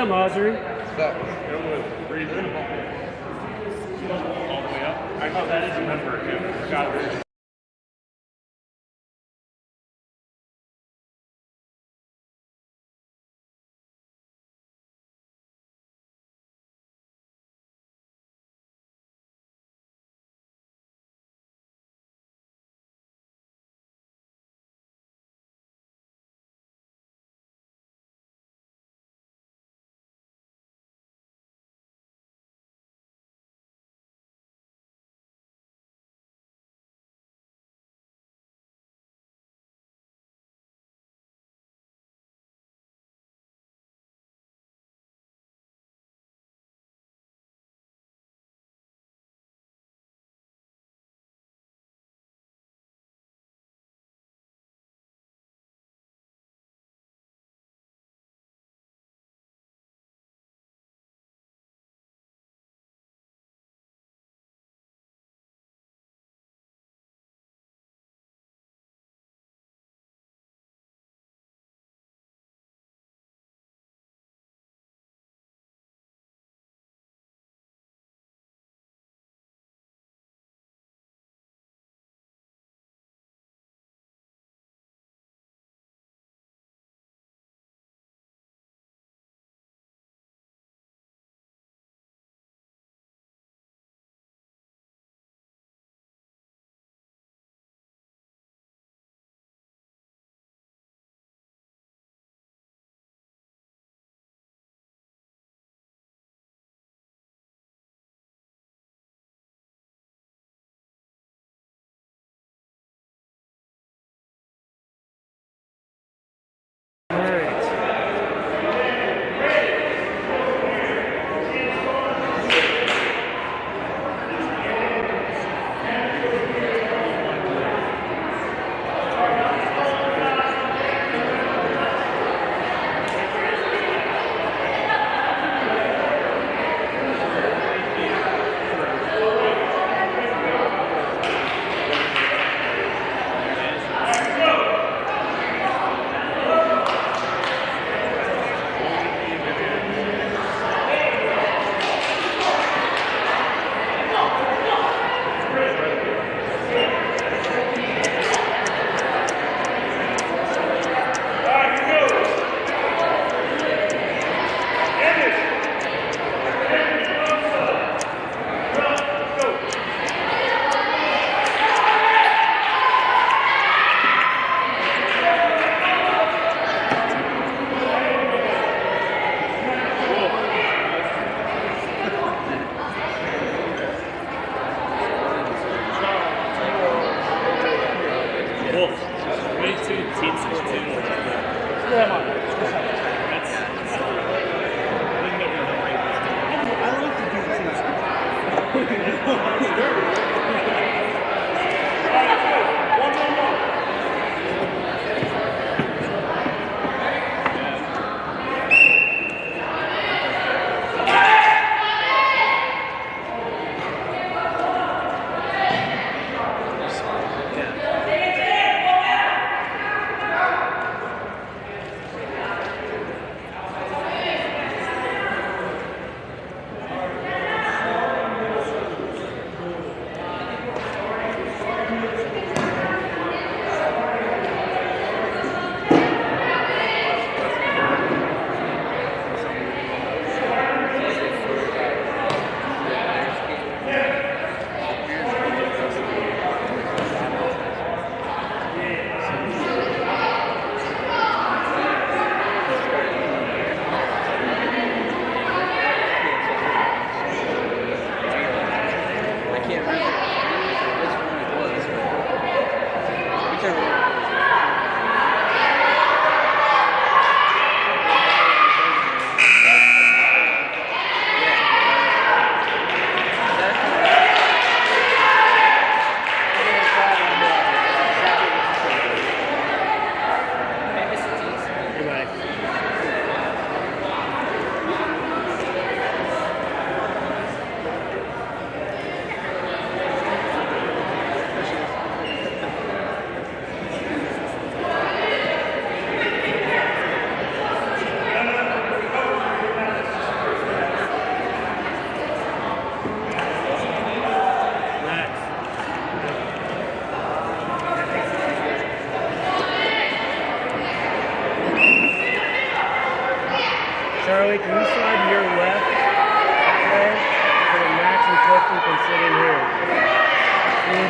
up, Marjorie? What's up? It was reasonable. All the way up. I thought that is a number too. I forgot it.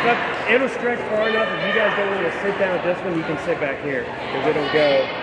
But it'll stretch far enough. If you guys don't want to sit down at this one, you can sit back here because it'll go.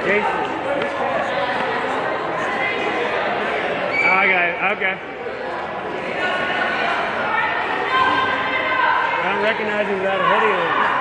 Jason. Okay. I don't recognize him without a hoodie on.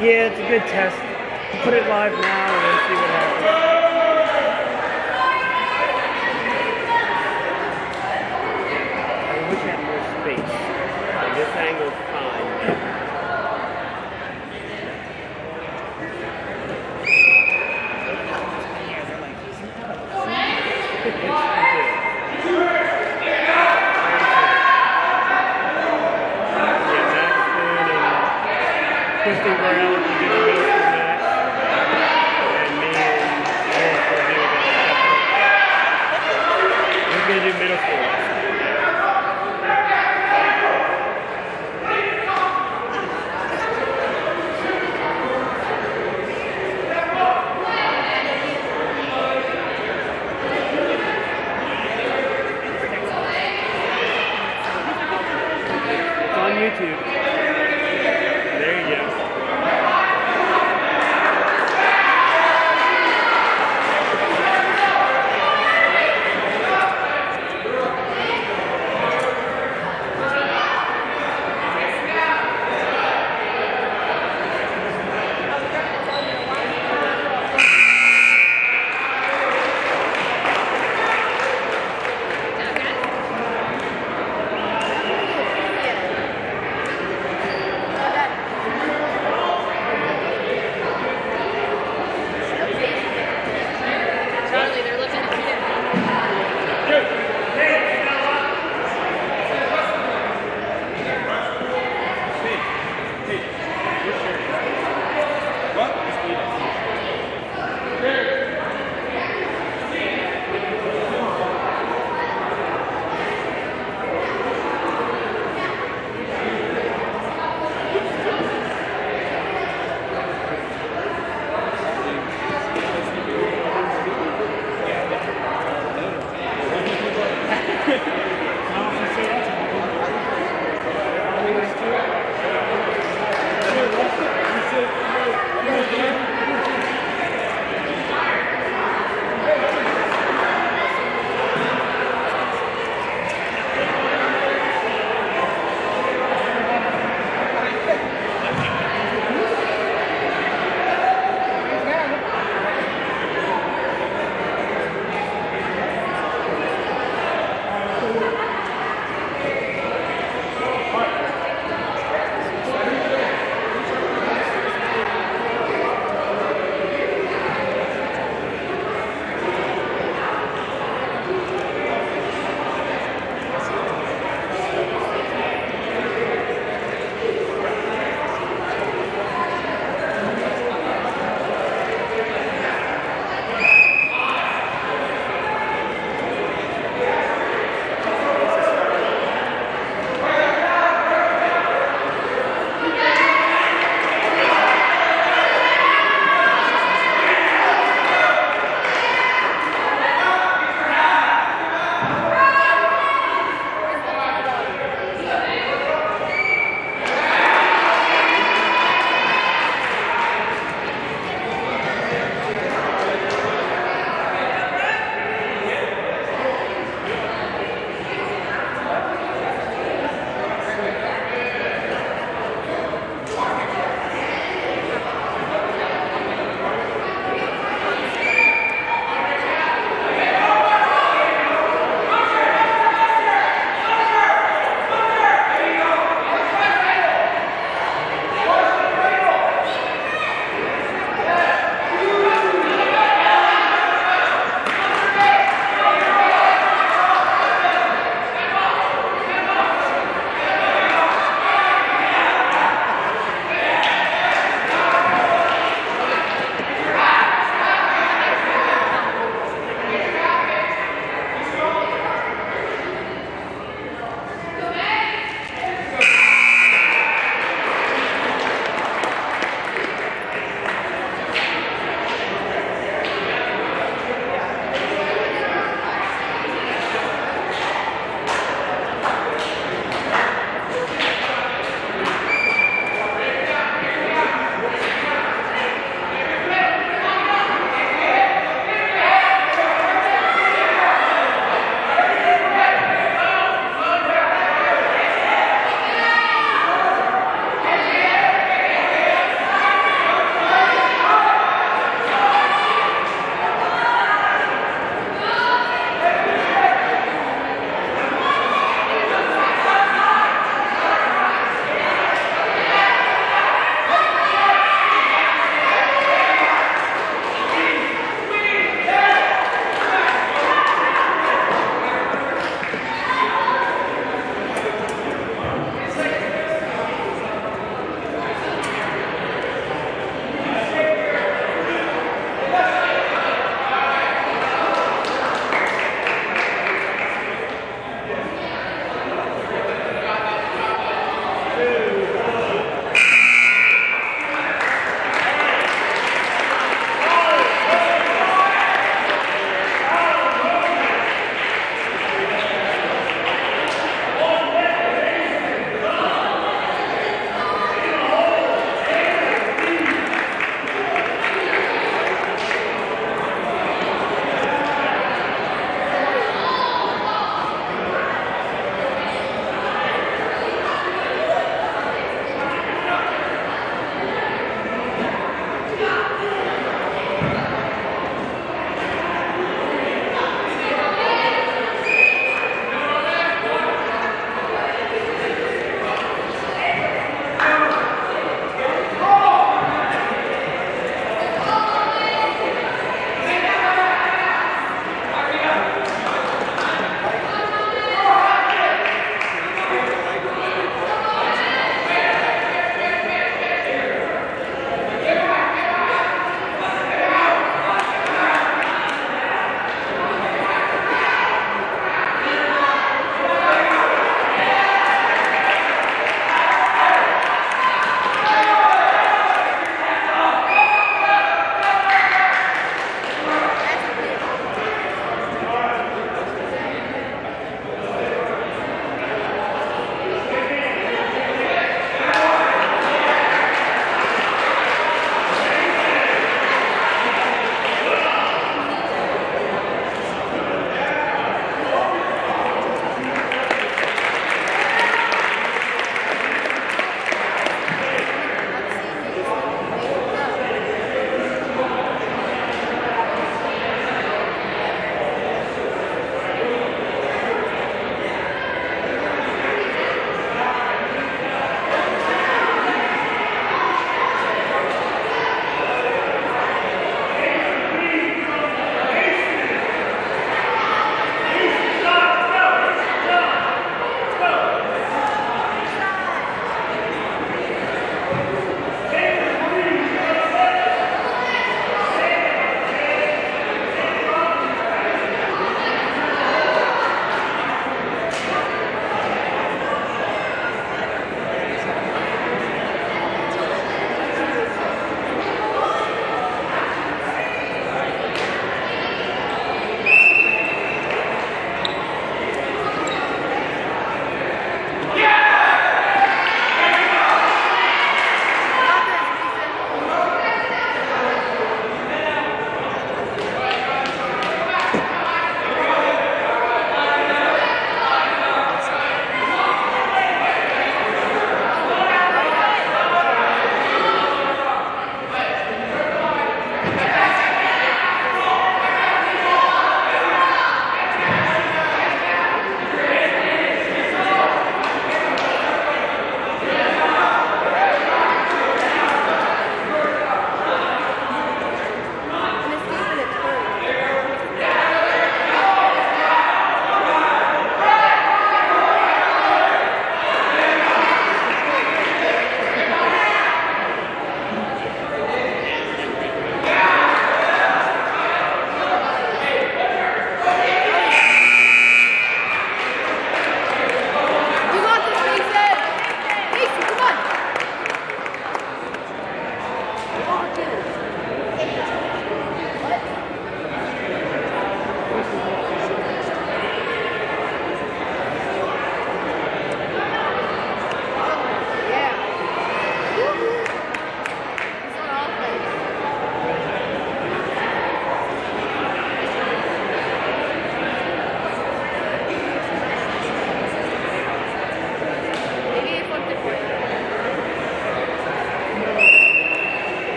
Yeah, it's a good test. Put it live now and then see what happens. I wish I had more space. Like this angle's fine. Christy Burrell will do the middle school match, and me and Eric will do the separate. We're going to do middle school. It's on YouTube. There you go.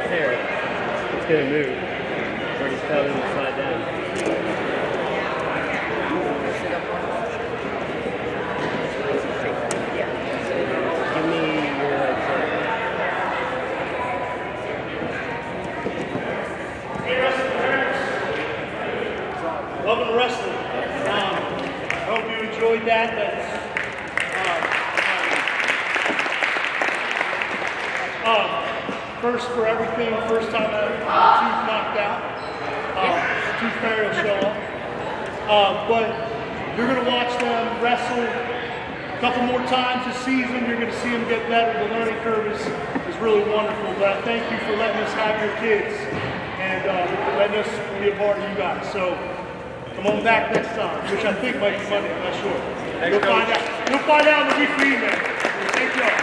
there, it's going to move. Or just tell them to slide down. Give me your headset. Loving wrestling. I hope you enjoyed that. First for everything, first time I had tooth knocked out. Tooth fairy will show off. But you're going to watch them wrestle a couple more times this season. You're going to see them get better. The learning curve is really wonderful. But I thank you for letting us have your kids and letting us be a part of you guys. So come on back next time, which I think might be Monday. I'm not sure. You'll find out. You'll find out in the weekly email. Thank you all.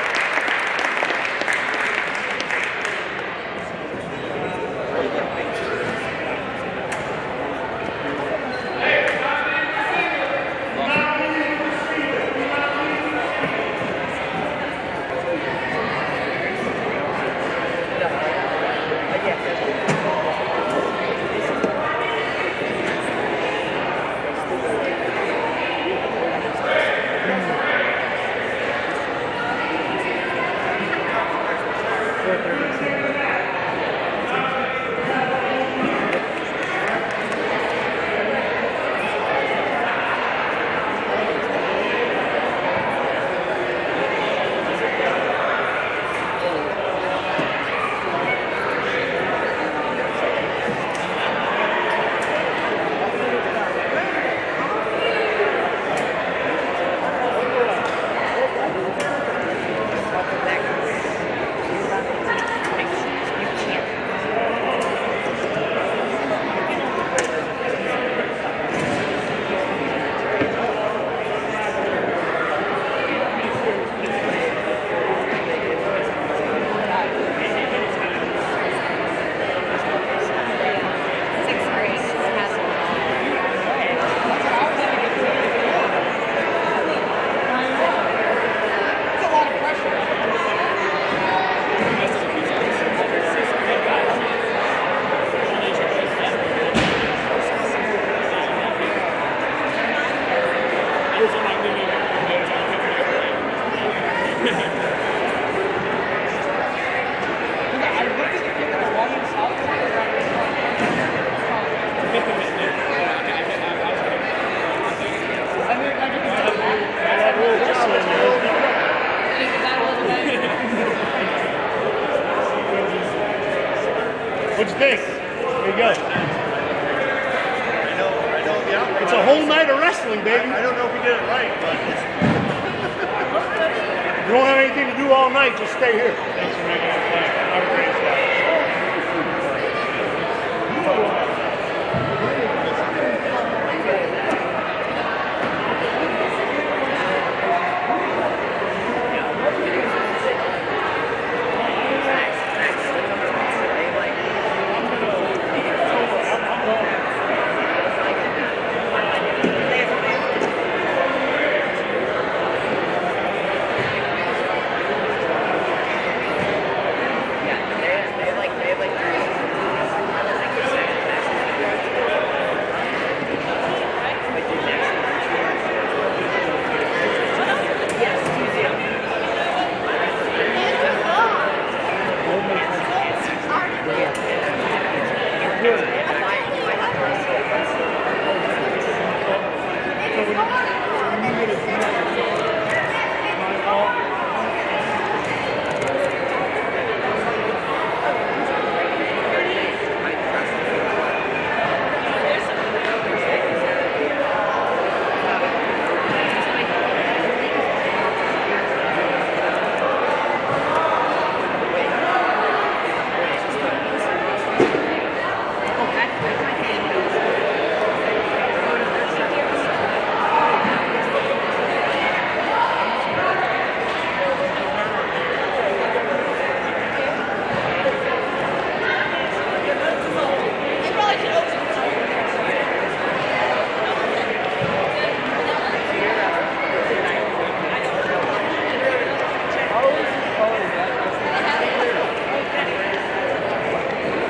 What'd you think? There you go. I know the outcome. It's a whole night of wrestling, baby. I don't know if we did it right, but You don't have anything to do all night, just stay here. Thanks for making it fun. Have a great day.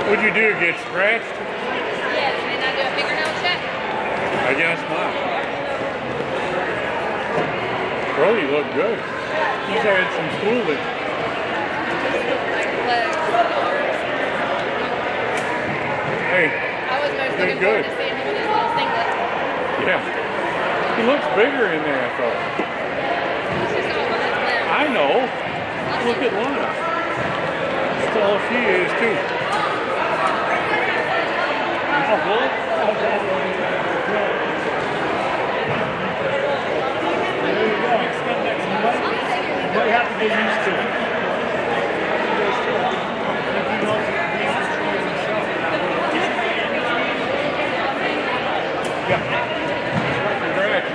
What'd you do? Get scratched? Yes, and I do a fingernail check. I guess not. Well, you look good. He's had some schooling. Like legs. Hey, I was most You're looking forward good. to seeing him in his little singlet. yeah. He looks bigger in there, I thought. He's just all on his limb. I know. Look at Lana. That's all she is, too. You might have to get used to it. Congrats.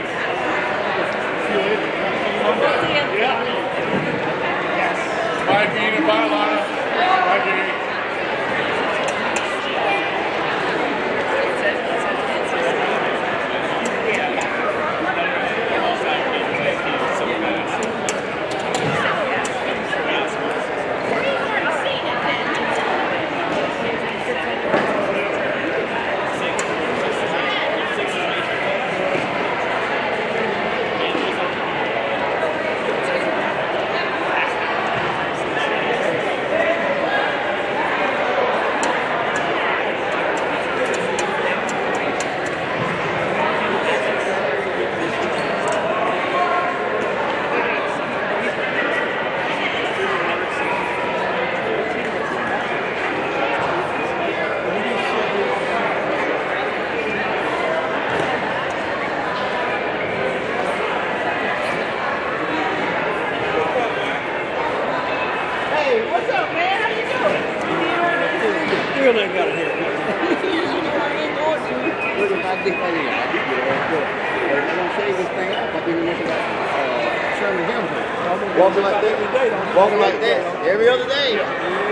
Bye, Gina. Bye, Lana. Bye, Gina. Hey, what's up, man? How you doing? Still ain't got a haircut. Look at my dick right here. I did get it good. If I don't shave this thing off, I'll be looking like Sherman Hemsley. Walking like that. Walking like that. Every other day.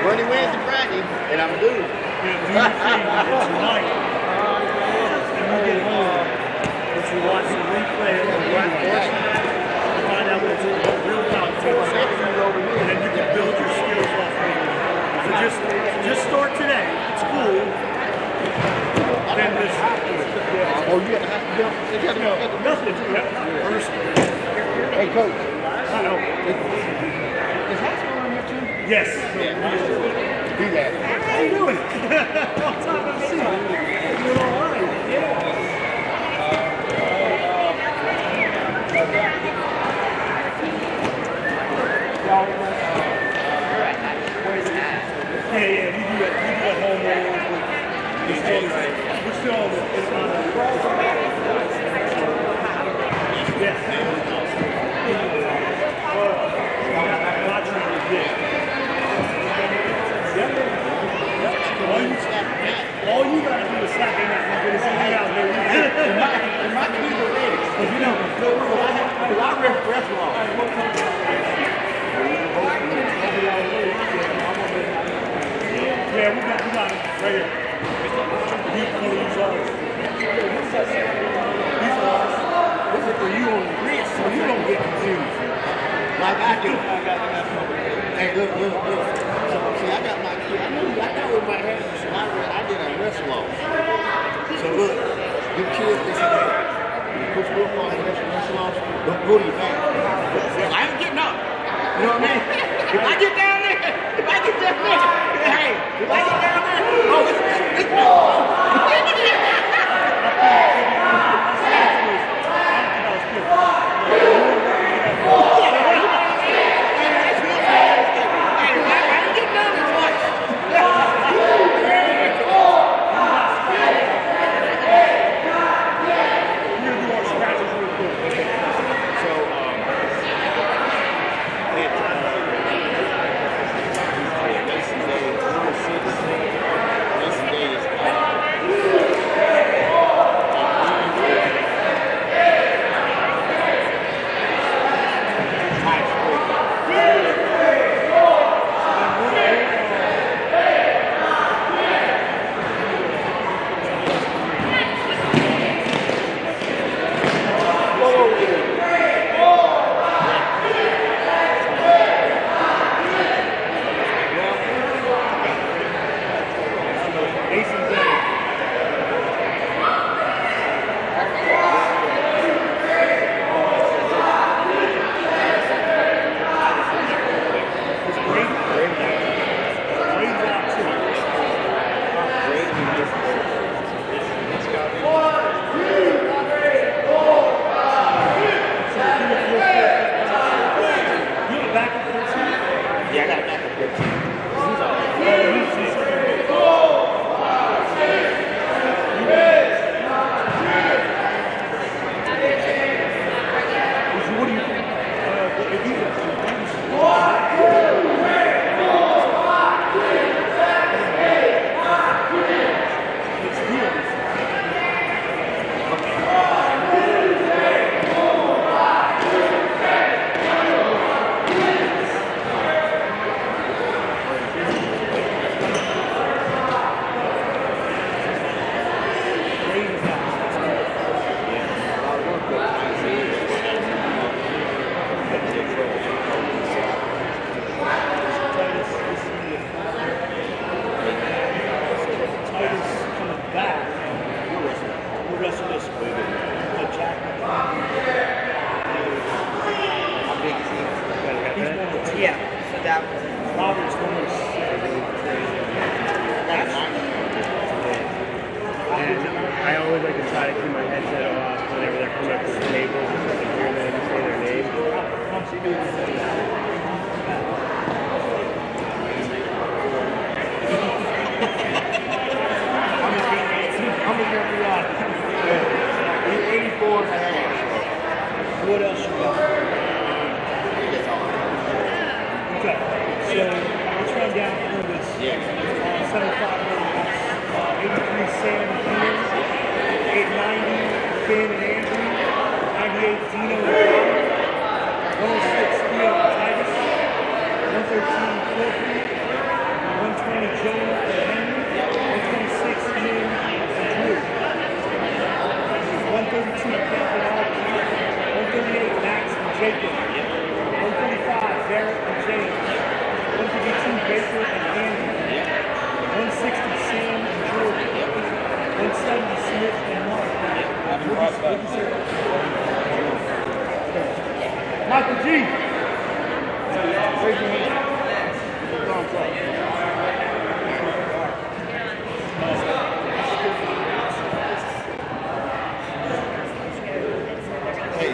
Monday, Wednesday, Friday. And I'm due. Do your thing tonight. And you get home. If you watch the replay of the right portion, find out what's real competition. And then you can build your skills off of it. So just start today. It's cool. Then this. Oh, you got to have to jump. You got to go. Nothing. First. Hey, coach. I know. Is high school on here too? Yes. Do that. How you doing? Long time no see. Doing all right. Yeah. Yeah, you do that homework. We're still on the, it's not a, yeah. Watching it, yeah. All you gotta do is slap him out. We're gonna see out there. My kids are ready. Because you know, I ref wrestling. Yeah, we got it right here. He's ours. These are ours. This is for you on the wrist, so you don't get confused. Like I do. Hey, look. So, see, I got my kid. I got with my hands. So I did a wrestle off. So look, you kids, they say, hey, Coach Wilcox, wrestle off, don't go to your back. I ain't getting up. You know what I mean? If I get down there, hey, if I get down there, oh, I keep my headset off whenever they're coming up to the tables and I can hear them say their name. I'm just gonna be honest. He's 84 and a half. What else you got? That's all. Okay, so let's run down through this. Yeah. 75 83 Sam and Ian, 890 Finn and Andrew, 98 Dino and Robert, 106 Theo and Titus, 113 Clifford, 120 Jonah and Henry, 126 Ian and Drew, 132 Kent and Albert, 138 Max and Jacob, 135 Barrett and James, 152 Baker and Andy, 160 Sam and Jordan, 170 Smith and Mark. What'd you say? Michael G. Raise your hand. Thumbs up. Hey.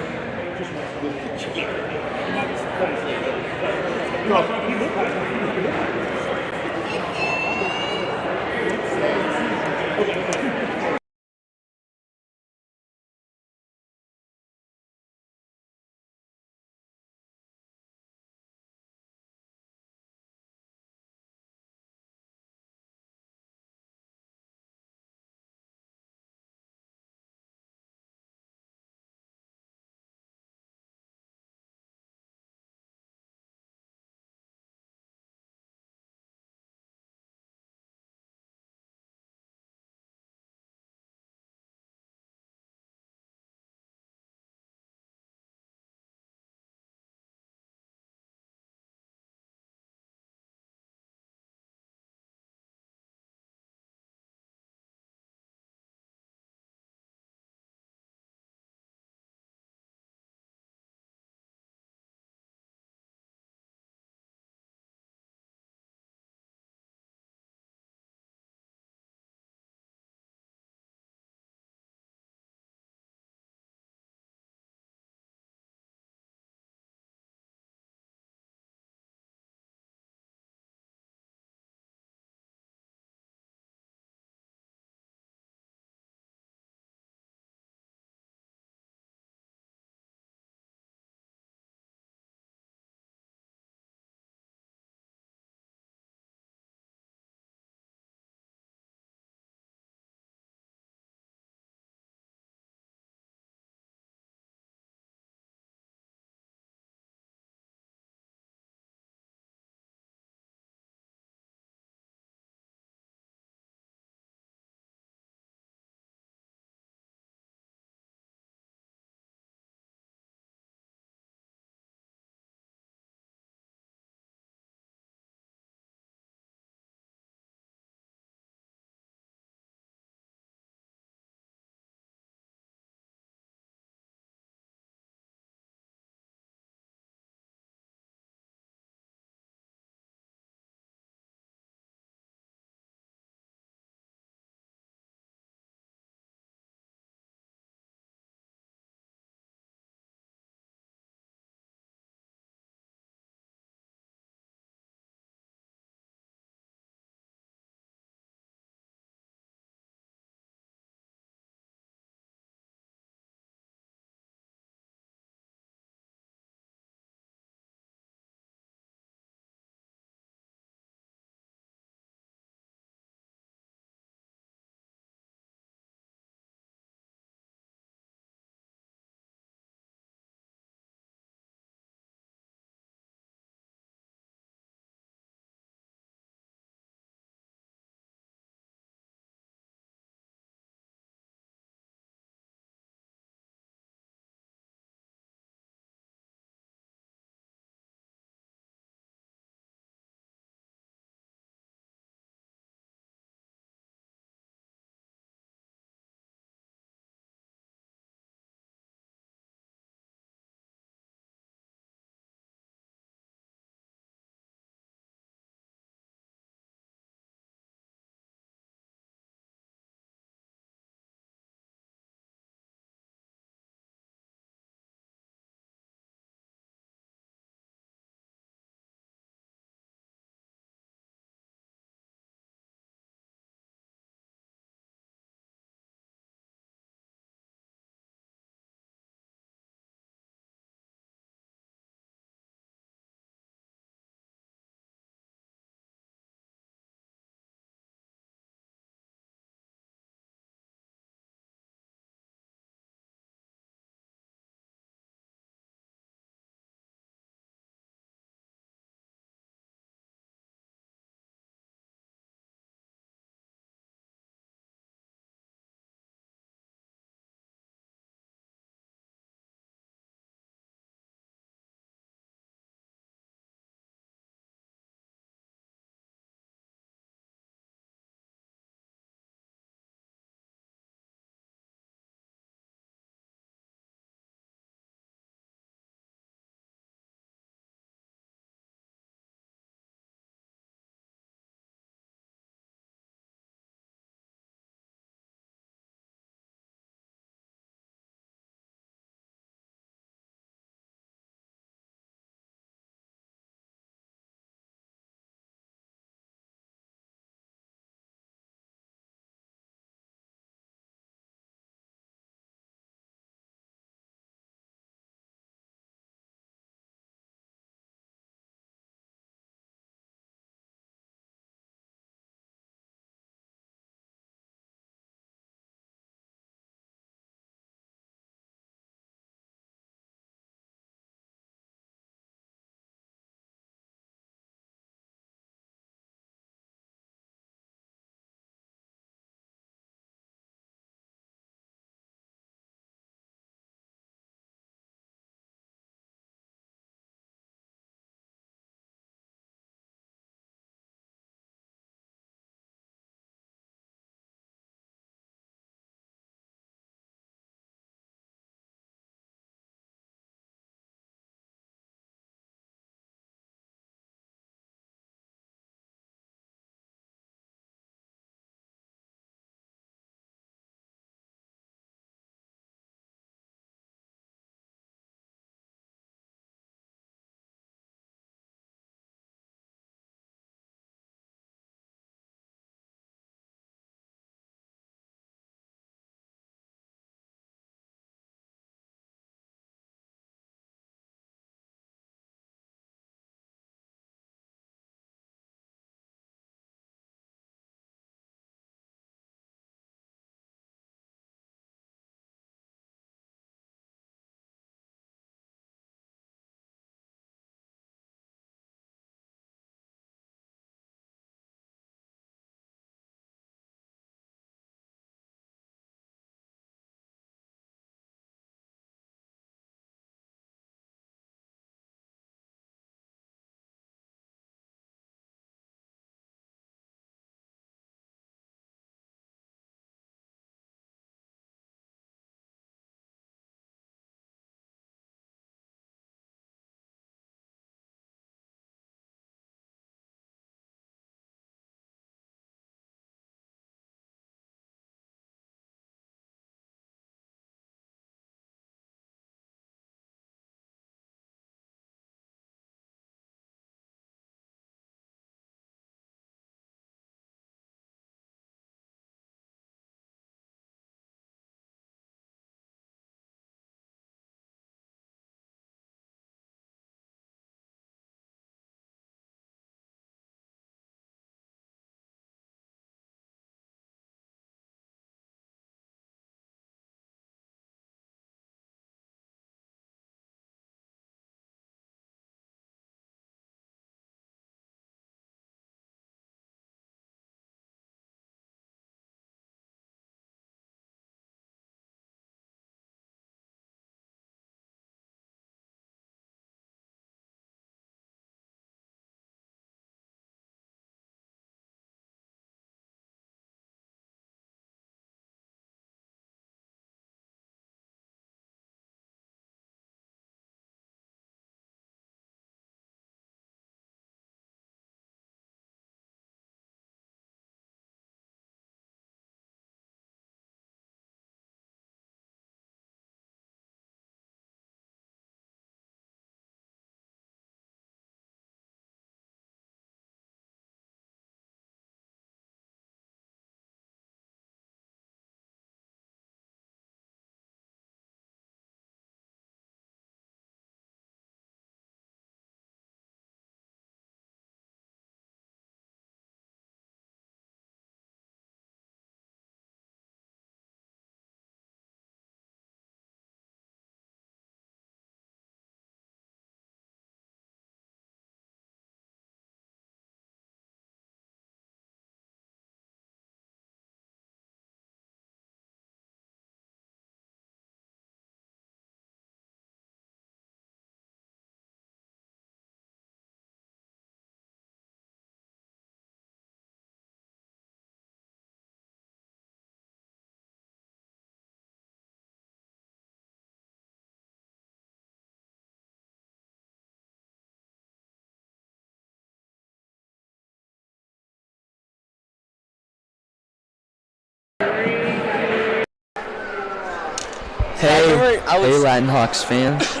Hey, Latin Hawks fans.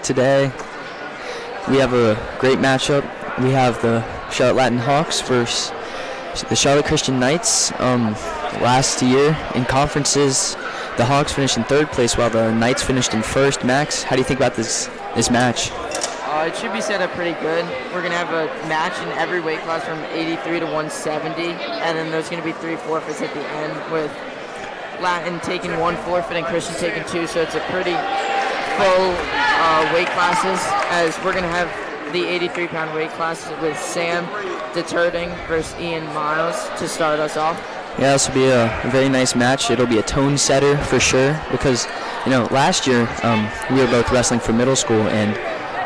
Today, we have a great matchup. We have the Charlotte Latin Hawks versus the Charlotte Christian Knights. Last year in conferences, the Hawks finished in 3rd place while the Knights finished in 1st. Max, how do you think about this match? It should be set up pretty good. We're going to have a match in every weight class from 83 to 170, and then there's going to be 3 forfeits at the end, with Latin taking 1 forfeit and Christian taking 2, so it's a pretty full weight classes, as we're going to have the 83-pound weight class with Sam Deterting versus Ian Miles to start us off. Yeah, this will be a very nice match. It'll be a tone setter for sure, because last year we were both wrestling for middle school, and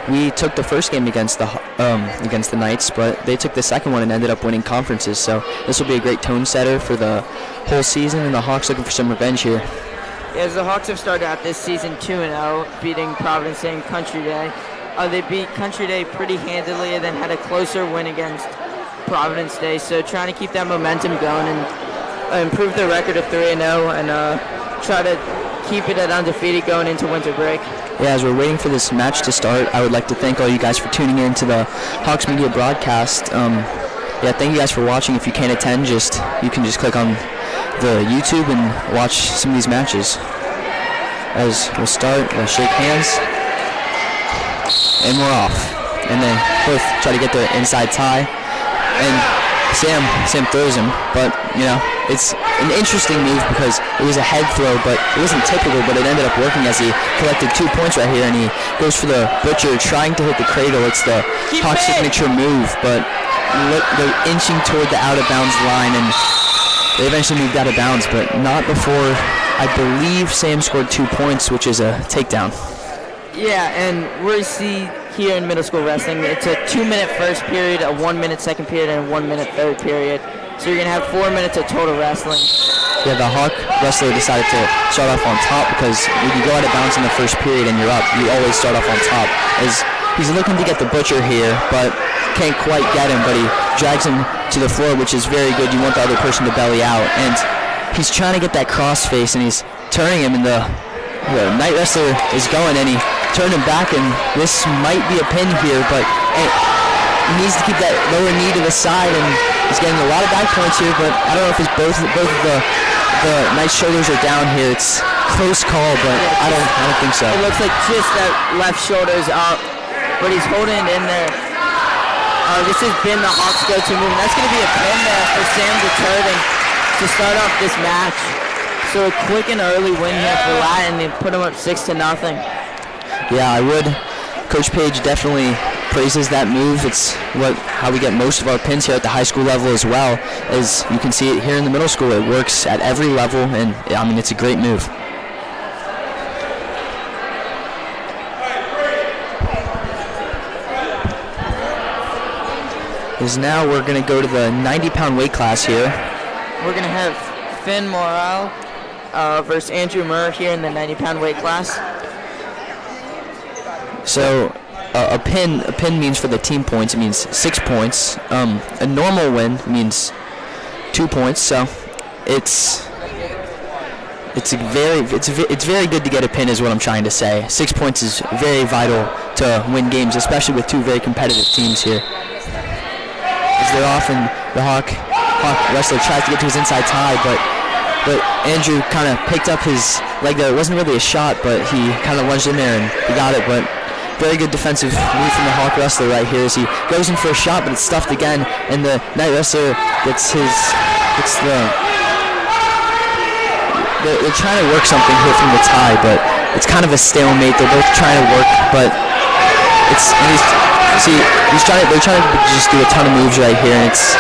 we took the first game against the Knights, but they took the second one and ended up winning conferences. So this will be a great tone setter for the whole season, and the Hawks looking for some revenge here. Yes, the Hawks have started out this season 2-0, beating Providence Day and Country Day. They beat Country Day pretty handily and then had a closer win against Providence Day. So trying to keep that momentum going and improve their record of 3-0 and try to keep it at undefeated going into winter break. Yeah, as we're waiting for this match to start, I would like to thank all you guys for tuning in to the Hawks Media broadcast. Thank you guys for watching. If you can't attend, you can just click on the YouTube and watch some of these matches. As we'll start, we'll shake hands, and we're off. And then both try to get the inside tie, and Sam throws him, but it's an interesting move because it was a head throw, but it wasn't typical, but it ended up working as he collected 2 points right here, and he goes for the butcher, trying to hit the cradle. It's the Hawks signature move, but they're inching toward the out-of-bounds line, and they eventually moved out of bounds, but not before, I believe, Sam scored 2 points, which is a takedown. Yeah, and we see here in middle school wrestling, it's a 2-minute first period, a 1-minute second period, and a 1-minute third period. So you're going to have 4 minutes of total wrestling. Yeah, the Hawk wrestler decided to start off on top because when you go out of bounds in the first period and you're up, you always start off on top. As he's looking to get the butcher here, but can't quite get him, but he drags him to the floor, which is very good. You want the other person to belly out. And he's trying to get that cross face, and he's turning him, and the Knight wrestler is going, and he turned him back, and this might be a pin here, but he needs to keep that lower knee to the side, and he's getting a lot of back points here, but I don't know if it's both of the Knight's shoulders are down here. It's close call, but I don't think so. It looks like just that left shoulder is up, but he's holding it in there. This has been the Hawks' go-to move, and that's going to be a pin there for Sam Deterting to start off this match. So a quick and early win here for Latin. They put him up 6-0. Yeah, I would. Coach Page definitely praises that move. It's how we get most of our pins here at the high school level as well. As you can see it here in the middle school, it works at every level, and it's a great move. Now we're going to go to the 90-pound weight class here. We're going to have Finn Morrell versus Andrew Murr here in the 90-pound weight class. So a pin means for the team points, it means 6 points. A normal win means 2 points. So it's very good to get a pin, is what I'm trying to say. 6 points is very vital to win games, especially with 2 very competitive teams here. As they're off, and the Hawk wrestler tries to get to his inside tie, but Andrew kind of picked up his leg there. It wasn't really a shot, but he kind of lunged in there and he got it. But very good defensive move from the Hawk wrestler right here as he goes in for a shot, but it's stuffed again, and the Knight wrestler they're trying to work something here from the tie, but it's kind of a stalemate. They're both trying to work, but they're trying to just do a ton of moves right here, and it's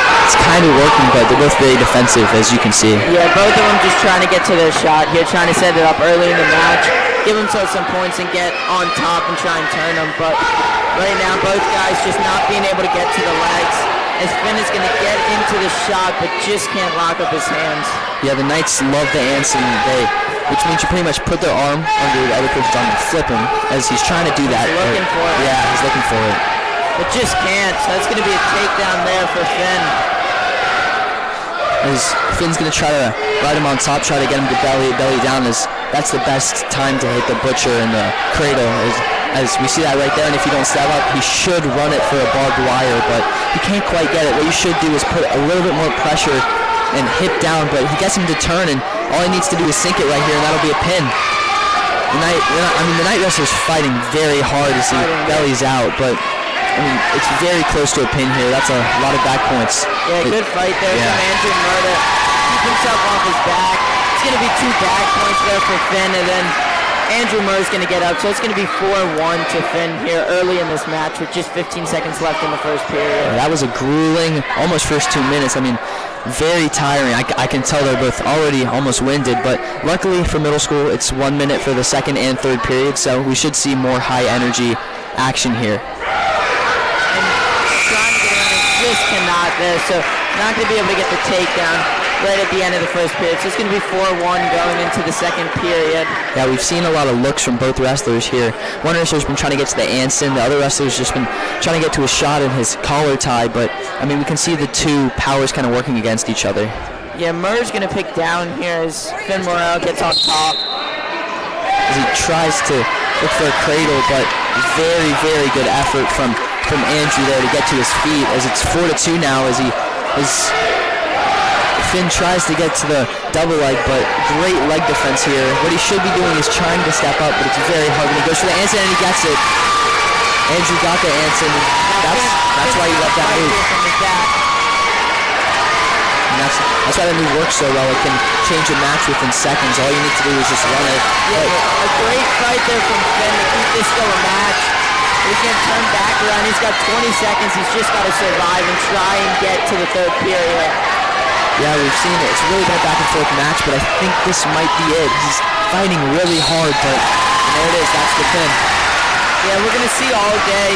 kind of working, but they're both very defensive, as you can see. Yeah, both of them just trying to get to their shot here, trying to set it up early in the match, give themselves some points and get on top and try and turn them. But right now, both guys just not being able to get to the legs, as Finn is going to get into the shot, but just can't lock up his hands. Yeah, the Knights love the ants, and which means you pretty much put their arm under the other person's arm and flip him, as he's trying to do that. He's looking for it. Yeah, he's looking for it. But just can't. So that's going to be a takedown there for Finn. As Finn's going to try to ride him on top, try to get him to belly down, as that's the best time to hit the butcher and the cradle. As we see that right there, and if you don't step up, he should run it for a barbed wire, but he can't quite get it. What you should do is put a little bit more pressure and hip down, but he gets him to turn, and all he needs to do is sink it right here, and that'll be a pin. The Night Wrestler's fighting very hard as he bellies out, but I mean, it's very close to a pin here. That's a lot of back points. Yeah, good fight there from Andrew Murr to keep himself off his back. It's going to be 2 back points there for Finn, and then Andrew Murr's going to get up, so it's going to be 4-1 to Finn here early in this match with just 15 seconds left in the first period. That was a grueling, almost first 2 minutes. I mean, very tiring. I can tell they're both already almost winded, but luckily for middle school, it's 1 minute for the second and third period, so we should see more high-energy action here. And trying to get in, just cannot there, so not going to be able to get the takedown right at the end of the first period. So it's going to be 4-1 going into the second period. Yeah, we've seen a lot of looks from both wrestlers here. One wrestler's been trying to get to the Anson. The other wrestler's just been trying to get to a shot in his collar tie. But, I mean, we can see the two powers kind of working against each other. Yeah, Murr's going to pick down here as Finn Morrell gets on top. As he tries to look for a cradle, but very, very good effort from Andrew there to get to his feet. As it's 4-2 now as Finn tries to get to the double leg, but great leg defense here. What he should be doing is trying to step up, but it's very hard. When he goes for the Anson and he gets it. Andrew got the Anson. That's why he left that move. And that's why that move works so well. It can change a match within seconds. All you need to do is just run it. Yeah, a great fight there from Finn to keep this still a match. He's going to turn back around. He's got 20 seconds. He's just got to survive and try and get to the third period. Yeah, we've seen it. It's really been a back and forth match, but I think this might be it. He's fighting really hard, but there it is. That's the pin. Yeah, we're going to see all day.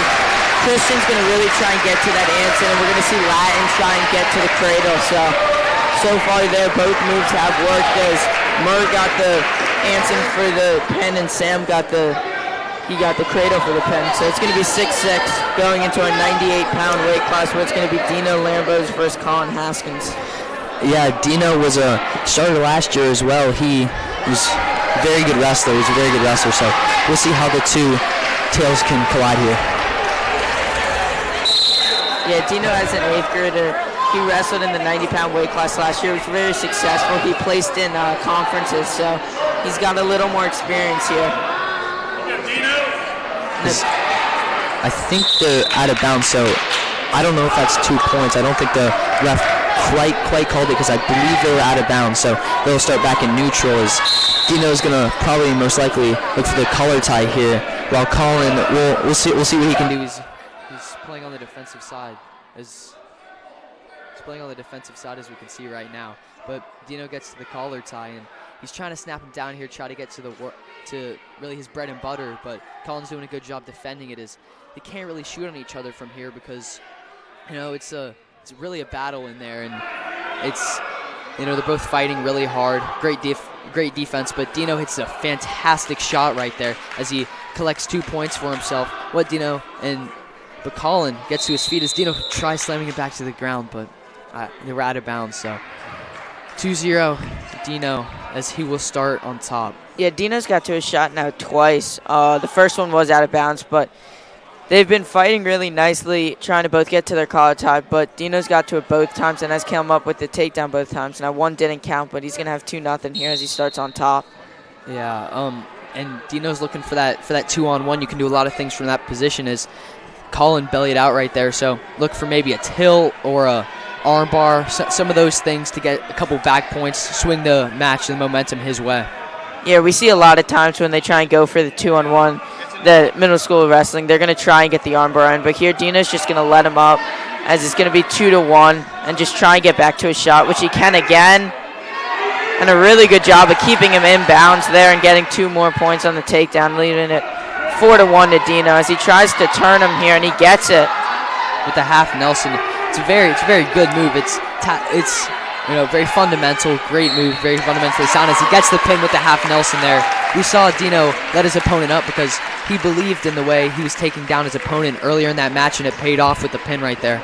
Christian's going to really try and get to that Anson, and we're going to see Latin try and get to the cradle. So far there, both moves have worked as Murr got the Anson for the pin, and Sam got the cradle for the pin. So it's going to be 6-6 going into our 98-pound weight class where it's going to be Dino Lambos versus Colin Haskins. Yeah, Dino was a starter last year as well. He was a very good wrestler. He's a very good wrestler, so we'll see how the two tails can collide here. Yeah, Dino as an 8th grader, he wrestled in the 90-pound weight class last year. He was very successful. He placed in conferences, so he's got a little more experience here. I think they're out of bounds, so I don't know if that's 2 points. I don't think the ref quite called it because I believe they were out of bounds, so they'll start back in neutral as Dino's gonna probably most likely look for the collar tie here, while Colin we'll see what he can do. He's playing on the defensive side as we can see right now. But Dino gets to the collar tie and he's trying to snap him down here, try to get to really his bread and butter, but Colin's doing a good job defending it as they can't really shoot on each other from here because it's really a battle in there, and it's they're both fighting really hard. Great defense, but Dino hits a fantastic shot right there as he collects 2 points for himself. But Colin gets to his feet as Dino tries slamming it back to the ground, but they were out of bounds. So 2-0 Dino as he will start on top. Yeah, Dino's got to a shot now twice. The first one was out of bounds, but they've been fighting really nicely, trying to both get to their collar tie, but Dino's got to it both times and has come up with the takedown both times. Now one didn't count, but he's going to have 2-0 here as he starts on top. Yeah, and Dino's looking for that 2-on-1. You can do a lot of things from that position as Colin bellied out right there, so look for maybe a tilt or a arm bar, some of those things to get a couple back points, swing the match and the momentum his way. Yeah, we see a lot of times when they try and go for the 2-on-1, the middle school wrestling, they're going to try and get the armbar in, but here Dino's just going to let him up as it's going to be 2-1 and just try and get back to a shot, which he can again. And a really good job of keeping him in bounds there and getting 2 more points on the takedown, leaving it 4-1 to Dino as he tries to turn him here, and he gets it. With the half Nelson, it's a very good move. It's very fundamental, great move, very fundamentally sound as he gets the pin with the half Nelson there. We saw Dino let his opponent up because he believed in the way he was taking down his opponent earlier in that match, and it paid off with the pin right there.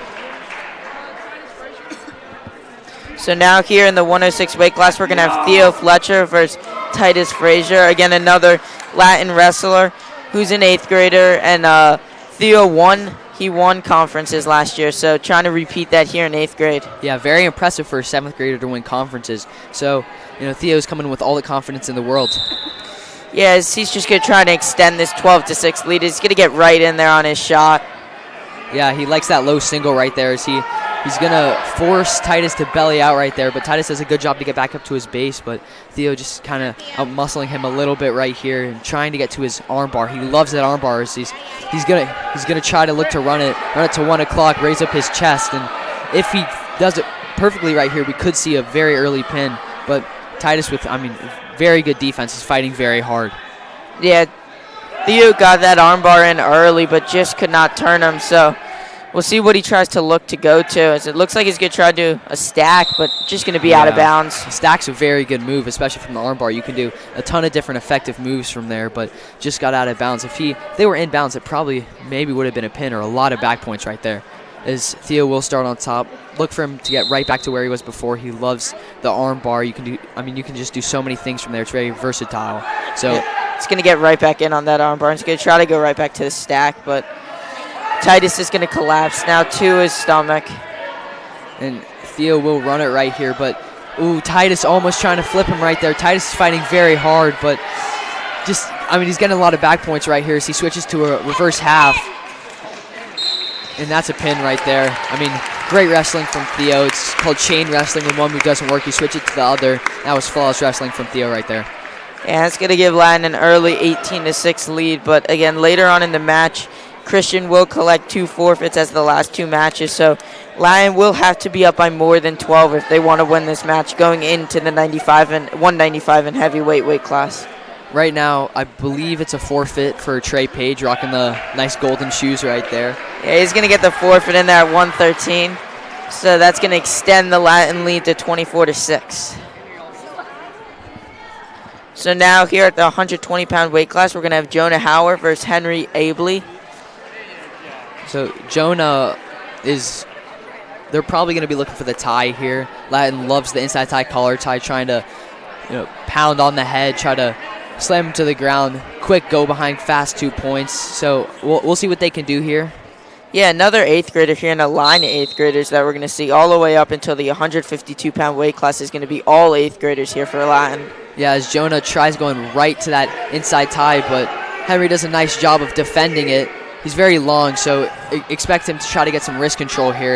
So now here in the 106 weight class, we're going to have Theo Fletcher versus Titus Frazier. Again, another Latin wrestler who's an 8th grader. And Theo won conferences last year, so trying to repeat that here in 8th grade. Yeah, very impressive for a 7th grader to win conferences. So, Theo's coming in with all the confidence in the world. Yeah, he's just going to try to extend this 12-6 lead. He's going to get right in there on his shot. Yeah, he likes that low single right there. He's going to force Titus to belly out right there, but Titus does a good job to get back up to his base, but Theo just kind of out-muscling him a little bit right here and trying to get to his arm bar. He loves that arm bar. He's gonna try to look to run it to 1 o'clock, raise up his chest, and if he does it perfectly right here, we could see a very early pin, but Titus with, very good defense, is fighting very hard. Yeah, Theo got that arm bar in early, but just could not turn him, so we'll see what he tries to look to go to. As it looks like he's going to try to do a stack, but just going to be out of bounds. Stack's a very good move, especially from the armbar. You can do a ton of different effective moves from there, but just got out of bounds. If they were in bounds, it probably maybe would have been a pin or a lot of back points right there. As Theo will start on top. Look for him to get right back to where he was before. He loves the armbar. You can just do so many things from there. It's very versatile. So yeah, it's going to get right back in on that armbar. It's going to try to go right back to the stack, but Titus is going to collapse now to his stomach. And Theo will run it right here, but Titus almost trying to flip him right there. Titus is fighting very hard, but he's getting a lot of back points right here as he switches to a reverse half. And that's a pin right there. Great wrestling from Theo. It's called chain wrestling. When one move doesn't work, you switch it to the other. That was flawless wrestling from Theo right there. Yeah, it's going to give Latin an early 18-6 lead, but again, later on in the match, Christian will collect 2 forfeits as the last 2 matches, so Latin will have to be up by more than 12 if they want to win this match going into the 195 and heavyweight weight class. Right now, I believe it's a forfeit for Trey Page, rocking the nice golden shoes right there. Yeah, he's going to get the forfeit in there at 113, so that's going to extend the Latin lead to 24-6. So now here at the 120-pound weight class, we're going to have Jonah Hauer versus Henry Abley. So Jonah they're probably going to be looking for the tie here. Latin loves the inside tie, collar tie, trying to pound on the head, try to slam him to the ground. Quick go behind, fast 2 points. So we'll see what they can do here. Yeah, another 8th grader here in a line of 8th graders that we're going to see all the way up until the 152-pound weight class is going to be all 8th graders here for Latin. Yeah, as Jonah tries going right to that inside tie, but Henry does a nice job of defending it. He's very long, so expect him to try to get some wrist control here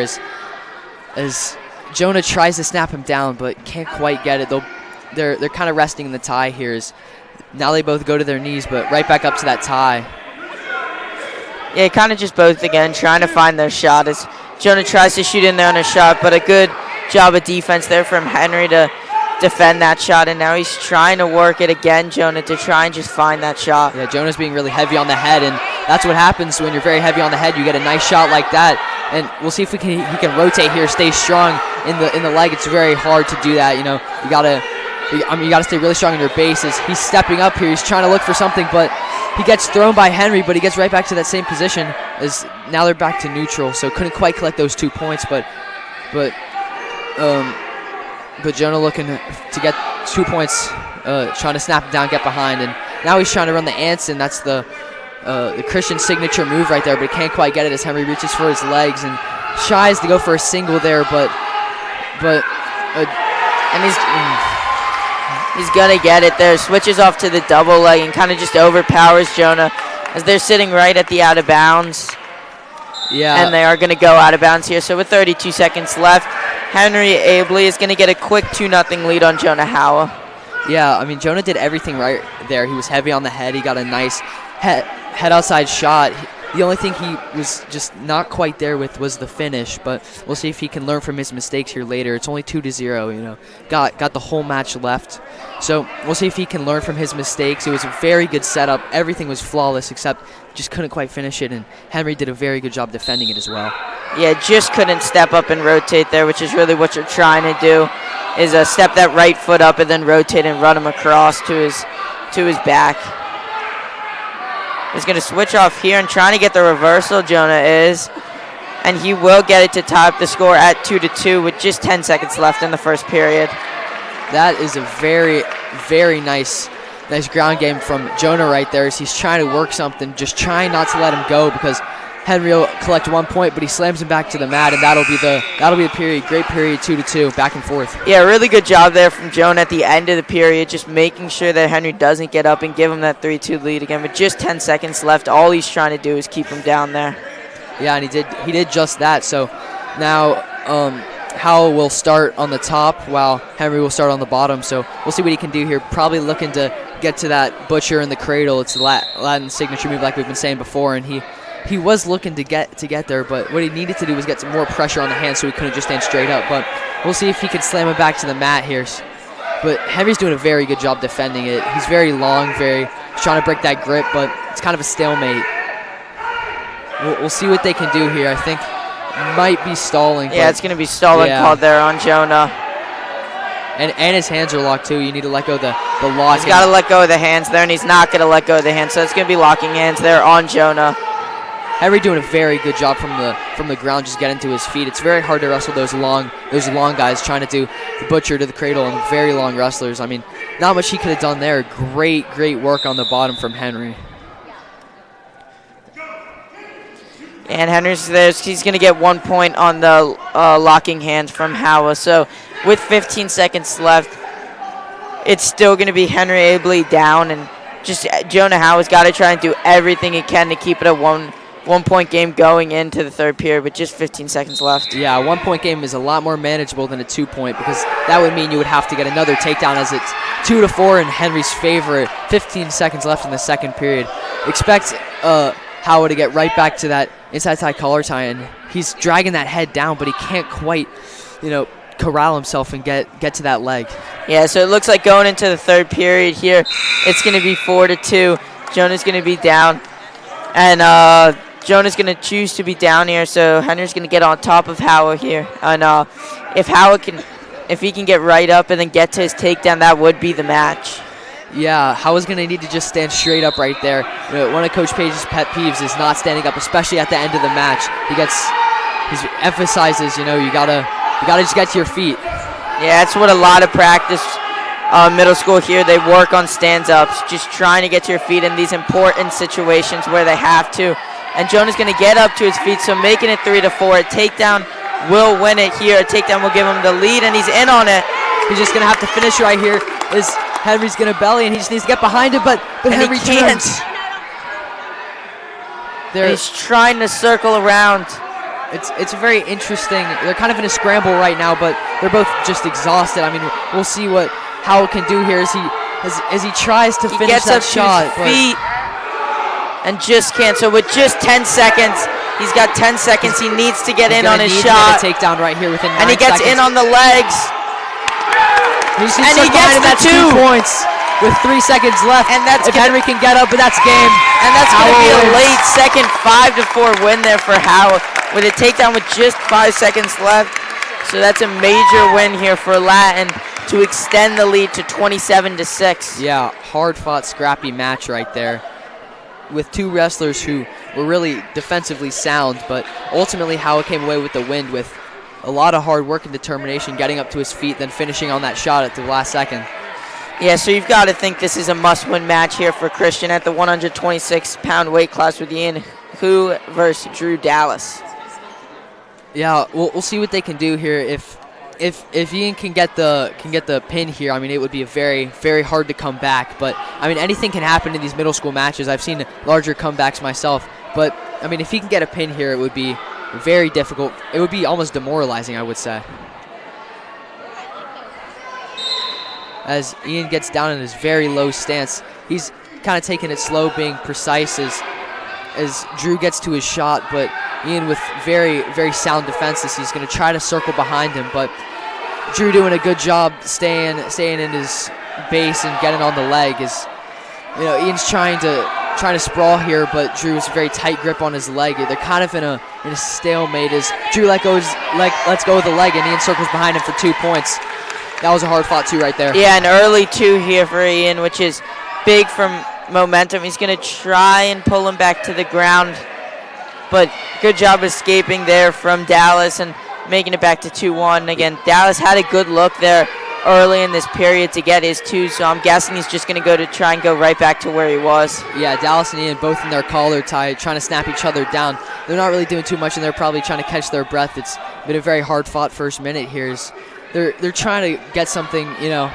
as Jonah tries to snap him down, but can't quite get it. They're kind of resting in the tie here. Now they both go to their knees, but right back up to that tie. Yeah, kind of just both again, trying to find their shot as Jonah tries to shoot in there on a shot, but a good job of defense there from Henry to defend that shot, and now he's trying to work it again, Jonah, to try and just find that shot. Yeah, Jonah's being really heavy on the head, and that's what happens when you're very heavy on the head. You get a nice shot like that, and we'll see if he can rotate here, stay strong in the leg. It's very hard to do that. You gotta stay really strong in your bases. He's stepping up here. He's trying to look for something, but he gets thrown by Henry, but he gets right back to that same position as now they're back to neutral. So couldn't quite collect those 2 points, but Jonah looking to get 2 points, trying to snap him down, get behind, and now he's trying to run the Anson. That's the Christian signature move right there, but he can't quite get it as Henry reaches for his legs and tries to go for a single there, he's gonna get it there. Switches off to the double leg and kind of just overpowers Jonah as they're sitting right at the out of bounds. Yeah. And they are gonna go out of bounds here. So with 32 seconds left, Henry Abley is gonna get a quick 2-0 lead on Jonah Hauer. Yeah, Jonah did everything right there. He was heavy on the head. He got a nice head outside shot. The only thing he was just not quite there with was the finish, but we'll see if he can learn from his mistakes here later. It's only 2-0, got the whole match left. So we'll see if he can learn from his mistakes. It was a very good setup. Everything was flawless except just couldn't quite finish it, and Henry did a very good job defending it as well. Yeah, just couldn't step up and rotate there, which is really what you're trying to do, is step that right foot up and then rotate and run him across to his back. He's going to switch off here and trying to get the reversal, Jonah is. And he will get it to tie up the score at 2-2 with just 10 seconds left in the first period. That is a very, very nice ground game from Jonah right there as he's trying to work something, just trying not to let him go because Henry will collect 1 point, but he slams him back to the mat, and that'll be the period. Great period, 2-2, back and forth. Yeah, really good job there from Jonah at the end of the period, just making sure that Henry doesn't get up and give him that 3-2 lead again. With just 10 seconds left, all he's trying to do is keep him down there. Yeah, and he did just that. So now Howell will start on the top while Henry will start on the bottom. So we'll see what he can do here. Probably looking to get to that butcher in the cradle. It's the Latin signature move like we've been saying before, and he was looking to get there, but what he needed to do was get some more pressure on the hand so he couldn't just stand straight up. But we'll see if he can slam him back to the mat here. But Henry's doing a very good job defending it. He's very long, he's trying to break that grip, but it's kind of a stalemate. We'll see what they can do here. I think might be stalling. Yeah, it's going to be stalling called there on Jonah. And his hands are locked too. You need to let go of the lock. He's got to let go of the hands there, and he's not going to let go of the hands, so it's going to be locking hands there on Jonah. Henry doing a very good job from the ground, just getting to his feet. It's very hard to wrestle those long guys trying to do the butcher to the cradle and very long wrestlers. I mean, not much he could have done there. Great work on the bottom from Henry. And Henry's there. He's going to get 1 point on the locking hands from Howell. So with 15 seconds left, it's still going to be Henry Abley down, and just Jonah Howell's got to try and do everything he can to keep it a one-point game going into the third period with just 15 seconds left. Yeah, a 1 point game is a lot more manageable than a 2 point because that would mean you would have to get another takedown as it's 2-4 in Henry's favor. 15 seconds left in the second period. Expect Howell to get right back to that inside side collar tie, and he's dragging that head down, but he can't quite, corral himself and get to that leg. Yeah, so it looks like going into the third period here, it's going to be 4-2. Jonah's going to be down, and Jonah's going to choose to be down here, so Henry's going to get on top of Howell here. And if he can get right up and then get to his takedown, that would be the match. Yeah, Howell's going to need to just stand straight up right there. One of Coach Page's pet peeves is not standing up, especially at the end of the match. He emphasizes, you gotta just get to your feet. Yeah, that's what a lot of practice middle school here, they work on stands-ups, just trying to get to your feet in these important situations where they have to. And Jonah's going to get up to his feet, so making it 3-4. A takedown will win it here. A takedown will give him the lead, and he's in on it. He's just going to have to finish right here. Henry's going to belly, and he just needs to get behind it, but Henry can't. He's trying to circle around. It's very interesting. They're kind of in a scramble right now, but they're both just exhausted. I mean, we'll see what Howell can do here as he tries to finish that shot. He gets up to his feet and just can't. So with just 10 seconds, he's got 10 seconds. He needs to get in on his shot. To get a takedown right here within 9 and he gets seconds. in on the legs. And he gets the 2 points with 3 seconds left. And that's if Henry can get up, but that's game. And that's going to be a late second 5-4 win there for Howell with a takedown with just 5 seconds left. So that's a major win here for Latin to extend the lead to 27-6. Yeah, hard-fought, scrappy match right there with two wrestlers who were really defensively sound, but ultimately Howell came away with the win with a lot of hard work and determination, getting up to his feet, then finishing on that shot at the last second. Yeah, so you've got to think this is a must-win match here for Christian at the 126-pound weight class with Ian Hu versus Drew Dallas. Yeah, we'll see what they can do here. If Ian can get the pin here, I mean, it would be very, very hard to come back. But I mean, anything can happen in these middle school matches. I've seen larger comebacks myself, but I mean, if he can get a pin here, it would be very difficult. It would be almost demoralizing, I would say. As Ian gets down in his very low stance, he's kind of taking it slow, being precise as Drew gets to his shot, but Ian with very, very sound defenses. He's going to try to circle behind him, but Drew doing a good job staying in his base and getting on the leg. Ian's trying to sprawl here, but Drew has a very tight grip on his leg. They're kind of in a stalemate as Drew lets go of the leg, and Ian circles behind him for 2 points. That was a hard fought 2 right there. Yeah, an early 2 here for Ian, which is big from momentum. He's going to try and pull him back to the ground, but good job escaping there from Dallas and making it back to 2-1. Again, Dallas had a good look there early in this period to get his 2, so I'm guessing he's just going to go to try and go right back to where he was. Yeah, Dallas and Ian both in their collar tie, trying to snap each other down. They're not really doing too much, and they're probably trying to catch their breath. It's been a very hard-fought first minute here. They're trying to get something,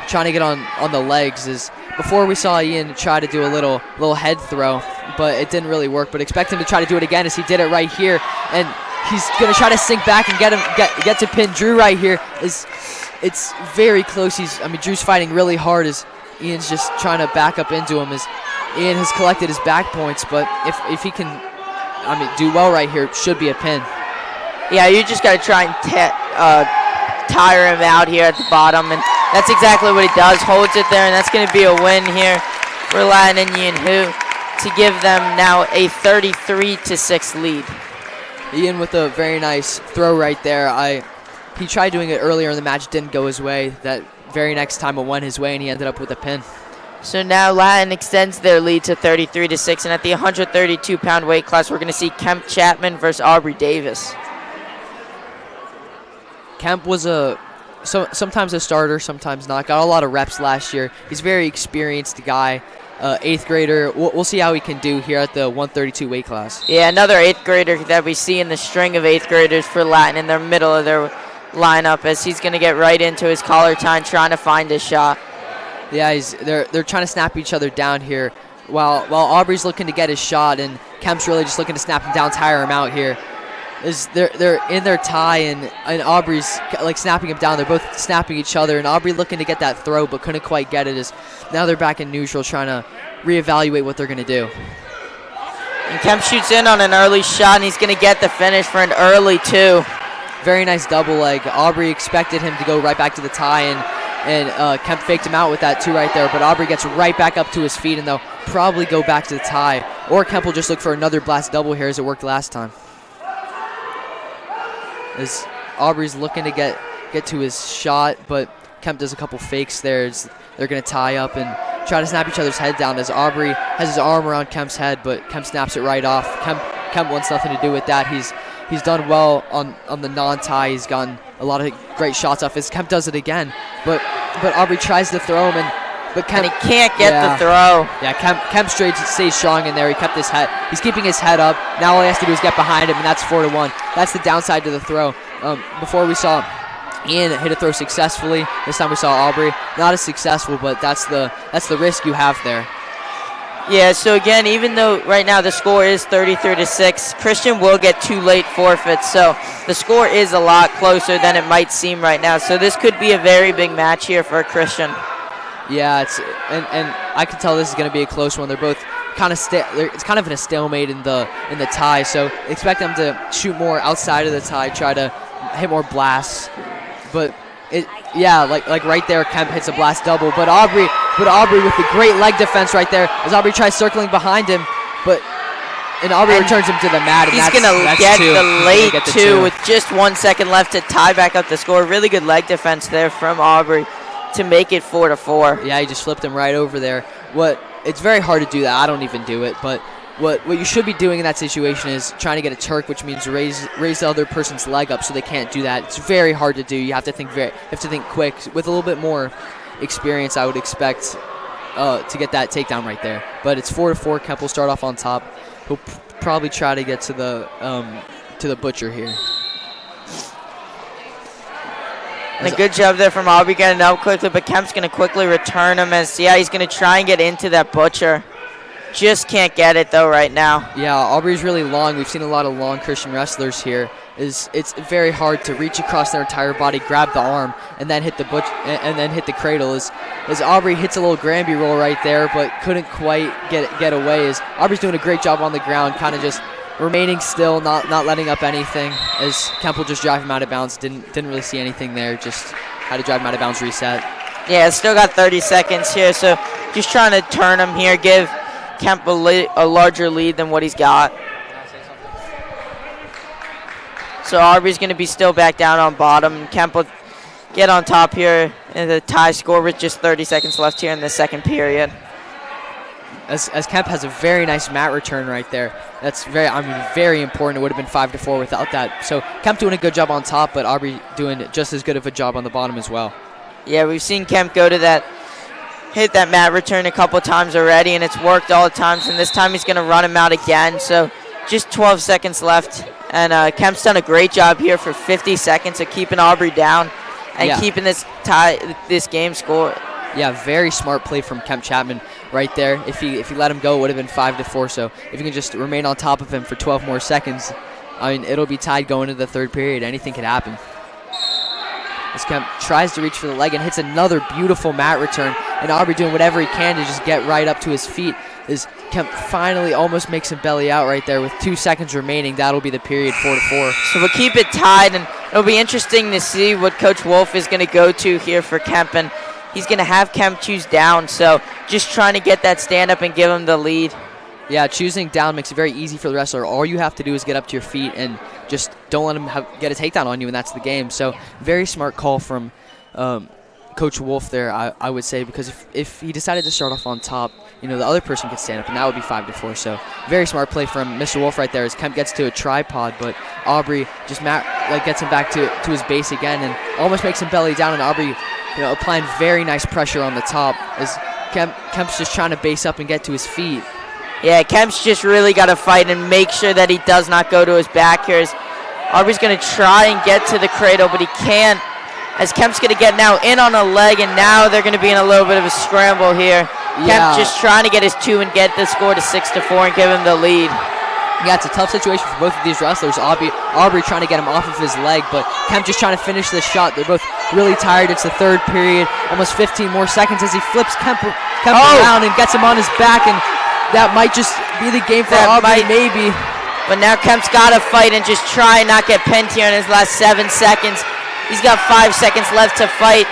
trying to get on the legs. Before we saw Ian try to do a little head throw, but it didn't really work. But expect him to try to do it again as he did it right here, and he's going to try to sink back and get to pin Drew right here. It's very close. Drew's fighting really hard as Ian's just trying to back up into him as Ian has collected his back points, but if he can do well right here, it should be a pin. Yeah, you just got to try and tire him out here at the bottom, and that's exactly what he does. Holds it there, and that's going to be a win here for Latin and Ian Hu to give them now a 33-6 lead. Ian with a very nice throw right there. He tried doing it earlier in the match, didn't go his way. That very next time it went his way, and he ended up with a pin. So now Latin extends their lead to 33-6, and at the 132-pound weight class, we're going to see Kemp Chapman versus Aubrey Davis. Kemp was sometimes a starter, sometimes not. Got a lot of reps last year. He's a very experienced guy, 8th grader. We'll see how he can do here at the 132 weight class. Yeah, another 8th grader that we see in the string of 8th graders for Latin in the middle of their lineup, as he's going to get right into his collar tie trying to find his shot. Yeah, they're trying to snap each other down here while Aubrey's looking to get his shot, and Kemp's really just looking to snap him down, tire him out here. They're in their tie, and Aubrey's like snapping him down. They're both snapping each other, and Aubrey looking to get that throw but couldn't quite get it. As now they're back in neutral trying to reevaluate what they're going to do. And Kemp shoots in on an early shot, and he's going to get the finish for an early 2. Very nice double leg. Aubrey expected him to go right back to the tie, and Kemp faked him out with that 2 right there, but Aubrey gets right back up to his feet, and they'll probably go back to the tie. Or Kemp will just look for another blast double here as it worked last time. As Aubrey's looking to get to his shot, but Kemp does a couple fakes there. They're going to tie up and try to snap each other's head down as Aubrey has his arm around Kemp's head, but Kemp snaps it right off. Kemp wants nothing to do with that. He's done well on the non-tie. He's gotten a lot of great shots off as Kemp does it again, but Aubrey tries to throw him, but Kemp, and he can't get the throw. Yeah, Kemp stays strong in there. He kept his head. He's keeping his head up. Now all he has to do is get behind him, and that's 4-1. That's the downside to the throw. Before we saw Ian hit a throw successfully. This time we saw Aubrey not as successful, but that's the risk you have there. Yeah, so again, even though right now the score is 33-6, Christian will get 2 late forfeits, so the score is a lot closer than it might seem right now. So this could be a very big match here for Christian. Yeah, and I can tell this is going to be a close one. They're both kind of it's kind of in a stalemate in the tie, so expect them to shoot more outside of the tie, try to hit more blasts. But like right there, Kemp hits a blast double, but Aubrey with the great leg defense right there as Aubrey tries circling behind him, and Aubrey returns him to the mat. And he's going to get the late 2 with just 1 second left to tie back up the score. Really good leg defense there from Aubrey to make it 4-4. Yeah, he just flipped him right over there. It's very hard to do that. I don't even do it, but what you should be doing in that situation is trying to get a Turk, which means raise the other person's leg up so they can't do that. It's very hard to do. You have to think quick. With a little bit more experience, I would expect to get that takedown right there. But it's 4-4. Kemp will start off on top. He'll probably try to get to the butcher here. And a good job there from Aubrey getting up quickly, but Kemp's going to quickly return him as, he's going to try and get into that butcher. Just can't get it, though, right now. Yeah, Aubrey's really long. We've seen a lot of long Christian wrestlers here. It's very hard to reach across their entire body, grab the arm, and then hit the and then hit the cradle. As Aubrey hits a little Granby roll right there, but couldn't quite get away. As Aubrey's doing a great job on the ground, kind of just remaining still, not letting up anything. As Kemp will just drive him out of bounds. Didn't really see anything there. Just had to drive him out of bounds, reset. Yeah, still got 30 seconds here, so just trying to turn him here, give Kemp a larger lead than what he's got. So Aubrey's going to be still back down on bottom. Kemp will get on top here in the tie score with just 30 seconds left here in the second period. As Kemp has a very nice mat return right there. That's very important. It would have been 5-4 without that. So Kemp doing a good job on top, but Aubrey doing just as good of a job on the bottom as well. Yeah, we've seen Kemp go to that, hit that mat return a couple times already, and it's worked all the times, and this time he's going to run him out again. So just 12 seconds left, and Kemp's done a great job here for 50 seconds of keeping Aubrey down and keeping this game score. Yeah, very smart play from Kemp Chapman right there. If he let him go, it would have been 5-4. So if you can just remain on top of him for 12 more seconds, I mean, it'll be tied going into the third period. Anything could happen. As Kemp tries to reach for the leg and hits another beautiful mat return, and Aubrey doing whatever he can to just get right up to his feet. As Kemp finally almost makes him belly out right there with 2 seconds remaining. That'll be the period, 4-4. So we'll keep it tied, and it'll be interesting to see what Coach Wolf is going to go to here for Kemp, and he's going to have Kemp choose down. So just trying to get that stand up and give him the lead. Yeah, choosing down makes it very easy for the wrestler. All you have to do is get up to your feet and just don't let him get a takedown on you, and that's the game. So very smart call from Coach Wolf there, I would say, because if he decided to start off on top, the other person could stand up, and that would be 5-4. So very smart play from Mr. Wolf right there as Kemp gets to a tripod, but Aubrey just gets him back to his base again and almost makes him belly down, and Aubrey applying very nice pressure on the top as Kemp's just trying to base up and get to his feet. Yeah, Kemp's just really got to fight and make sure that he does not go to his back here. As Aubrey's going to try and get to the cradle, but he can't. As Kemp's going to get now in on a leg, and now they're going to be in a little bit of a scramble here. Yeah. Kemp just trying to get his 2 and get the score to 6-4 and give him the lead. Yeah, it's a tough situation for both of these wrestlers. Aubrey trying to get him off of his leg, but Kemp just trying to finish this shot. They're both really tired. It's the third period, almost 15 more seconds as he flips Kemp around and gets him on his back, and that might just be the game for Aubrey, maybe. But now Kemp's got to fight and just try and not get pinned here in his last 7 seconds. He's got 5 seconds left to fight.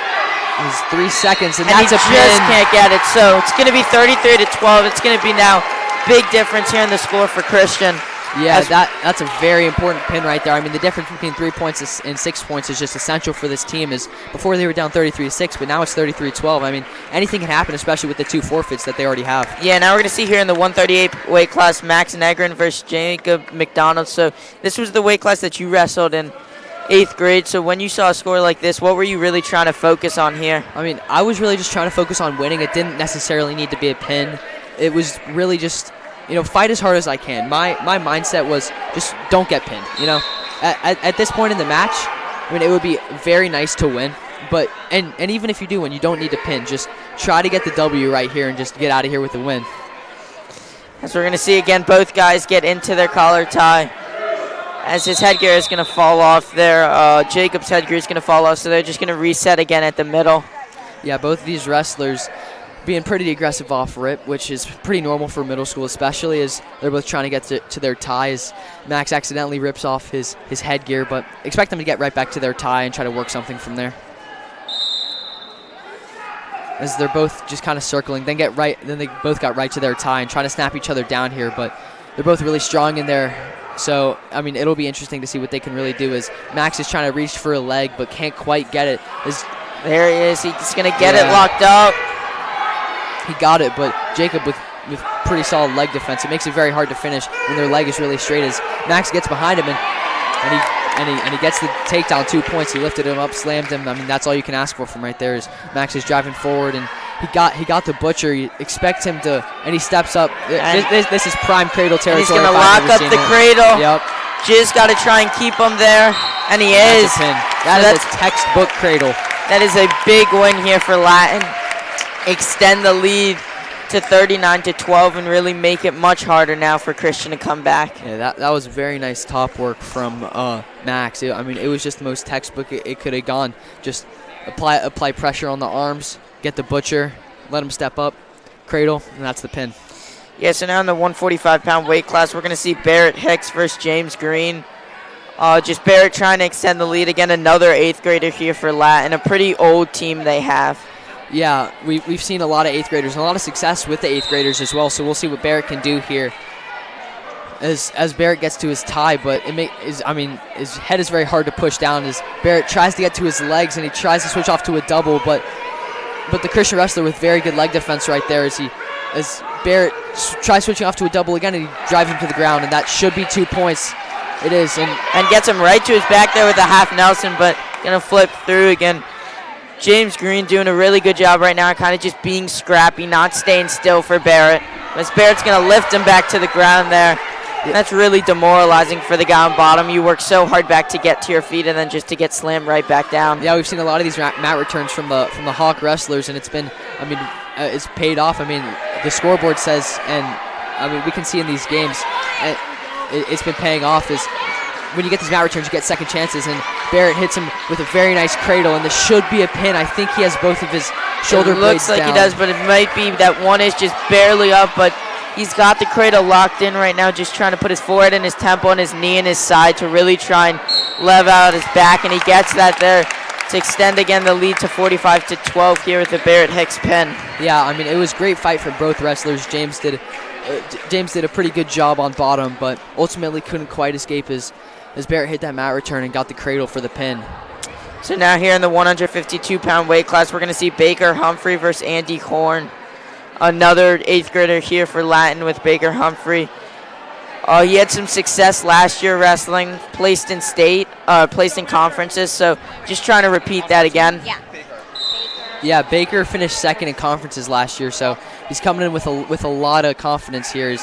There's 3 seconds, and he that's a pin. just can't get it. So it's going to be 33-12. It's going to be now big difference here in the score for Christian. Yeah, that's a very important pin right there. I mean, the difference between 3 points and 6 points is just essential for this team. Is before they were down 33-6, but now it's 33-12. I mean, anything can happen, especially with the 2 forfeits that they already have. Yeah, now we're going to see here in the 138 weight class, Max Negrin versus Jacob McDonald. So this was the weight class that you wrestled in 8th grade. So when you saw a score like this, what were you really trying to focus on here? I mean, I was really just trying to focus on winning. It didn't necessarily need to be a pin. It was really just, fight as hard as I can. My mindset was just don't get pinned. At this point in the match, I mean, it would be very nice to win, but and even if you do win, you don't need to pin. Just try to get the W right here and just get out of here with the win. As we're going to see again, both guys get into their collar tie. As his headgear is going to fall off there, Jacob's headgear is going to fall off, so they're just going to reset again at the middle. Yeah, both of these wrestlers being pretty aggressive off rip, which is pretty normal for middle school, especially as they're both trying to get to their ties. Max accidentally rips off his headgear, but expect them to get right back to their tie and try to work something from there. As they're both just kind of circling, then they both got right to their tie and trying to snap each other down here, but they're both really strong in there. So, I mean, it'll be interesting to see what they can really do as Max is trying to reach for a leg but can't quite get it. There he is. He's going to get it locked up. He got it, but Jacob with pretty solid leg defense. It makes it very hard to finish when their leg is really straight as Max gets behind him and he gets the takedown, 2 points. He lifted him up, slammed him. I mean, that's all you can ask for from right there is Max is driving forward and he got the butcher. You expect him to, and he steps up. This is prime cradle territory. And he's going to lock up the cradle. Yep. Just got to try and keep him there, and he is. That's a pin. That is a textbook cradle. That is a big win here for Latin. Extend the lead to 39-12 and really make it much harder now for Christian to come back. Yeah, that was very nice top work from Max. I mean, it was just the most textbook it could have gone. Just apply pressure on the arms, get the butcher, let him step up, cradle, and that's the pin. Yeah, so now in the 145-pound weight class, we're going to see Barrett Hicks versus James Green. Just Barrett trying to extend the lead. Again, another 8th grader here for Latin, a pretty old team they have. Yeah, we've seen a lot of 8th graders and a lot of success with the 8th graders as well, so we'll see what Barrett can do here as Barrett gets to his tie, but his head is very hard to push down as Barrett tries to get to his legs and he tries to switch off to a double, but the Christian wrestler with very good leg defense right there as Barrett tries switching off to a double again and he drives him to the ground, and that should be 2 points. It is. And gets him right to his back there with a half Nelson, but going to flip through again. James Green doing a really good job right now, kind of just being scrappy, not staying still for Barrett. As Barrett's going to lift him back to the ground there. That's really demoralizing for the guy on bottom. You work so hard back to get to your feet and then just to get slammed right back down. Yeah, we've seen a lot of these mat returns from the Hawk wrestlers, and it's been, it's paid off. The scoreboard says, and we can see in these games, it's been paying off. Is when you get these mat returns, you get second chances, and Barrett hits him with a very nice cradle, and this should be a pin. I think he has both of his shoulder blades down. Looks like he does, but it might be that one is just barely up, but he's got the cradle locked in right now, just trying to put his forehead in his temple and his knee in his side to really try and level out his back, and he gets that there to extend again the lead to 45-12 here with the Barrett Hicks pin. Yeah, it was a great fight for both wrestlers. James did a pretty good job on bottom, but ultimately couldn't quite escape as Barrett hit that mat return and got the cradle for the pin. So now here in the 152-pound weight class, we're going to see Baker Humphrey versus Andy Horn. Another 8th grader here for Latin with Baker Humphrey. He had some success last year wrestling, placed in conferences, so just trying to repeat that again. Yeah, Baker finished second in conferences last year, so he's coming in with a lot of confidence here.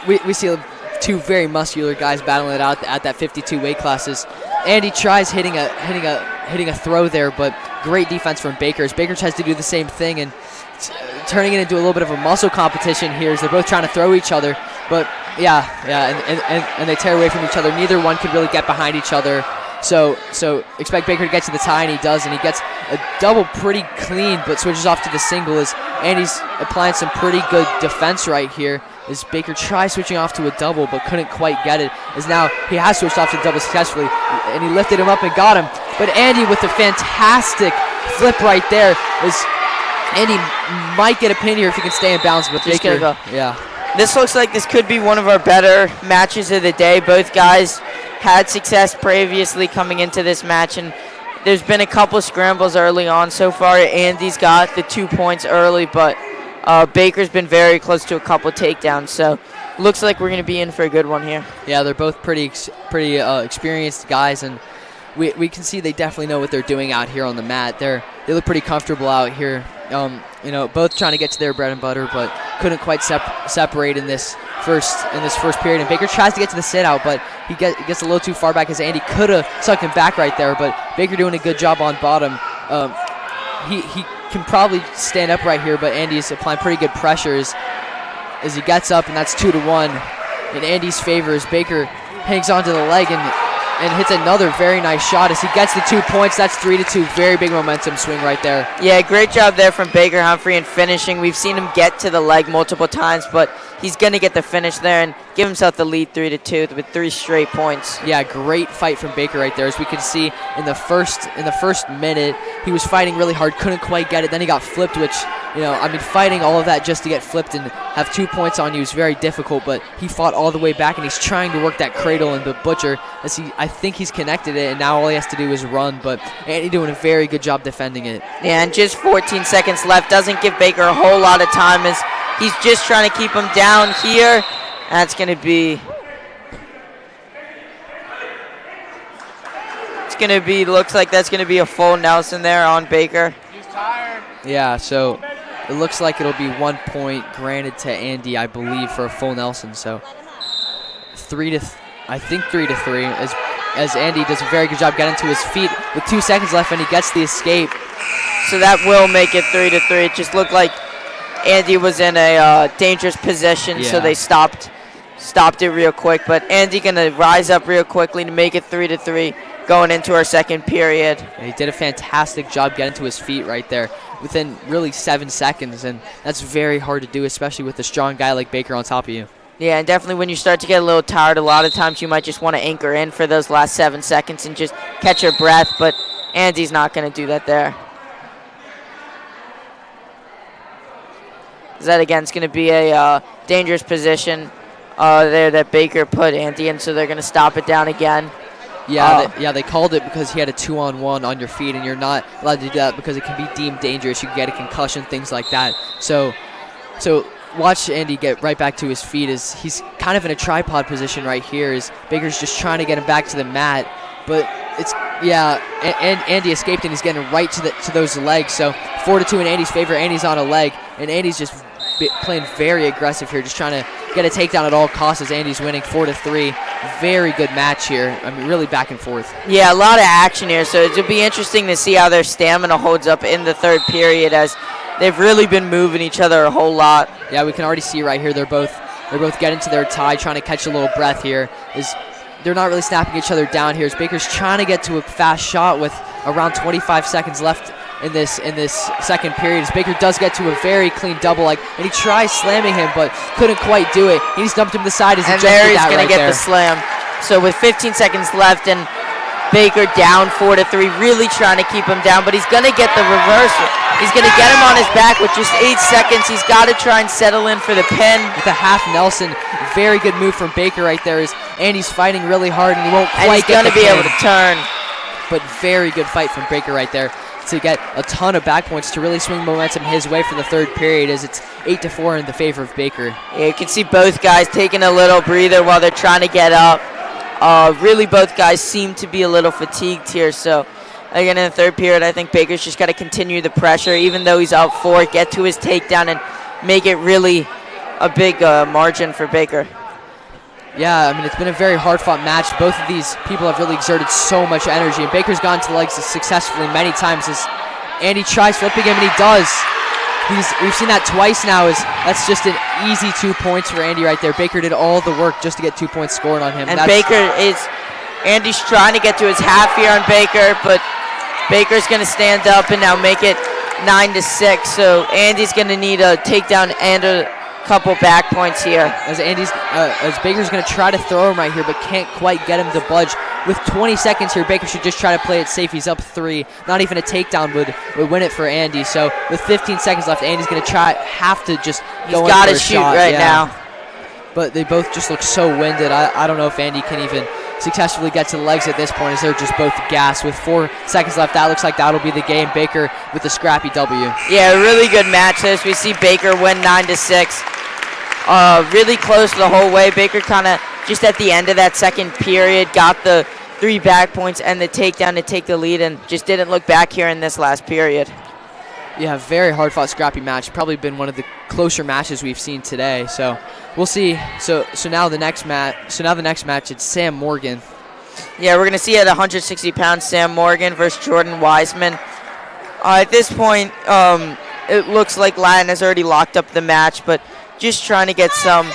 We see two very muscular guys battling it out at that 52 weight classes. Andy tries hitting a throw there, but great defense from Baker. As Baker tries to do the same thing and turning it into a little bit of a muscle competition here as they're both trying to throw each other. But and they tear away from each other. Neither one could really get behind each other. So expect Baker to get to the tie, and he does, and he gets a double pretty clean, but switches off to the single as Andy's applying some pretty good defense right here as Baker tries switching off to a double but couldn't quite get it, as now he has switched off to the double successfully, and he lifted him up and got him. But Andy with a fantastic flip right there, as Andy might get a pin here if he can stay in balance, but Just Baker, gonna go. Yeah. This looks like this could be one of our better matches of the day. Both guys had success previously coming into this match, and there's been a couple scrambles early on so far. Andy's got the 2 points early, but Baker's been very close to a couple takedowns, so looks like we're going to be in for a good one here. Yeah, they're both pretty experienced guys, and we can see they definitely know what they're doing out here on the mat. They look pretty comfortable out here. Both trying to get to their bread and butter, but couldn't quite separate in this first period. And Baker tries to get to the sit out, but he gets a little too far back, as Andy could have sucked him back right there. But Baker doing a good job on bottom. He can probably stand up right here, but Andy's applying pretty good pressures as he gets up, and that's 2-1 in Andy's favor as Baker hangs onto the leg and hits another very nice shot as he gets the 2 points. That's 3-2. Very big momentum swing right there. Yeah, great job there from Baker Humphrey in finishing. We've seen him get to the leg multiple times, but he's going to get the finish there and give himself the lead 3-2 with 3 straight points. Yeah, great fight from Baker right there. As we can see in the first minute, he was fighting really hard, couldn't quite get it. Then he got flipped, which, fighting all of that just to get flipped and have 2 points on you is very difficult, but he fought all the way back, and he's trying to work that cradle and the butcher as I think he's connected it, and now all he has to do is run, but Andy doing a very good job defending it. Yeah, and just 14 seconds left. Doesn't give Baker a whole lot of time as he's just trying to keep him down here. That's going to be... looks like that's going to be a full Nelson there on Baker. He's tired. Yeah, so it looks like it'll be 1 point granted to Andy, I believe, for a full Nelson. So 3-3 as Andy does a very good job getting to his feet with 2 seconds left, and he gets the escape. So that will make it 3-3. It just looked like Andy was in a dangerous position, so they stopped it real quick. But Andy gonna rise up real quickly to make it 3-3 going into our second period. Yeah, he did a fantastic job getting to his feet right there within really 7 seconds, and that's very hard to do, especially with a strong guy like Baker on top of you. Yeah, and definitely when you start to get a little tired, a lot of times you might just want to anchor in for those last 7 seconds and just catch your breath, but Andy's not going to do that there. That, again, is going to be a dangerous position there that Baker put Andy in, so they're going to stop it down again. Yeah, they called it because he had a 2-on-1 on your feet, and you're not allowed to do that because it can be deemed dangerous. You can get a concussion, things like that. So watch Andy get right back to his feet as he's kind of in a tripod position right here as Baker's just trying to get him back to the mat, but it's Yeah, and Andy escaped, and he's getting right to those legs. So 4-2 in Andy's favor. Andy's on a leg, and Andy's just playing very aggressive here, just trying to get a takedown at all costs as Andy's winning 4-3. Very good match here. I mean, really back and forth. Yeah, a lot of action here, so it'll be interesting to see how their stamina holds up in the third period, as they've really been moving each other a whole lot. Yeah, we can already see right here they're both getting to their tie, trying to catch a little breath here. They're not really snapping each other down here, as Baker's trying to get to a fast shot with around 25 seconds left in this second period. As Baker does get to a very clean double leg, and he tries slamming him but couldn't quite do it. He's dumped him to the side as he And there he's going to get the slam. So with 15 seconds left and Baker down 4-3, really trying to keep him down, but he's going to get the reversal. He's going to get him on his back with just 8 seconds. He's got to try and settle in for the pin. With a half Nelson, very good move from Baker right there. Andy's fighting really hard, and he won't quite and he's going to be able to turn. But very good fight from Baker right there to get a ton of back points to really swing momentum his way for the third period, as it's 8-4 in the favor of Baker. Yeah, you can see both guys taking a little breather while they're trying to get up. Really, both guys seem to be a little fatigued here. So, again, in the third period, I think Baker's just got to continue the pressure, even though he's up 4, get to his takedown and make it really a big margin for Baker. Yeah, I mean, it's been a very hard-fought match. Both of these people have really exerted so much energy, and Baker's gone to the legs successfully many times as Andy tries flipping him, and he does. We've seen that twice now. That's just an easy 2 points for Andy right there. Baker did all the work just to get 2 points scored on him. And Andy's trying to get to his half here on Baker, but Baker's going to stand up and now make it 9-6. So Andy's going to need a takedown and a couple back points here. As Baker's going to try to throw him right here, but can't quite get him to budge. With 20 seconds here, Baker should just try to play it safe. He's up 3. Not even a takedown would win it for Andy. So with 15 seconds left, Andy's going to have to just go in for a shot. He's got to shoot right now. But they both just look so winded. I don't know if Andy can even successfully get to the legs at this point, as they're just both gassed. With 4 seconds left, that looks like that'll be the game. Baker with the scrappy W. Yeah, a really good match this. We see Baker win 9-6. Really close the whole way. Baker kind of just at the end of that second period got the 3 back points and the takedown to take the lead, and just didn't look back here in this last period. Yeah, very hard-fought, scrappy match. Probably been one of the closer matches we've seen today. So we'll see. So now the next match, it's Sam Morgan. Yeah, we're gonna see at 160 pounds Sam Morgan versus Jordan Wiseman. At this point, it looks like Latin has already locked up the match, but just trying to get some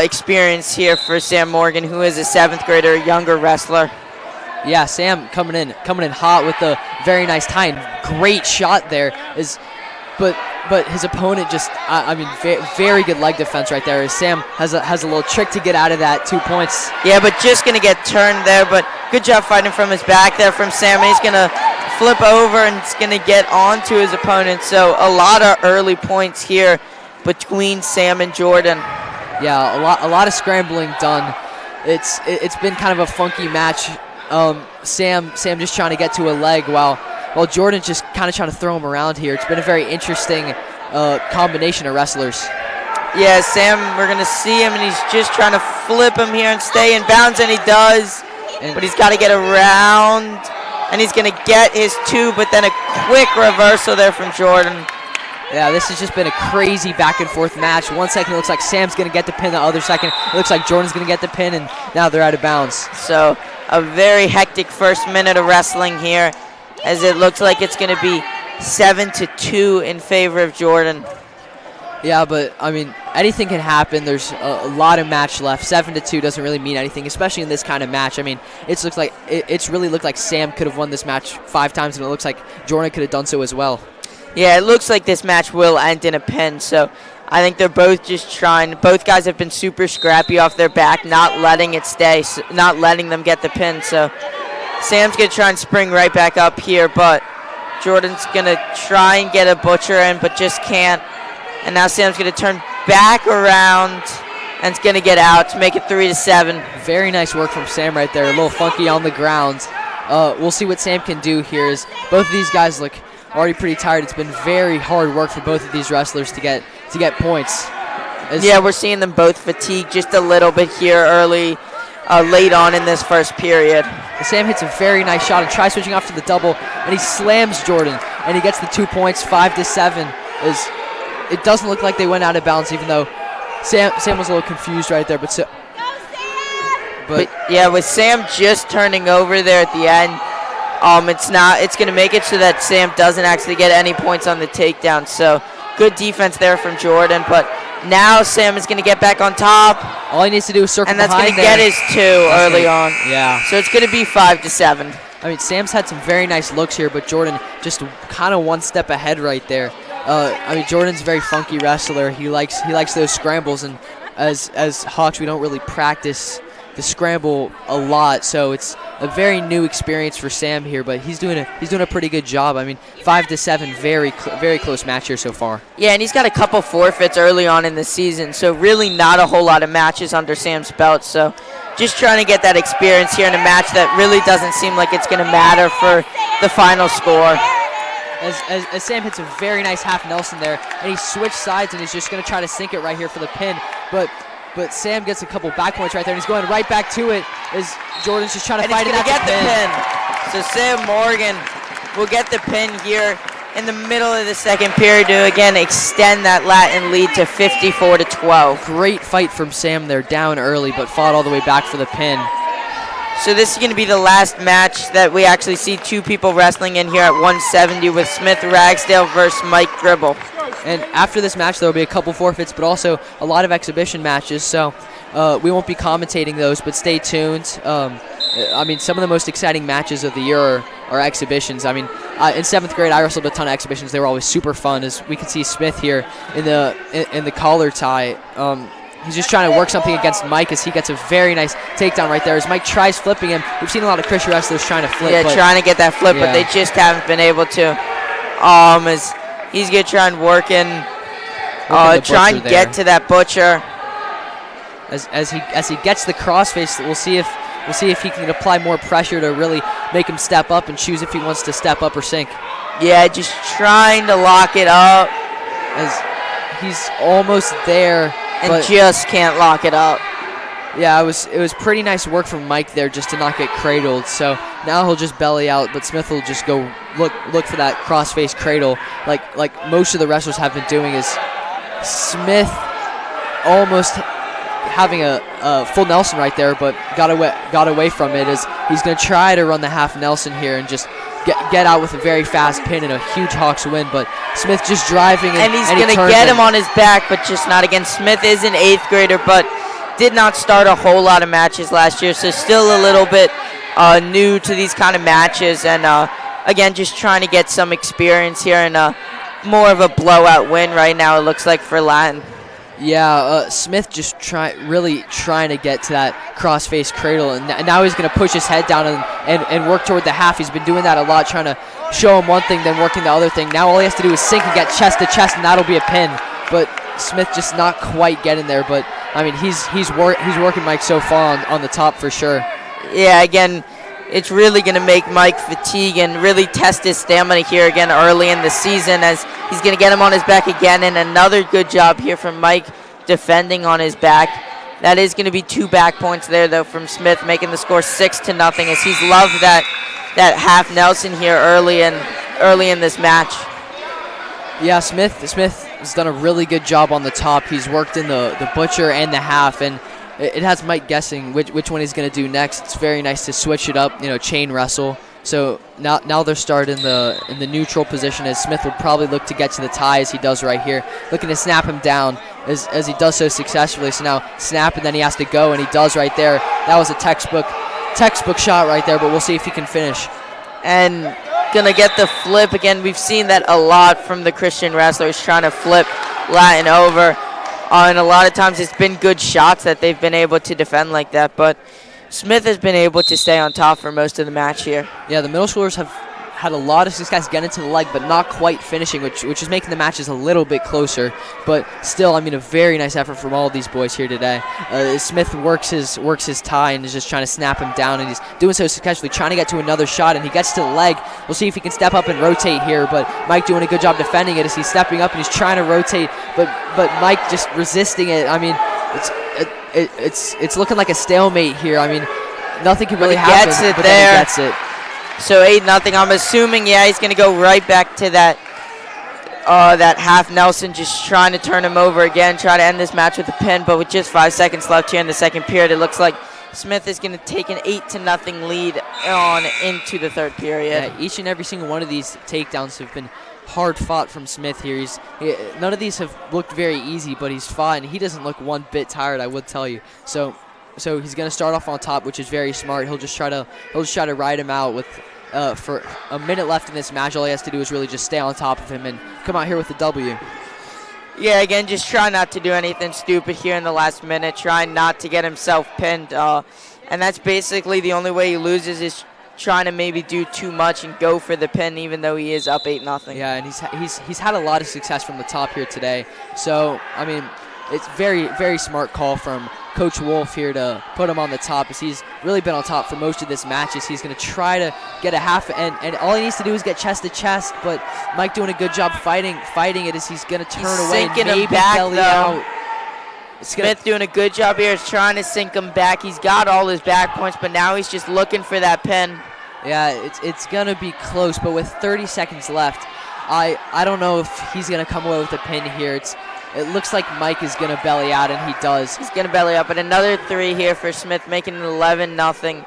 experience here for Sam Morgan, who is a 7th grader, younger wrestler. Yeah, Sam coming in hot with a very nice tie and great shot there. But his opponent just, very good leg defense right there. Sam has a little trick to get out of that 2 points. Yeah, but just gonna get turned there. But good job fighting from his back there from Sam. And he's gonna flip over and it's gonna get onto his opponent. So a lot of early points here between Sam and Jordan. Yeah, a lot of scrambling done. It's been kind of a funky match. Sam just trying to get to a leg while Jordan's just kind of trying to throw him around here. It's been a very interesting combination of wrestlers. Yeah, Sam, we're going to see him, and he's just trying to flip him here and stay in bounds, and he does. But he's got to get around, and he's going to get his 2, but then a quick reversal there from Jordan. Yeah, this has just been a crazy back and forth match. 1 second it looks like Sam's going to get the pin, the other second it looks like Jordan's going to get the pin, and now they're out of bounds. So a very hectic first minute of wrestling here, as it looks like it's going to be 7-2 in favor of Jordan. Yeah, but I mean, anything can happen. There's a lot of match left. 7-2 doesn't really mean anything, especially in this kind of match. I mean, it's really looked like Sam could have won this match 5 times, and it looks like Jordan could have done so as well. Yeah, it looks like this match will end in a pin, so I think they're both just trying. Both guys have been super scrappy off their back, not letting it stay, not letting them get the pin. So Sam's going to try and spring right back up here, but Jordan's going to try and get a butcher in, but just can't. And now Sam's going to turn back around and it's going to get out to make it 3-7. Very nice work from Sam right there. A little funky on the ground. We'll see what Sam can do here. As both of these guys look already pretty tired. It's been very hard work for both of these wrestlers to get points. Yeah, we're seeing them both fatigue just a little bit here early. late on in this first period. Sam hits a very nice shot and tries switching off to the double, and he slams Jordan, and he gets the 2 points, 5-7. It doesn't look like they went out of bounds, even though Sam was a little confused right there. But yeah, with Sam just turning over there at the end, it's going to make it so that Sam doesn't actually get any points on the takedown. So good defense there from Jordan, but now Sam is going to get back on top. All he needs to do is circle and that's behind going to get his 2 early on. Yeah. So it's going to be 5-7. I mean, Sam's had some very nice looks here, but Jordan just kind of one step ahead right there. I mean, Jordan's a very funky wrestler. He likes those scrambles, and as Hawks, we don't really practice the scramble a lot, so it's a very new experience for Sam here. But he's doing a pretty good job. I mean, 5-7, very close match here so far. Yeah, and he's got a couple forfeits early on in the season, so really not a whole lot of matches under Sam's belt. So just trying to get that experience here in a match that really doesn't seem like it's going to matter for the final score. As Sam hits a very nice half Nelson there, and he switched sides and he's just going to try to sink it right here for the pin. But Sam gets a couple back points right there, and he's going right back to it as Jordan's just trying to fight it out. And he's going to get the pin. So Sam Morgan will get the pin here in the middle of the second period to, again, extend that Latin lead to 54-12. Great fight from Sam there, down early, but fought all the way back for the pin. So this is going to be the last match that we actually see 2 people wrestling in here at 170 with Smith Ragsdale versus Mike Gribble. And after this match, there will be a couple forfeits, but also a lot of exhibition matches. So we won't be commentating those, but stay tuned. I mean, some of the most exciting matches of the year are exhibitions. I mean, in 7th grade, I wrestled a ton of exhibitions. They were always super fun. As we can see Smith here in the collar tie. He's just trying to work something against Mike as he gets a very nice takedown right there. As Mike tries flipping him, we've seen a lot of Christian wrestlers trying to flip. Yeah, trying to get that flip, but they just haven't been able to. As he's going to try and work in, try and get to that butcher. As he gets the crossface, we'll see if he can apply more pressure to really make him step up and choose if he wants to step up or sink. Yeah, just trying to lock it up. As he's almost there. And just can't lock it up. Yeah, it was pretty nice work from Mike there just to not get cradled. So now he'll just belly out, but Smith will just go look for that crossface cradle like most of the wrestlers have been doing. Is Smith almost having a full Nelson right there, but got away from it. As he's going to try to run the half Nelson here and just get out with a very fast pin and a huge Hawks win, but Smith just driving and he's going to get him on his back, but just not again. Smith is an 8th grader, but did not start a whole lot of matches last year, so still a little bit new to these kind of matches, and again, just trying to get some experience here and more of a blowout win right now, it looks like, for Latin. Yeah, Smith just really trying to get to that crossface cradle, and now he's going to push his head down and work toward the half. He's been doing that a lot, trying to show him one thing, then working the other thing. Now all he has to do is sink and get chest to chest, and that'll be a pin. But Smith just not quite getting there. But I mean, he's working Mike so far on the top for sure. Yeah, again, it's really going to make Mike fatigue and really test his stamina here again early in the season, as he's going to get him on his back again. And another good job here from Mike defending on his back. That is going to be 2 back points there, though, from Smith, making the score 6-0, as he's loved that half Nelson here early in this match. Yeah, Smith has done a really good job on the top. He's worked in the butcher and the half, and it has Mike guessing which one he's going to do next. It's very nice to switch it up, chain wrestle. So now they're starting in the neutral position, as Smith will probably look to get to the tie, as he does right here, looking to snap him down as he does so successfully. So now snap, and then he has to go, and he does right there. That was a textbook shot right there, but we'll see if he can finish. And gonna get the flip again. We've seen that a lot from the Christian wrestlers, trying to flip Latin over. And a lot of times it's been good shots that they've been able to defend like that, but Smith has been able to stay on top for most of the match here. Yeah, the middle schoolers have had a lot of success getting to the leg, but not quite finishing, which is making the matches a little bit closer. But still, I mean, a very nice effort from all of these boys here today. Smith works his tie and is just trying to snap him down, and he's doing so successfully, trying to get to another shot, and he gets to the leg. We'll see if he can step up and rotate here, but Mike doing a good job defending it as he's stepping up and he's trying to rotate, but Mike just resisting it. I mean, it's looking like a stalemate here. I mean, nothing can really he happen. gets it but there. Then he gets it. So 8-0. I'm assuming, yeah, he's going to go right back to that half Nelson, just trying to turn him over again, try to end this match with a pin. But with just 5 seconds left here in the second period, it looks like Smith is going to take an 8-0 lead on into the third period. Yeah, each and every single one of these takedowns have been hard fought from Smith here. None of these have looked very easy, but he's fought, and he doesn't look one bit tired, I would tell you. So he's going to start off on top, which is very smart. He'll just try to ride him out with for a minute left in this match. All he has to do is really just stay on top of him and come out here with the W. Yeah, again, just try not to do anything stupid here in the last minute. Try not to get himself pinned. And that's basically the only way he loses, is trying to maybe do too much and go for the pin, even though he is up 8-0. Yeah, and he's had a lot of success from the top here today. So, I mean, it's very, very smart call from Coach Wolf here to put him on the top, as he's really been on top for most of this matches. He's going to try to get a half, and all he needs to do is get chest to chest, but Mike doing a good job fighting it, as he's going to turn away and maybe belly out. Smith doing a good job here, is trying to sink him back. He's got all his back points, but now he's just looking for that pin. Yeah, it's going to be close, but with 30 seconds left, I don't know if he's going to come away with a pin here. It looks like Mike is going to belly out, and he does. He's going to belly up, but another 3 here for Smith, making it 11-0,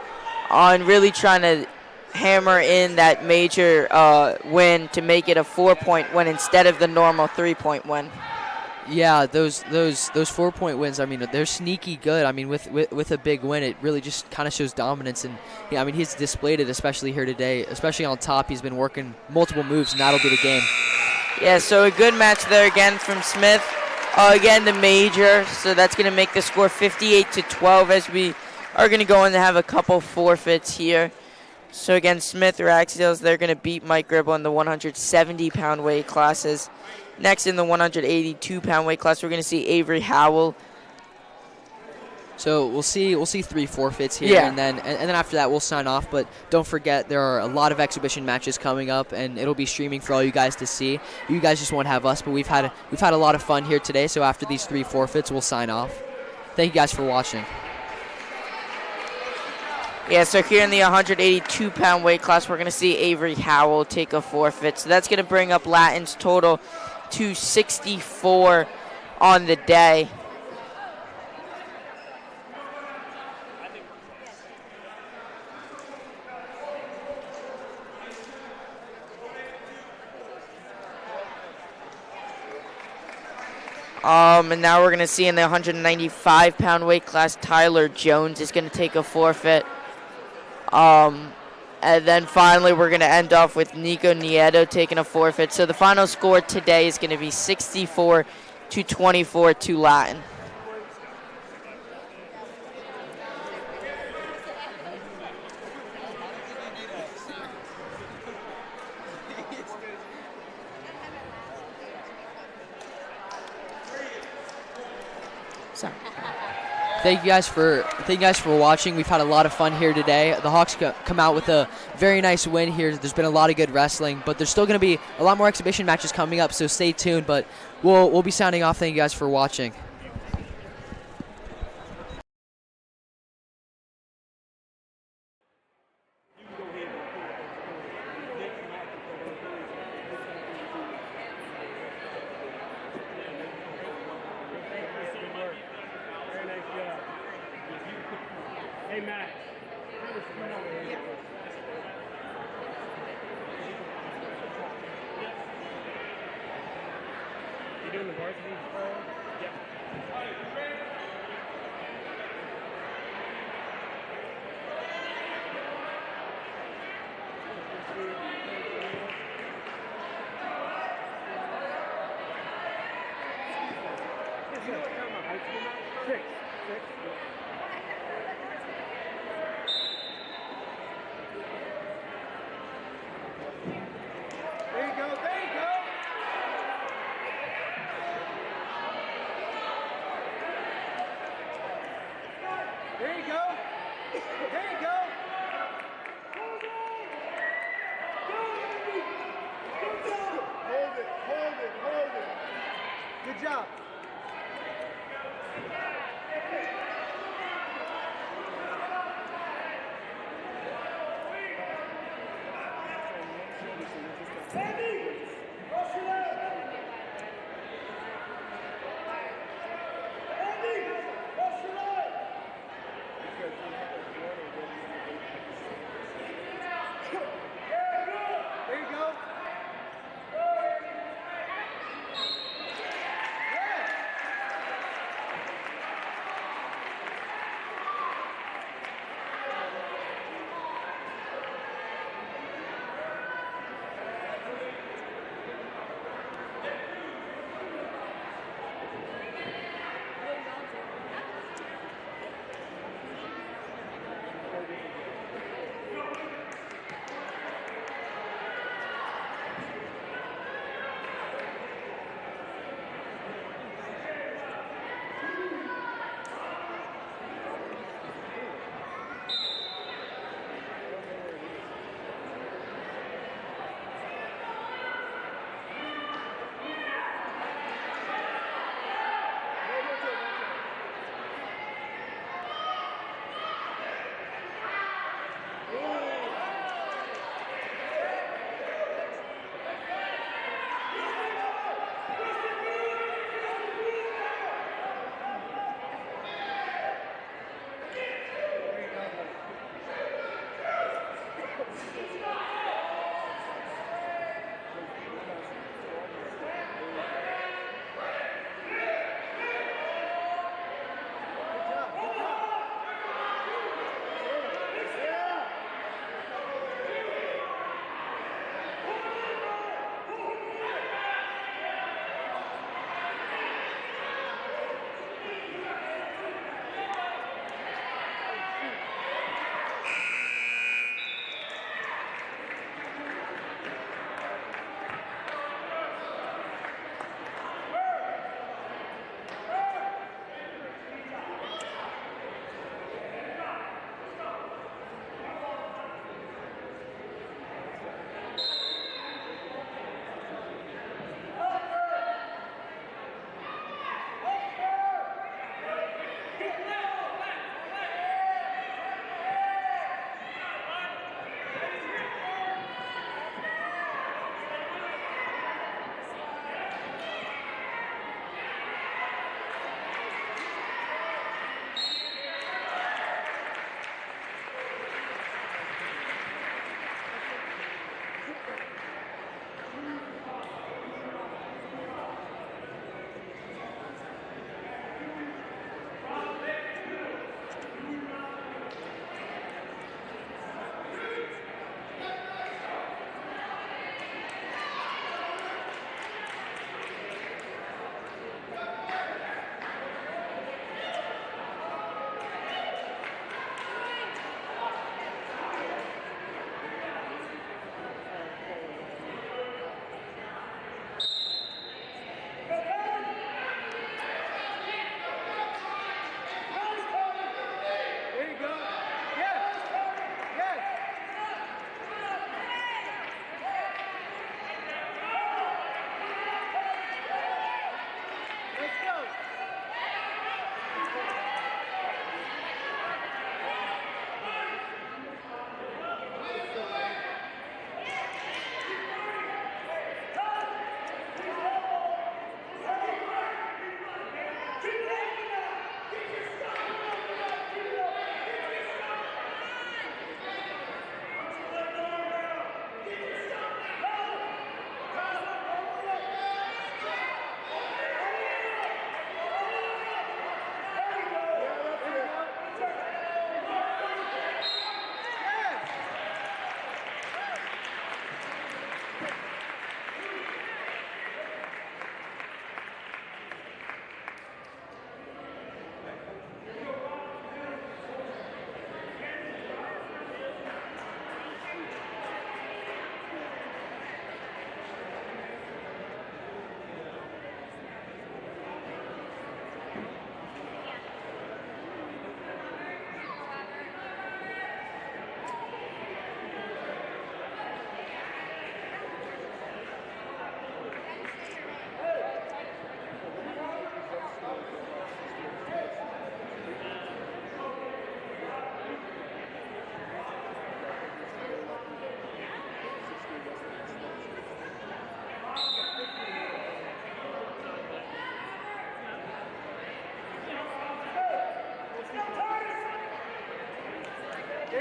and really trying to hammer in that major win to make it a 4-point win instead of the normal 3-point win. Yeah, those 4-point wins, I mean, they're sneaky good. I mean, with a big win, it really just kind of shows dominance. And, yeah, I mean, he's displayed it, especially here today, especially on top. He's been working multiple moves, and that'll be the game. Yeah, so a good match there again from Smith. Again, the major, so that's going to make the score 58-12, as we are going to go in to have a couple forfeits here. So again, Smith or Axials, they're going to beat Mike Gribble in the 170-pound weight classes. Next, in the 182-pound weight class, we're going to see Avery Howell. So we'll see 3 forfeits here, Yeah. and then after that we'll sign off. But don't forget, there are a lot of exhibition matches coming up, and it'll be streaming for all you guys to see. You guys just won't have us, but we've had a lot of fun here today. So after these 3 forfeits, we'll sign off. Thank you guys for watching. Yeah, so here in the 182-pound weight class, we're going to see Avery Howell take a forfeit. So that's going to bring up Latin's total to 64 on the day. And now we're going to see in the 195-pound weight class, Tyler Jones is going to take a forfeit. And then finally, we're going to end off with Nico Nieto taking a forfeit. So the final score today is going to be 64-24 to Latin. Thank you guys for watching. We've had a lot of fun here today. The Hawks come out with a very nice win here. There's been a lot of good wrestling, but there's still going to be a lot more exhibition matches coming up, so stay tuned. But we'll be signing off. Thank you guys for watching. Hey, Matt. You doing the varsity? Yeah. Six. There you go, there you go. There you go. There you go. Hold it, hold it, hold it. Good job.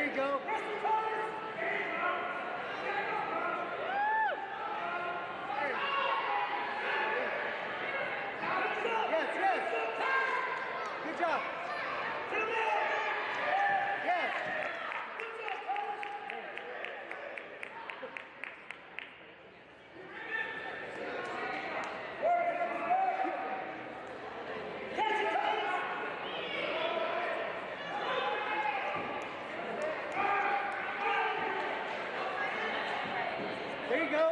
There you go. Yes, yes. Good job. Yes. There you go.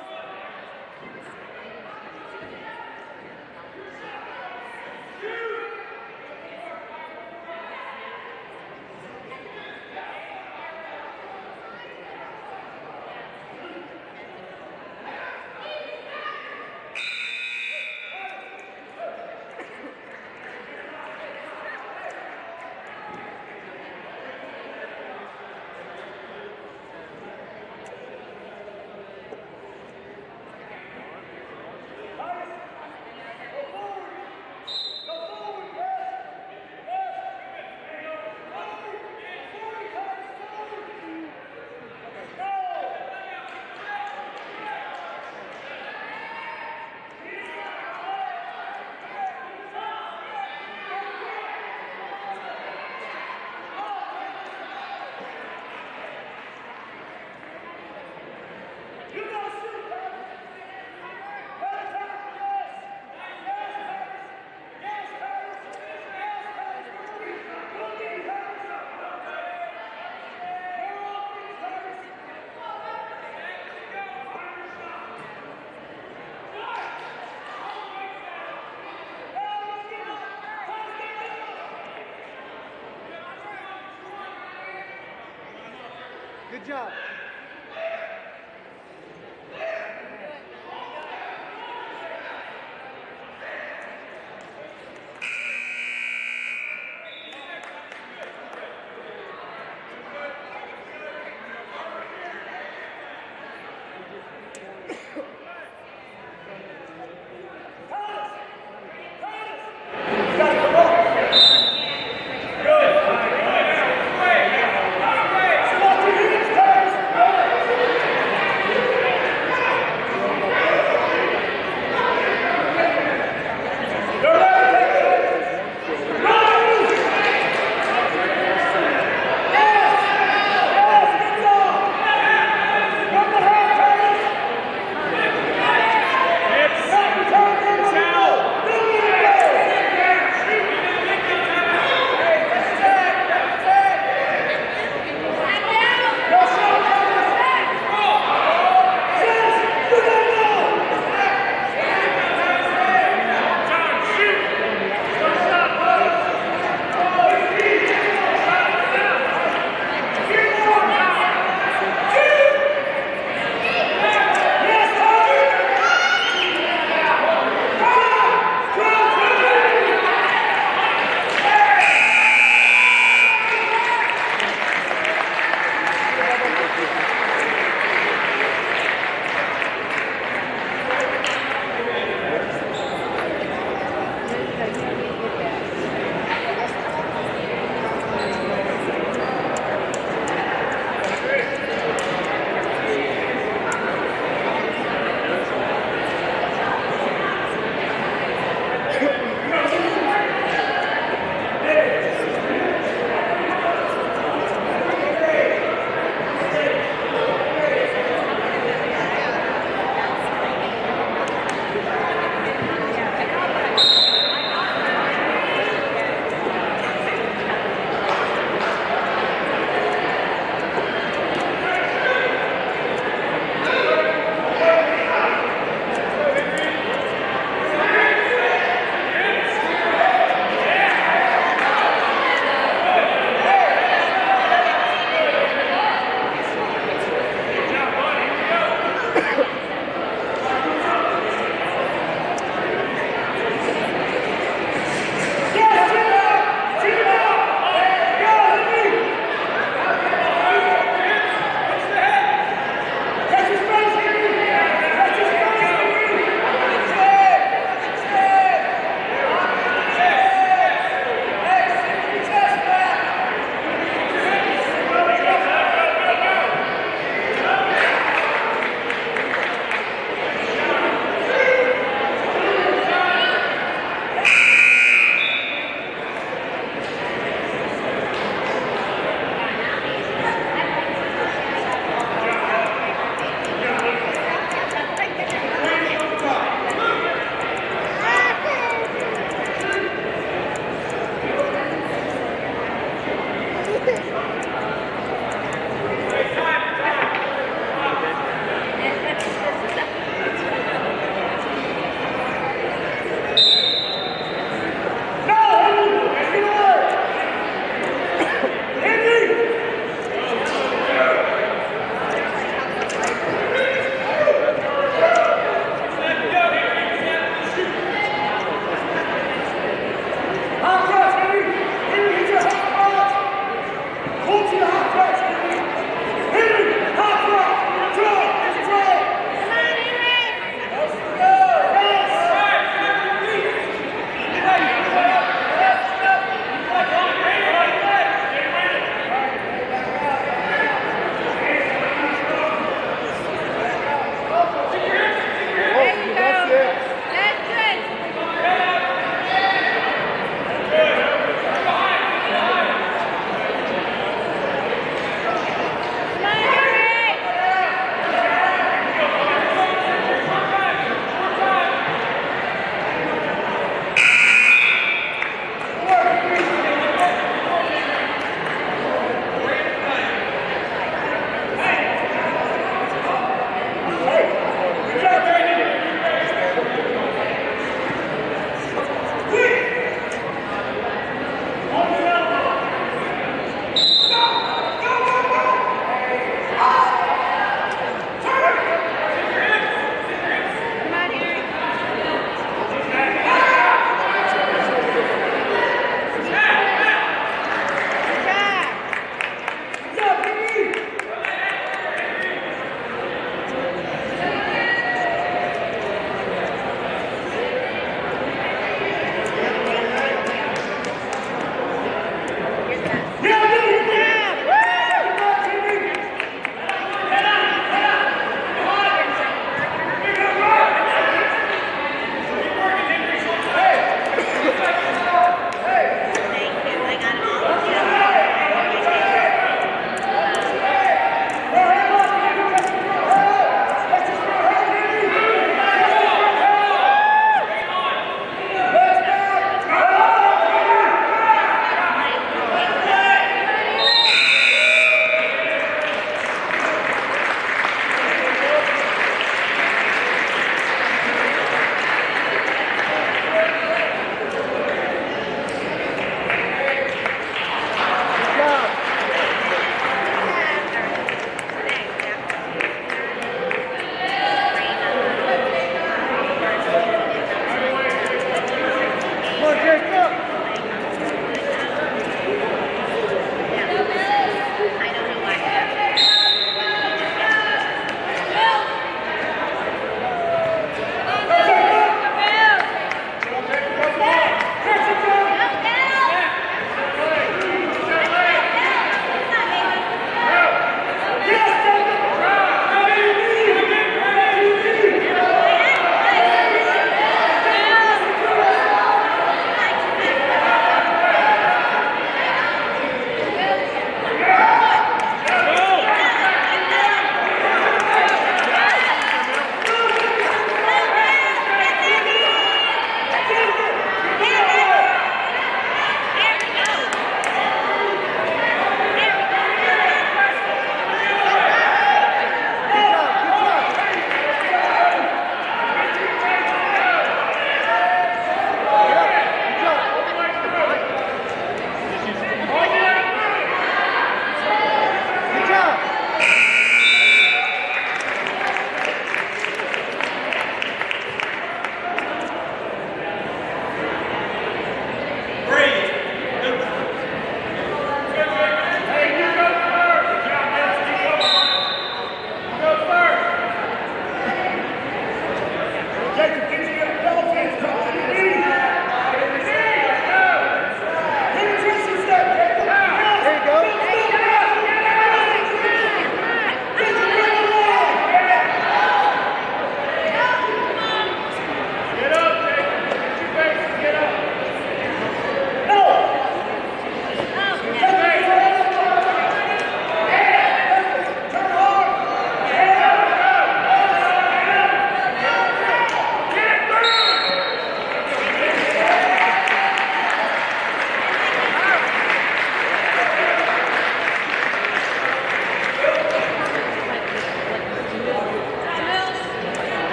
Good job.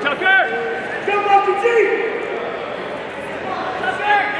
Tucker! Go, Monkey G! Tucker!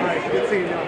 All right, good seeing y'all.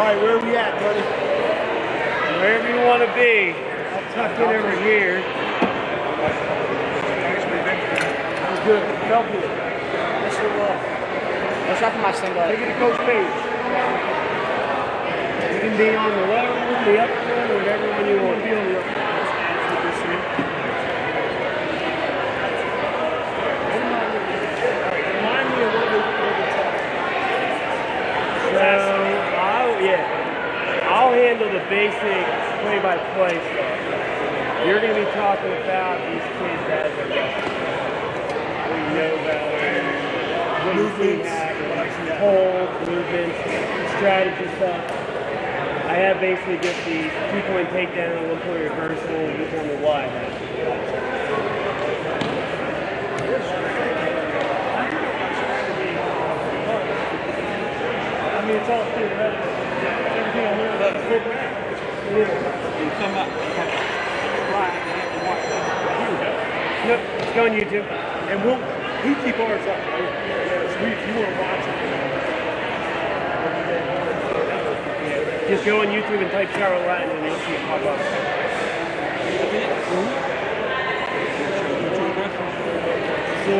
right, where are we at, buddy? Wherever you want to be. I'll tuck in over here. That was good. Felt good. That's what well. What's up for my singlet? Take it to Coach Page. You can be on the lower one, the upper one, whatever one you want. Be on the upper one. Remind me of what we talked. So, I'll handle the basic play-by-play stuff. You're going to be talking about these kids as a what you know about what you see happen, hold, movements, strategy stuff. I have basically just the 2-point takedown, 1-point reversal, and you tell me why. I mean, it's all theoretical. Everything I learned about the program. You come up. Nope, it's going YouTube. And we keep ours up, right? So if you want to watch it. Just go on YouTube and type Charlotte Latin and you'll see it pop up. So,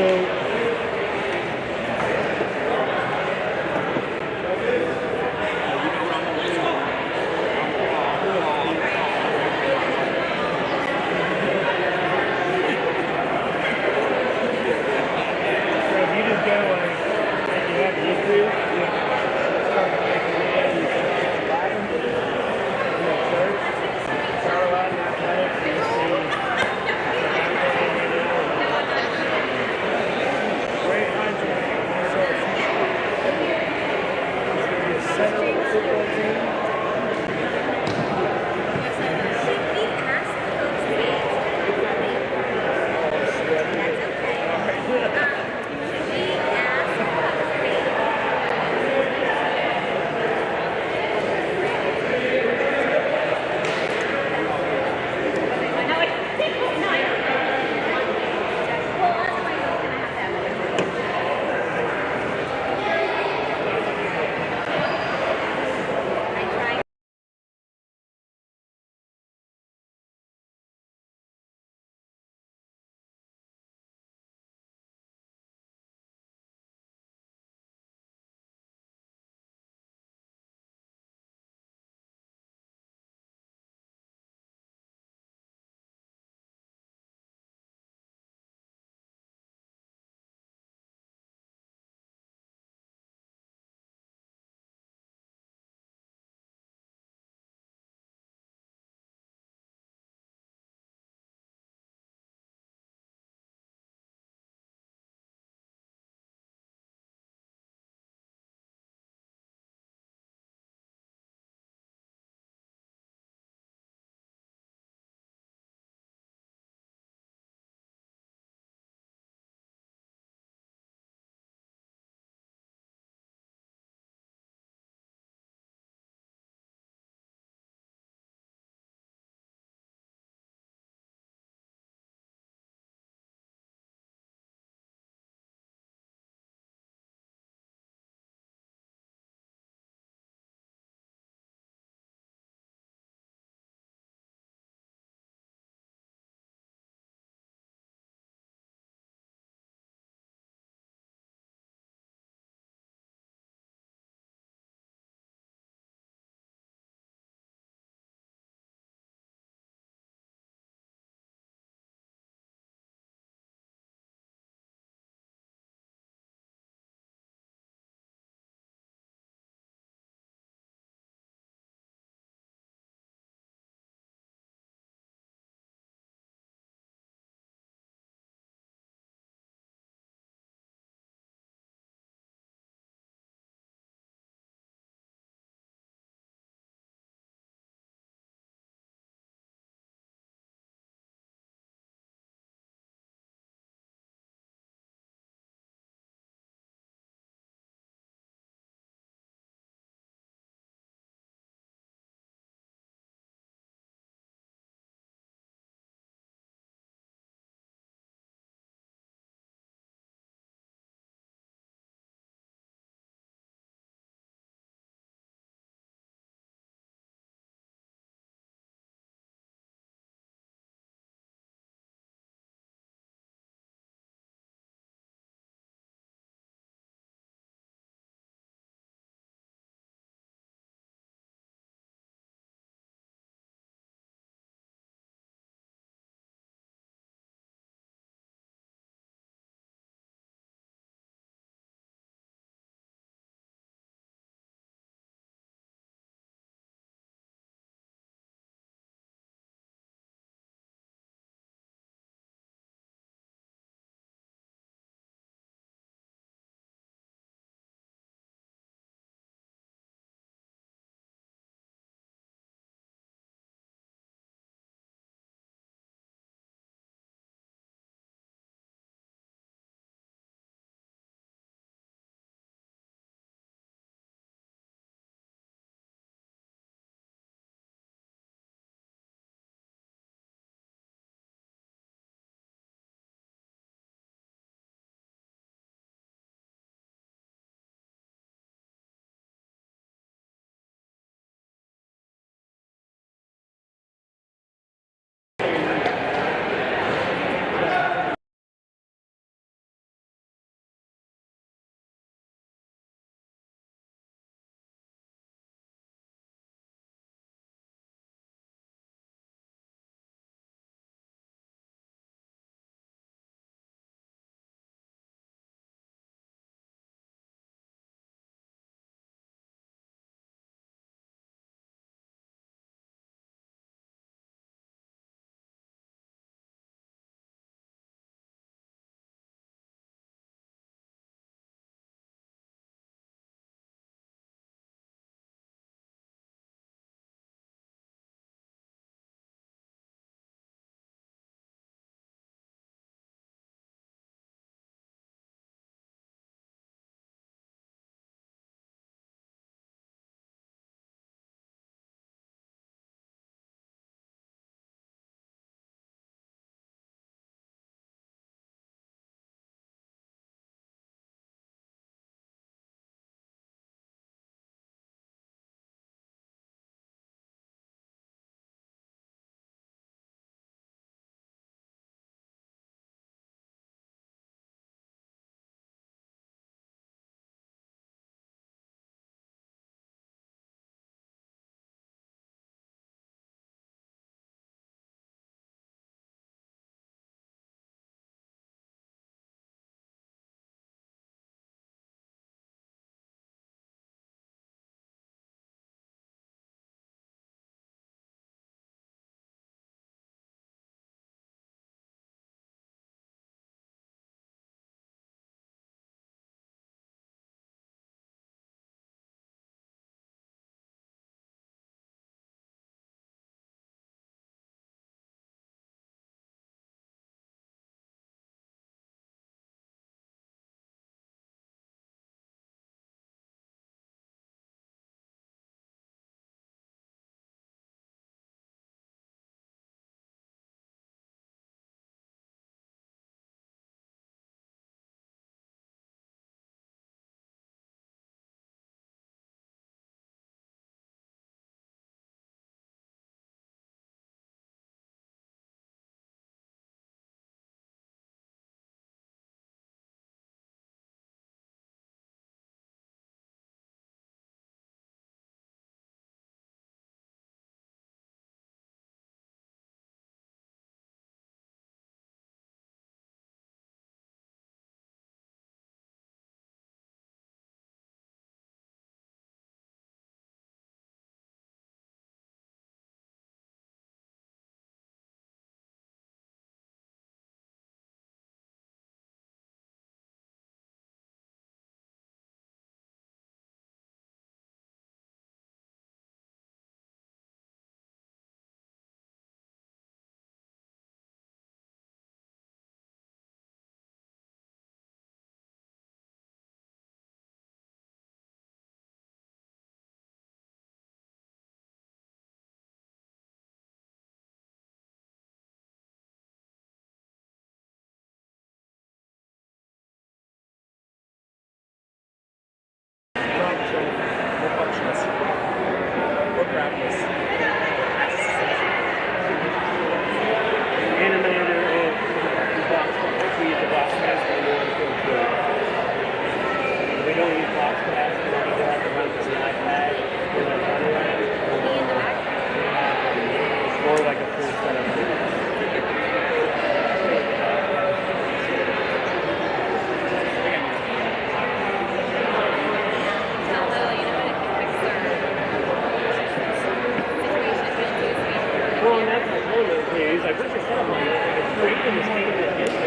We don't use box pass. We don't have to run from the iPad. We're not running around. It's more like a full setup. Well, and that's like one of those things. He's like, what's your setup on that? So you can just take it and get it.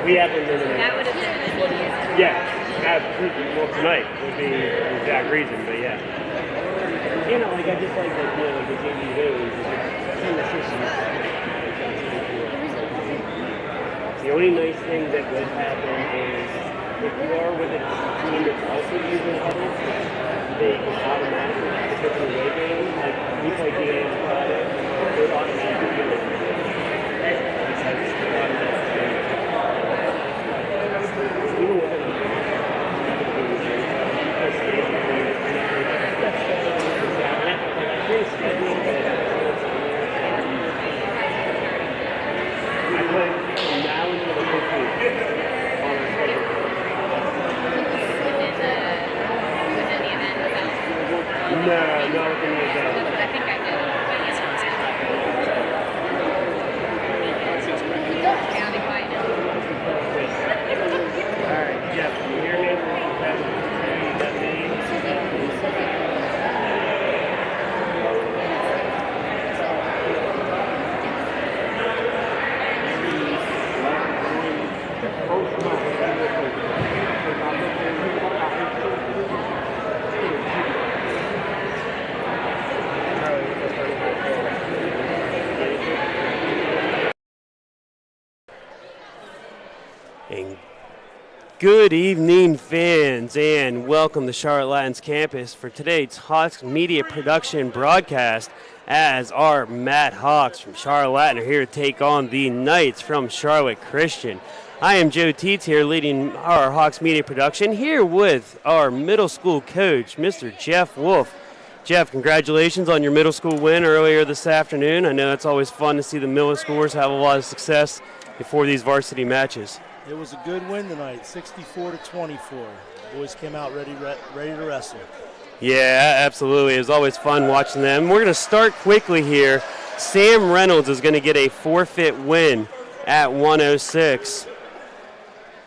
We have them in there. That would have been easier. Yeah, well, tonight would be the exact reason, but yeah. You know, like I just like the, you know, like the JV Hills, in the system. The only nice thing that would happen is if you are with a team that's also using huddles, they can automatically pick the away game. Like we play games Friday, they would automatically do it. Even with it. I put from now until the 15th on our schedule. No, not within the event. I think I did. Alright, Jeff, can you hear me? You got me? And good evening, fans, and welcome to Charlotte Latin's campus for today's Hawks Media Production broadcast, as our Matt Hawks from Charlotte Latin are here to take on the Knights from Charlotte Christian. I am Joe Teets here leading our Hawks Media Production, here with our middle school coach, Mr. Jeff Wolf. Jeff, congratulations on your middle school win earlier this afternoon. I know it's always fun to see the middle schoolers have a lot of success before these varsity matches. It was a good win tonight, 64-24. The boys came out ready to wrestle. Yeah, absolutely. It was always fun watching them. We're going to start quickly here. Sam Reynolds is going to get a forfeit win at 106.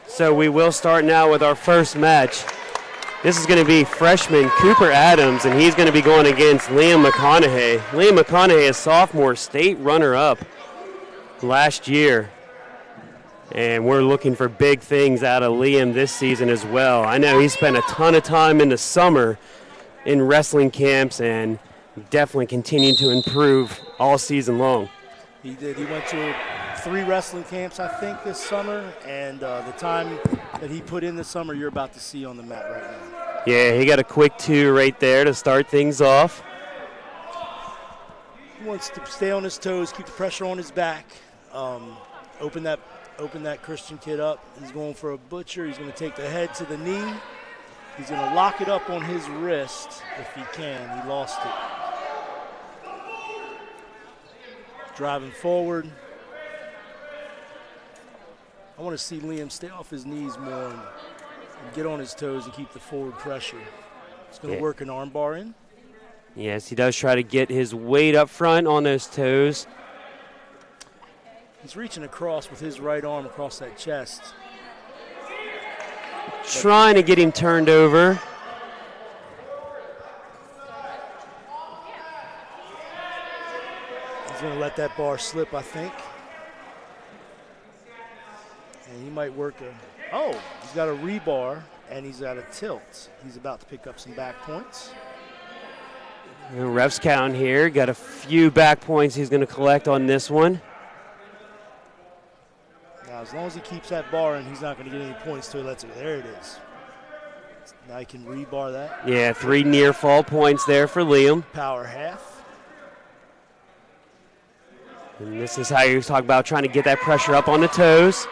So we will start now with our first match. This is going to be freshman Cooper Adams, and he's going to be going against Liam McConaughey. Liam McConaughey, a sophomore state runner-up last year. And we're looking for big things out of Liam this season as well. I know he spent a ton of time in the summer in wrestling camps and definitely continued to improve all season long. He did. He went to 3 wrestling camps, I think, this summer, and the time that he put in this summer, you're about to see on the mat right now. Yeah, he got a quick 2 right there to start things off. He wants to stay on his toes, keep the pressure on his back, open that Christian kid up. He's going for a butcher. He's going to take the head to the knee. He's going to lock it up on his wrist if he can. He lost it. Driving forward. I want to see Liam stay off his knees more and get on his toes and keep the forward pressure. He's going to work an arm bar in. Yes, he does try to get his weight up front on those toes. He's reaching across with his right arm across that chest. Trying to get him turned over. He's going to let that bar slip, I think. And he might work he's got a rebar and he's got a tilt. He's about to pick up some back points. The ref's counting here. Got a few back points he's going to collect on this one. Now, as long as he keeps that bar in, he's not going to get any points till he lets it. There it is. Now he can rebar that. Yeah, 3 near fall points there for Liam. Power half. And this is how you talk about trying to get that pressure up on the toes.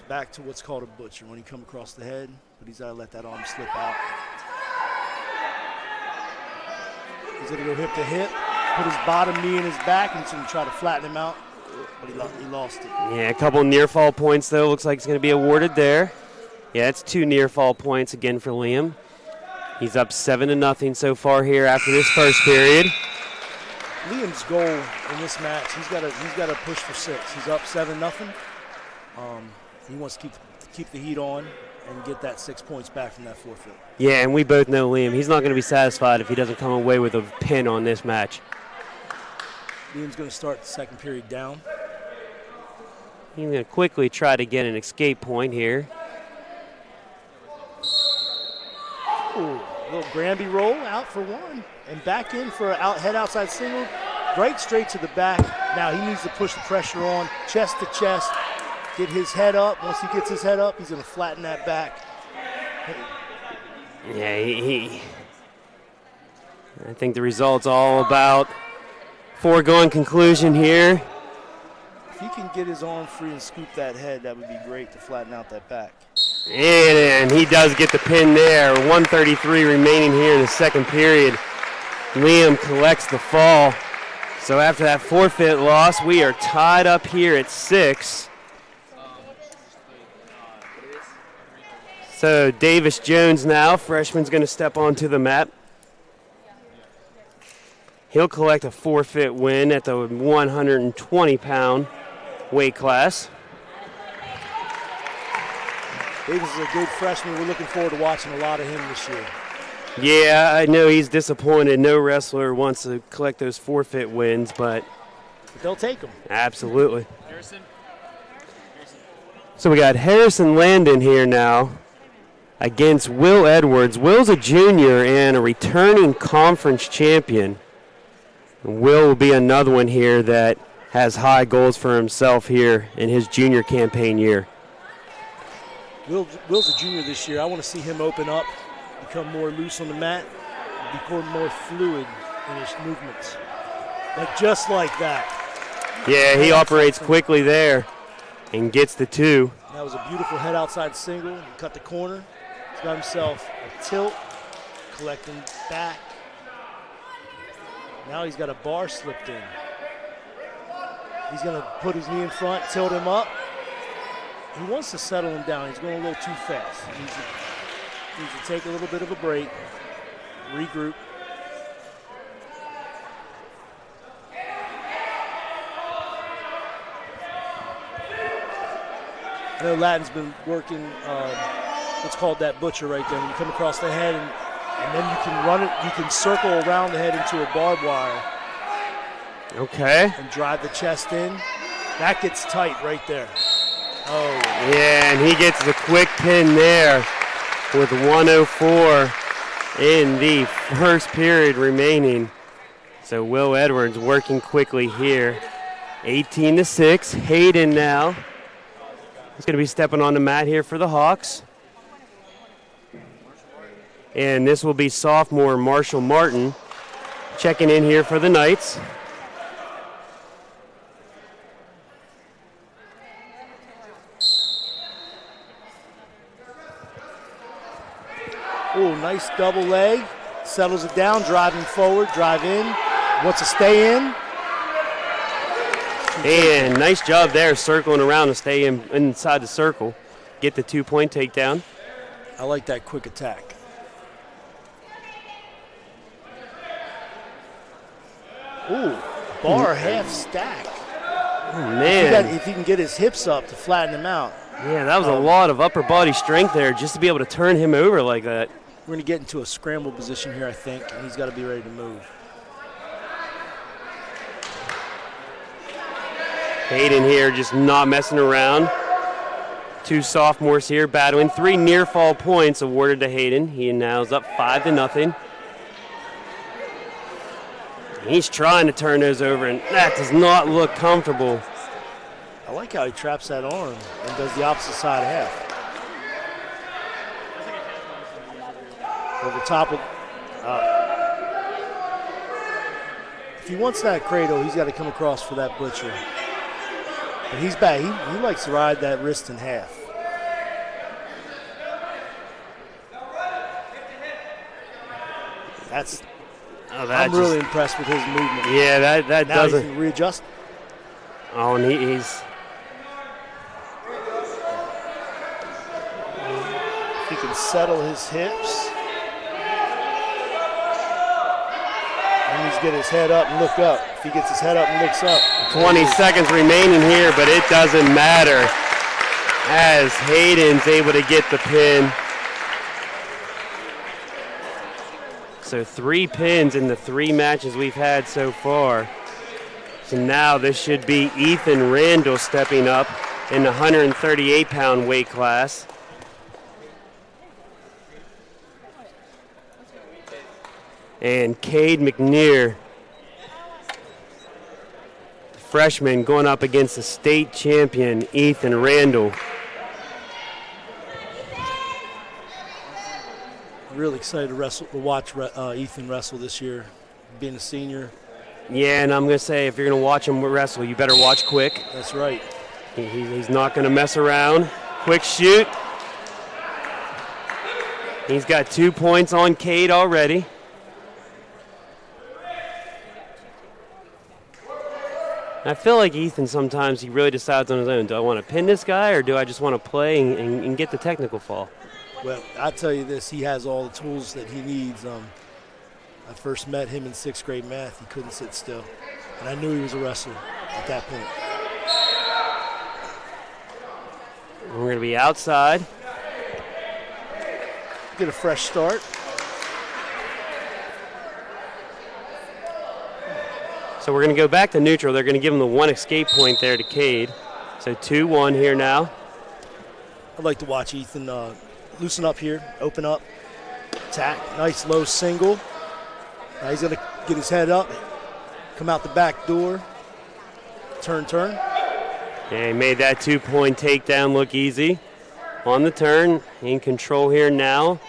back to what's called a butcher when he come across the head, but he's got to let that arm slip out. He's going to go hip to hip, put his bottom knee in his back, and he's going to try to flatten him out, but he lost it. Yeah, a couple near fall points, though. Looks like it's going to be awarded there. Yeah, it's 2 near fall points again for Liam. He's up 7-0 so far here after this first period. Liam's goal in this match, he's got to push for 6. He's up 7-0. He wants to keep the heat on and get that 6 points back from that forfeit. Yeah, and we both know Liam. He's not going to be satisfied if he doesn't come away with a pin on this match. Liam's going to start the second period down. He's going to quickly try to get an escape point here. Ooh, a little Granby roll out for 1 and back in for a head outside single. Right straight to the back. Now he needs to push the pressure on, chest to chest, get his head up. Once he gets his head up, he's going to flatten that back. Yeah, I think the result's all about foregone conclusion here. If he can get his arm free and scoop that head, that would be great to flatten out that back. And he does get the pin there. 1:33 remaining here in the second period. Liam collects the fall. So after that forfeit loss, we are tied up here at 6. So Davis Jones now, freshman's going to step onto the mat. He'll collect a forfeit win at the 120-pound weight class. Davis is a good freshman. We're looking forward to watching a lot of him this year. Yeah, I know he's disappointed. No wrestler wants to collect those forfeit wins, but they'll take them. Absolutely. So we got Harrison Landon here now against Will Edwards. Will's a junior and a returning conference champion. Will will be another one here that has high goals for himself here in his junior campaign year. Will's a junior this year. I want to see him open up, become more loose on the mat, become more fluid in his movements. Just like that. Yeah, he operates quickly there and gets the 2. That was a beautiful head outside single. He cut the corner. He's got himself a tilt, collecting back. Now he's got a bar slipped in. He's going to put his knee in front, tilt him up. He wants to settle him down. He's going a little too fast. He needs to take a little bit of a break, regroup. I know Lattin's been working what's called that butcher right there. When you come across the head and then you can run it, you can circle around the head into a barbed wire. Okay. And drive the chest in. That gets tight right there. Oh. Yeah, and he gets the quick pin there with 1:04 in the first period remaining. So Will Edwards working quickly here. 18-6. Hayden now. He's going to be stepping on the mat here for the Hawks. And this will be sophomore Marshall Martin checking in here for the Knights. Oh, nice double leg. Settles it down, driving forward, drive in. Wants to stay in. And nice job there circling around to stay inside the circle. Get the 2-point takedown. I like that quick attack. Ooh, bar half stack. Oh, man. If he can get his hips up to flatten him out. Yeah, that was a lot of upper body strength there just to be able to turn him over like that. We're going to get into a scramble position here, I think, and he's got to be ready to move. Hayden here just not messing around. 2 sophomores here battling. 3 near fall points awarded to Hayden. He now is up 5-0. He's trying to turn those over, and that does not look comfortable. I like how he traps that arm and does the opposite side half. Over top of... if he wants that cradle, he's got to come across for that butcher. But he's back. He likes to ride that wrist in half. That's. Oh, that I'm really impressed with his movement. Yeah, that Now he doesn't. can readjust. Oh, and he's. If he can settle his hips. And he's get his head up and look up. If he gets his head up and looks up. 20 seconds remaining here, but it doesn't matter as Hayden's able to get the pin. So 3 pins in the 3 matches we've had so far. So now this should be Ethan Randall stepping up in the 138-pound weight class. And Cade McNair, freshman, going up against the state champion, Ethan Randall. Really excited to watch Ethan wrestle this year, being a senior. Yeah, and I'm going to say, if you're going to watch him wrestle, you better watch quick. That's right. He's not going to mess around. Quick shoot. He's got 2 points on Cade already. I feel like Ethan sometimes he really decides on his own. Do I want to pin this guy or do I just want to play and get the technical fall? Well, I'll tell you this, he has all the tools that he needs. I first met him in 6th grade math. He couldn't sit still. And I knew he was a wrestler at that point. We're going to be outside. Get a fresh start. So we're going to go back to neutral. They're going to give him the 1 escape point there to Cade. So 2-1 here now. I'd like to watch Ethan loosen up here, open up, attack. Nice low single. Now he's going to get his head up, come out the back door, turn. Yeah, he made that 2-point takedown look easy. On the turn, in control here now.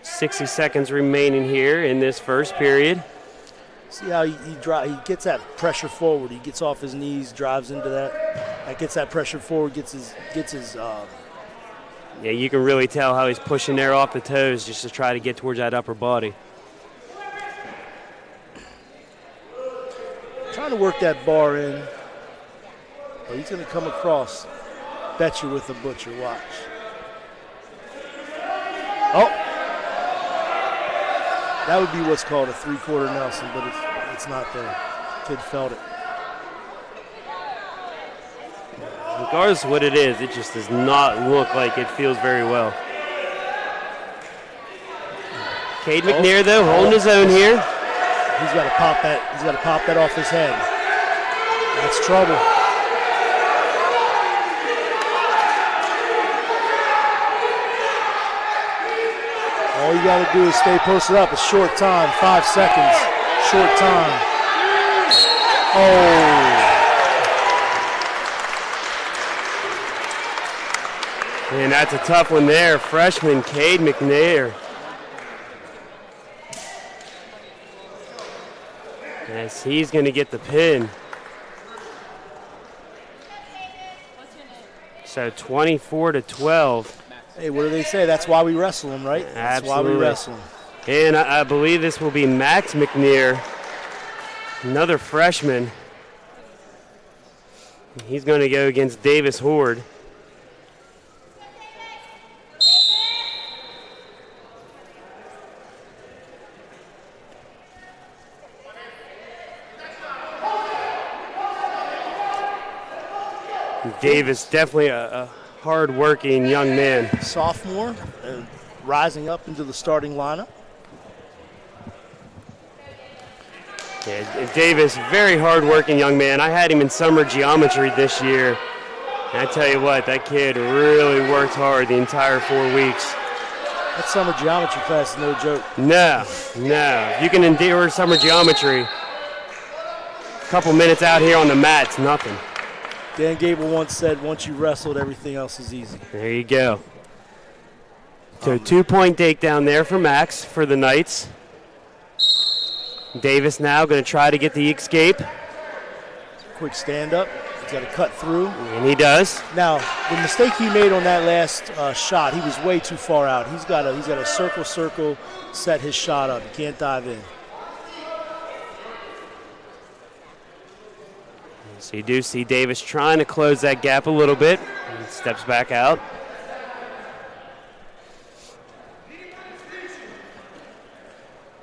60 seconds remaining here in this first period. See how he gets that pressure forward. He gets off his knees, drives into that. Gets that pressure forward, gets his. Yeah, you can really tell how he's pushing there off the toes just to try to get towards that upper body. Trying to work that bar in. But he's going to come across. Bet you with a butcher. Watch. Oh. That would be what's called a 3/4 Nelson, but it's not there. Kid felt it. Regardless of what it is, it just does not look like it feels very well. Cade McNair, though, holding his own here. He's got to pop that. He's got to pop that off his head. That's trouble. All you got to do is stay posted up. It's short time, 5 seconds. Short time. Oh. And that's a tough one there. Freshman Cade McNair. As he's going to get the pin. So 24-12. Hey, what do they say? That's why we wrestle him, right? That's Absolutely. why we wrestle him. And I believe this will be Max McNair, another freshman. He's going to go against Davis Horde. Davis, definitely a hard-working young man. Sophomore, rising up into the starting lineup. Yeah, Davis, very hard-working young man. I had him in summer geometry this year. And I tell you what, that kid really worked hard the entire 4 weeks. That summer geometry class is no joke. No. If you can endure summer geometry, a couple minutes out here on the mat, it's nothing. Dan Gable once said, once you wrestled, everything else is easy. There you go. So 2-point takedown there for Max for the Knights. Davis now going to try to get the escape. Quick stand up. He's got to cut through. And he does. Now, the mistake he made on that last shot, he was way too far out. He's got to circle, set his shot up. He can't dive in. So you do see Davis trying to close that gap a little bit. He steps back out.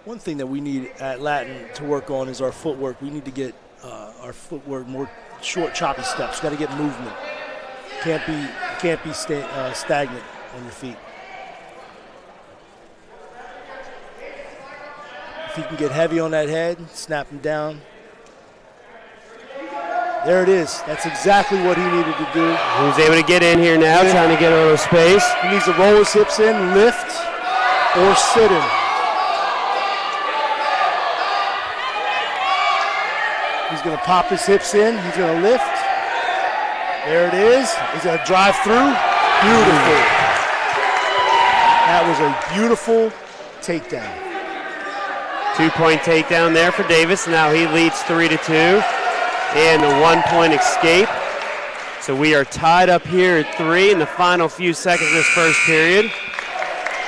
One thing that we need at Latin to work on is our footwork. We need to get our footwork more short, choppy steps. Got to get movement. Can't be stagnant on your feet. If you can get heavy on that head, snap him down. There it is. That's exactly what he needed to do. He's able to get in here now, trying to get a little space. He needs to roll his hips in, lift, or sit him. He's going to pop his hips in. He's going to lift. There it is. He's going to drive through. Beautiful. That was a beautiful takedown. 2-point takedown there for Davis. Now he leads 3-2. And the 1-point escape. So we are tied up here at 3 in the final few seconds of this first period.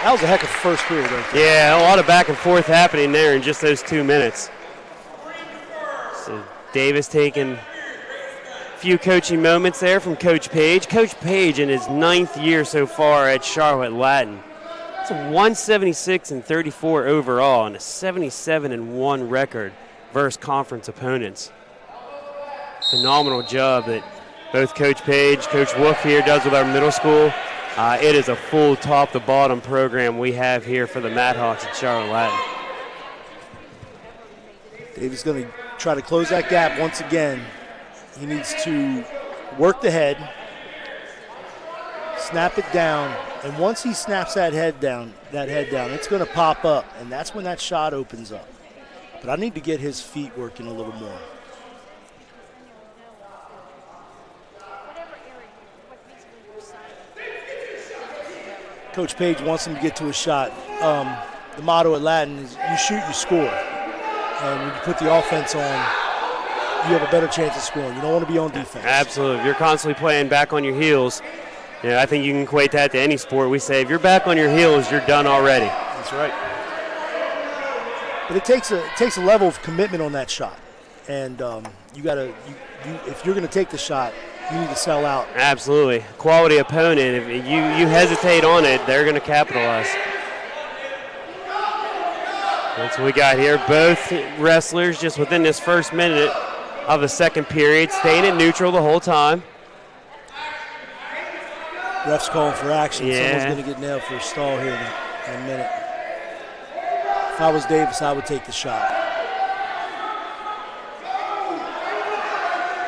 That was a heck of a first period right there. Yeah, a lot of back and forth happening there in just those 2 minutes. So Davis taking a few coaching moments there from Coach Page. Coach Page in his 9th year so far at Charlotte Latin. It's a 176-34 overall and a 77-1 record versus conference opponents. Phenomenal job that both Coach Page, Coach Wolf here does with our middle school. It is a full top-to-bottom program we have here for the Madhawks at Charlotte Latin. Davis going to try to close that gap once again. He needs to work the head, snap it down, and once he snaps that head down, it's going to pop up, and that's when that shot opens up. But I need to get his feet working a little more. Coach Page wants him to get to a shot. The motto at Latin is you shoot, you score. And when you put the offense on, you have a better chance of scoring. You don't want to be on defense. Absolutely. If you're constantly playing back on your heels, I think you can equate that to any sport. We say if you're back on your heels, you're done already. That's right. But it takes a level of commitment on that shot. And if you're going to take the shot, you need to sell out. Absolutely. Quality opponent. If you hesitate on it, they're going to capitalize. That's what we got here. Both wrestlers just within this first minute of the second period, staying at neutral the whole time. Ref's calling for action. Yeah. Someone's going to get nailed for a stall here in a minute. If I was Davis, I would take the shot.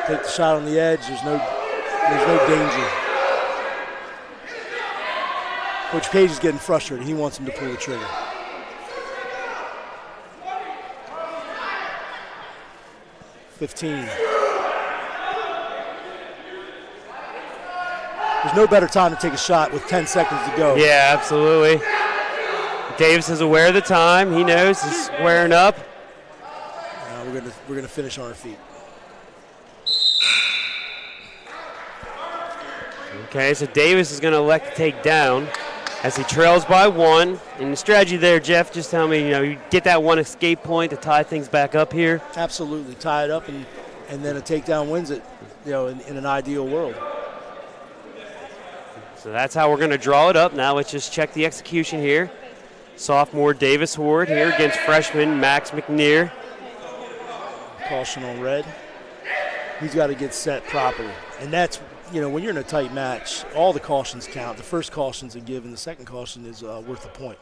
Take the shot on the edge. There's no danger. Coach Page is getting frustrated. He wants him to pull the trigger. There's no better time to take a shot with 10 seconds to go. Yeah, absolutely. Davis is aware of the time. He knows he's squaring up. We're gonna finish on our feet. Okay, so Davis is going to elect to take down as he trails by 1. And the strategy there, Jeff, just tell me, you get that one escape point to tie things back up here. Absolutely, tie it up, and then a takedown wins it, in an ideal world. So that's how we're going to draw it up. Now let's just check the execution here. Sophomore Davis Ward here against freshman Max McNear. Caution on red. He's got to get set properly. And that's, when you're in a tight match, all the cautions count. The first caution's a give, and the second caution is worth a point.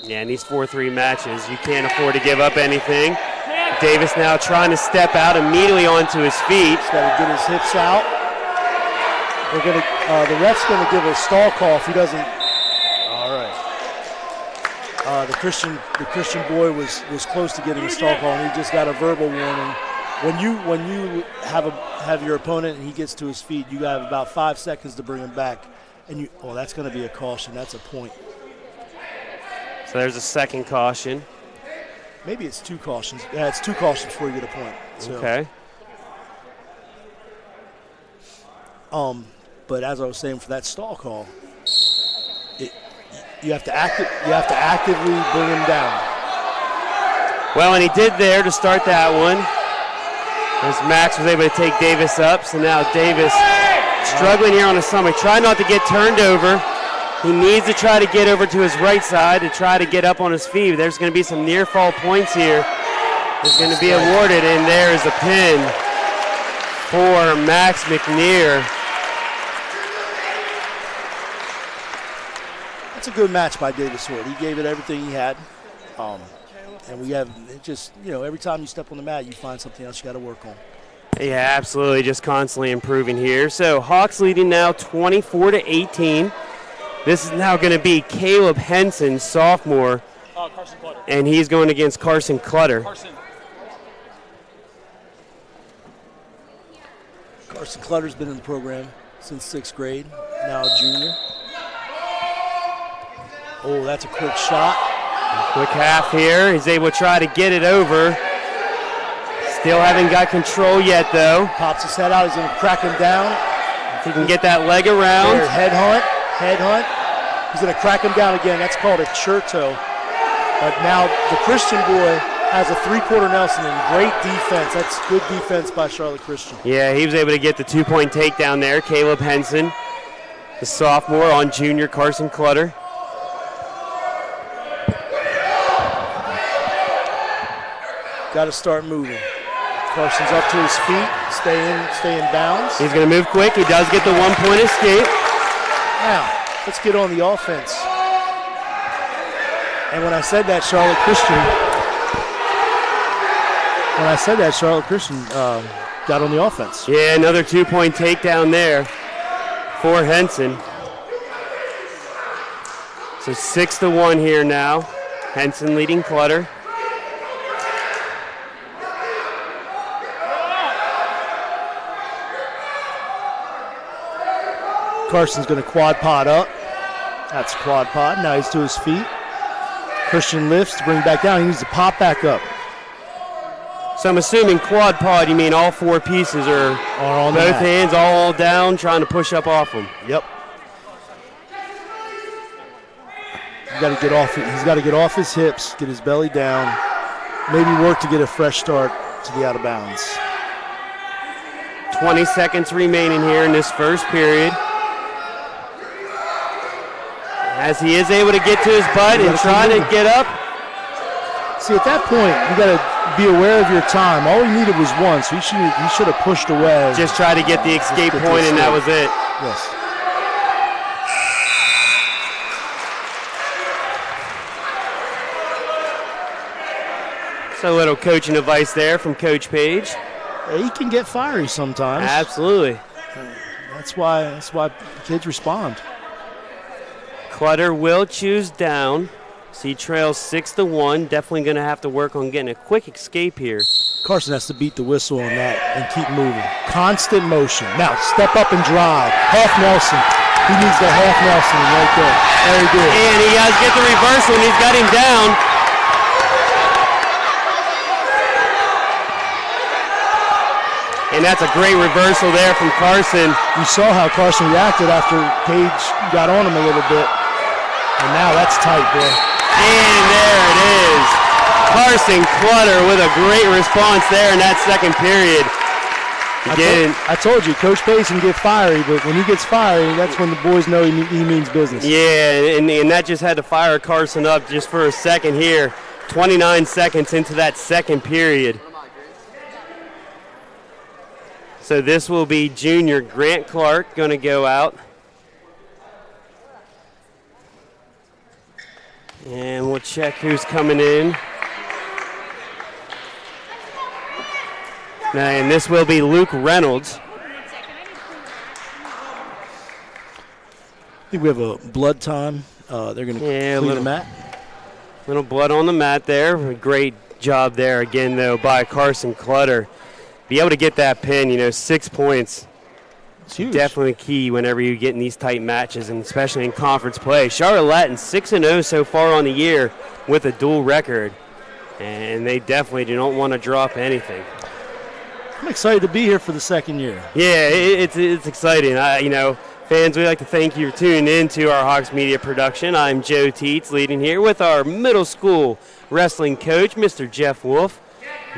Yeah, in these 4-3 matches, you can't afford to give up anything. Davis now trying to step out immediately onto his feet. He's got to get his hips out. The ref's going to give a stall call if he doesn't. All right. The Christian boy was close to getting a stall call, and he just got a verbal warning. When you have your opponent and he gets to his feet, you have about 5 seconds to bring him back, and that's going to be a caution. That's a point. So there's a second caution. Maybe it's 2 cautions. Yeah, it's 2 cautions before you get a point. So. Okay. But as I was saying, for that stall call, you have to actively bring him down. Well, and he did there to start that one. As Max was able to take Davis up, so now Davis struggling here on the summit. Try not to get turned over. He needs to try to get over to his right side to try to get up on his feet. There's going to be some near fall points here. It's going to be awarded, and there is a pin for Max McNear. That's a good match by Davis Hood. He gave it everything he had. And we have it just, every time you step on the mat, you find something else you got to work on. Yeah, absolutely. Just constantly improving here. So Hawks leading now 24-18. This is now going to be Caleb Henson, sophomore. Carson Clutter. And he's going against Carson Clutter. Carson Clutter's been in the program since 6th grade, now a junior. Oh, that's a quick shot. Quick half here. He's able to try to get it over. Still haven't got control yet, though. Pops his head out. He's going to crack him down. If he can get that leg around. There, head hunt. He's going to crack him down again. That's called a churto. But now the Christian boy has a 3/4 Nelson and great defense. That's good defense by Charlotte Christian. Yeah, he was able to get the 2-point takedown there. Caleb Henson, the sophomore on junior Carson Clutter. Got to start moving. Carson's up to his feet, stay in bounds. He's going to move quick. He does get the 1-point escape. Now, let's get on the offense. And when I said that, Charlotte Christian got on the offense. Yeah, another 2-point takedown there for Henson. So 6-1 here now. Henson leading Clutter. Carson's going to quad pod up. That's quad pod. Now he's to his feet. Christian lifts to bring back down. He needs to pop back up. So I'm assuming quad pod, you mean all 4 pieces are on both hands all down, trying to push up off him. Yep. He's got to get off his hips, get his belly down, maybe work to get a fresh start to the out of bounds. 20 seconds remaining here in this first period. As he is able to get to his butt and try to get up. See, at that point, you got to be aware of your time. All he needed was one, so he should have pushed away. Just try to get the escape point, and that was it. Yes. So a little coaching advice there from Coach Page. He can get fiery sometimes. Absolutely. That's why kids respond. Clutter will choose down. So he trails 6-1. Definitely going to have to work on getting a quick escape here. Carson has to beat the whistle on that and keep moving. Constant motion. Now step up and drive. Half Nelson. He needs the half Nelson right there. Very good. And he does get the reversal, and he's got him down. And that's a great reversal there from Carson. You saw how Carson reacted after Page got on him a little bit. And now that's tight, boy. And there it is. Carson Clutter with a great response there in that second period. Again, I told you, Coach Page can get fiery, but when he gets fiery, that's when the boys know he means business. Yeah, and that just had to fire Carson up just for a second here. 29 seconds into that second period. So this will be junior Grant Clark going to go out. And we'll check who's coming in. Now, and this will be Luke Reynolds. I think we have a blood time. They're going to clean the mat. Little blood on the mat there. A great job there again, though, by Carson Clutter. Be able to get that pin, 6 points. It's huge. Definitely key whenever you get in these tight matches, and especially in conference play. Charlotte Latin 6-0 so far on the year with a dual record, and they definitely do not want to drop anything. I'm excited to be here for the second year. Yeah, it's exciting. Fans, we'd like to thank you for tuning in to our Hawks Media production. I'm Joe Teets, leading here with our middle school wrestling coach, Mr. Jeff Wolf.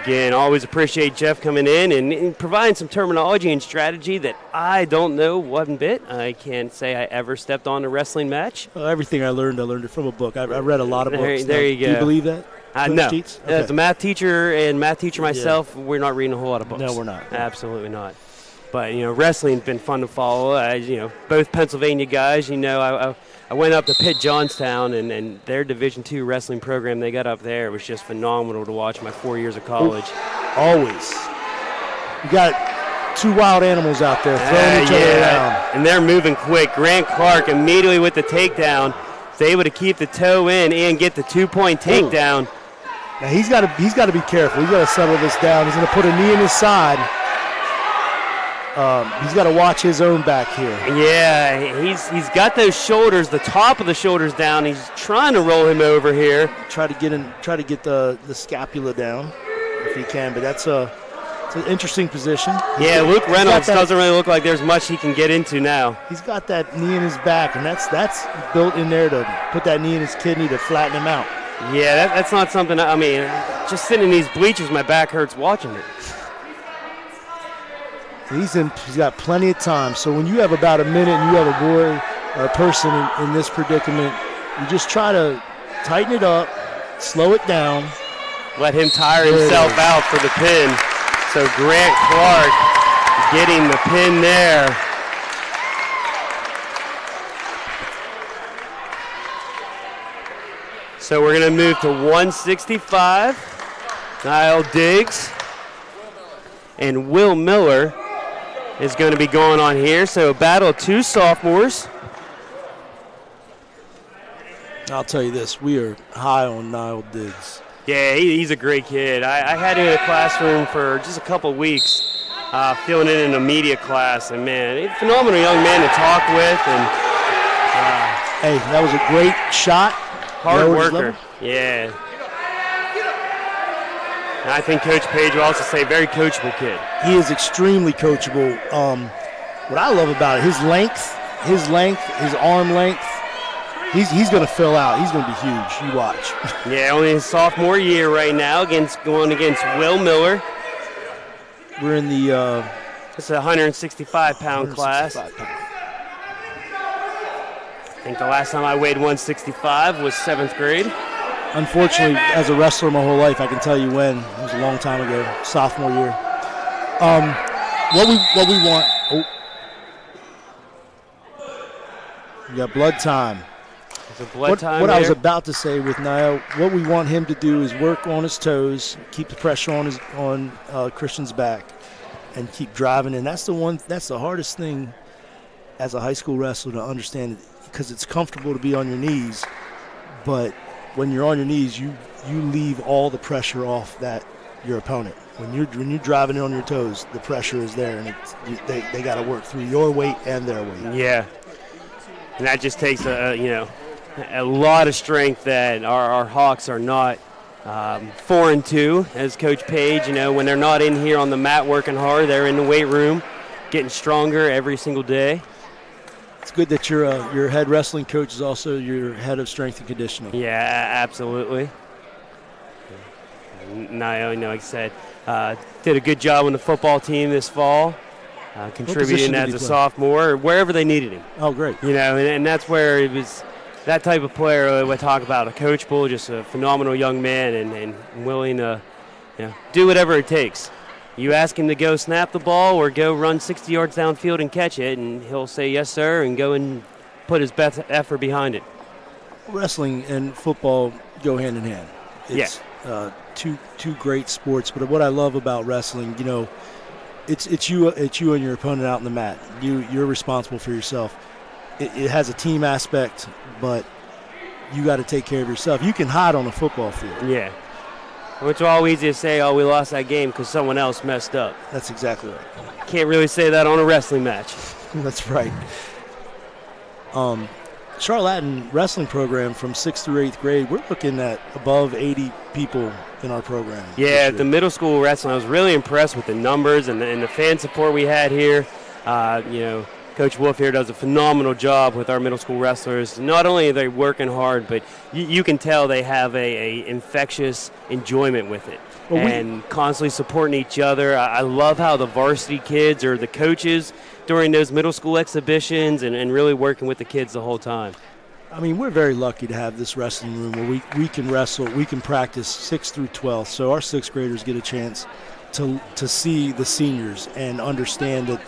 Again, always appreciate Jeff coming in and providing some terminology and strategy that I don't know one bit. I can't say I ever stepped on a wrestling match. Everything I learned it from a book. I read a lot of books. There you go. Do you believe that? No. Teets? Okay. As a math teacher myself, we're not reading a whole lot of books. No, we're not. Absolutely not. But, wrestling's been fun to follow. Both Pennsylvania guys, I went up to Pitt Johnstown, and their Division II wrestling program they got up there was just phenomenal to watch my 4 years of college. Always. You got two wild animals out there throwing each other around. And they're moving quick. Grant Clark immediately with the takedown is able to keep the toe in and get the 2-point takedown. Now he's got to be careful. He's got to settle this down. He's going to put a knee in his side. He's got to watch his own back here. Yeah, he's got those shoulders, the top of the shoulders down. He's trying to roll him over here. Try to get the scapula down if he can, but it's an interesting position. Yeah, Luke Reynolds doesn't really look like there's much he can get into now. He's got that knee in his back, and that's built in there to put that knee in his kidney to flatten him out. Yeah, that's not something. Just sitting in these bleachers, my back hurts watching it. He's got plenty of time. So when you have about a minute and you have a boy or a person in this predicament, you just try to tighten it up, slow it down. Let him tire himself out for the pin. So Grant Clark getting the pin there. So we're going to move to 165. Niall Diggs and Will Miller is going to be going on here. So a battle of two sophomores. I'll tell you this, we are high on Niall Diggs. Yeah, he's a great kid. I had him in the classroom for just a couple weeks, filling in a media class. And, man, he's a phenomenal young man to talk with. And hey, that was a great shot. Hard worker. Yeah. And I think Coach Page will also say very coachable kid. He is extremely coachable. What I love about it, his length, his arm length, he's going to fill out. He's going to be huge. You watch. Yeah, only his sophomore year right now going against Will Miller. We're in the it's a 165-pound class. I think the last time I weighed 165 was 7th grade. Unfortunately, as a wrestler my whole life, I can tell you when. It was a long time ago, sophomore year. What we want. Oh, we got blood time. What I was about to say with Niall, what we want him to do is work on his toes, keep the pressure on Christian's back, and keep driving. And that's the hardest thing as a high school wrestler to understand, because it's comfortable to be on your knees, but when you're on your knees, you leave all the pressure off your opponent. When you're driving on your toes, the pressure is there, and they got to work through your weight and their weight. Yeah, and that just takes a lot of strength that our Hawks are not foreign to. As Coach Page, when they're not in here on the mat working hard, they're in the weight room, getting stronger every single day. It's good that your head wrestling coach is also your head of strength and conditioning. Yeah, absolutely. Niall, like I said, did a good job on the football team this fall, contributing as a sophomore or wherever they needed him. Oh, great. And that's where it was that type of player we talk about, a coachable, just a phenomenal young man and willing to do whatever it takes. You ask him to go snap the ball or go run 60 yards downfield and catch it, and he'll say yes, sir, and go and put his best effort behind it. Wrestling and football go hand in hand. It's two great sports, but what I love about wrestling, it's you and your opponent out on the mat. You're responsible for yourself. It has a team aspect, but you got to take care of yourself. You can hide on a football field. Yeah. It's all easy to say, we lost that game because someone else messed up. That's exactly right. Can't really say that on a wrestling match. That's right. Charlotte wrestling program from 6th through 8th grade, we're looking at above 80 people in our program. Yeah, the middle school wrestling, I was really impressed with the numbers and the fan support we had here. Coach Wolf here does a phenomenal job with our middle school wrestlers. Not only are they working hard, but you can tell they have a infectious enjoyment with it. And constantly supporting each other. I love how the varsity kids or the coaches during those middle school exhibitions and really working with the kids the whole time. I mean, we're very lucky to have this wrestling room where we can wrestle, we can practice 6th through 12th. So our 6th graders get a chance to see the seniors and understand that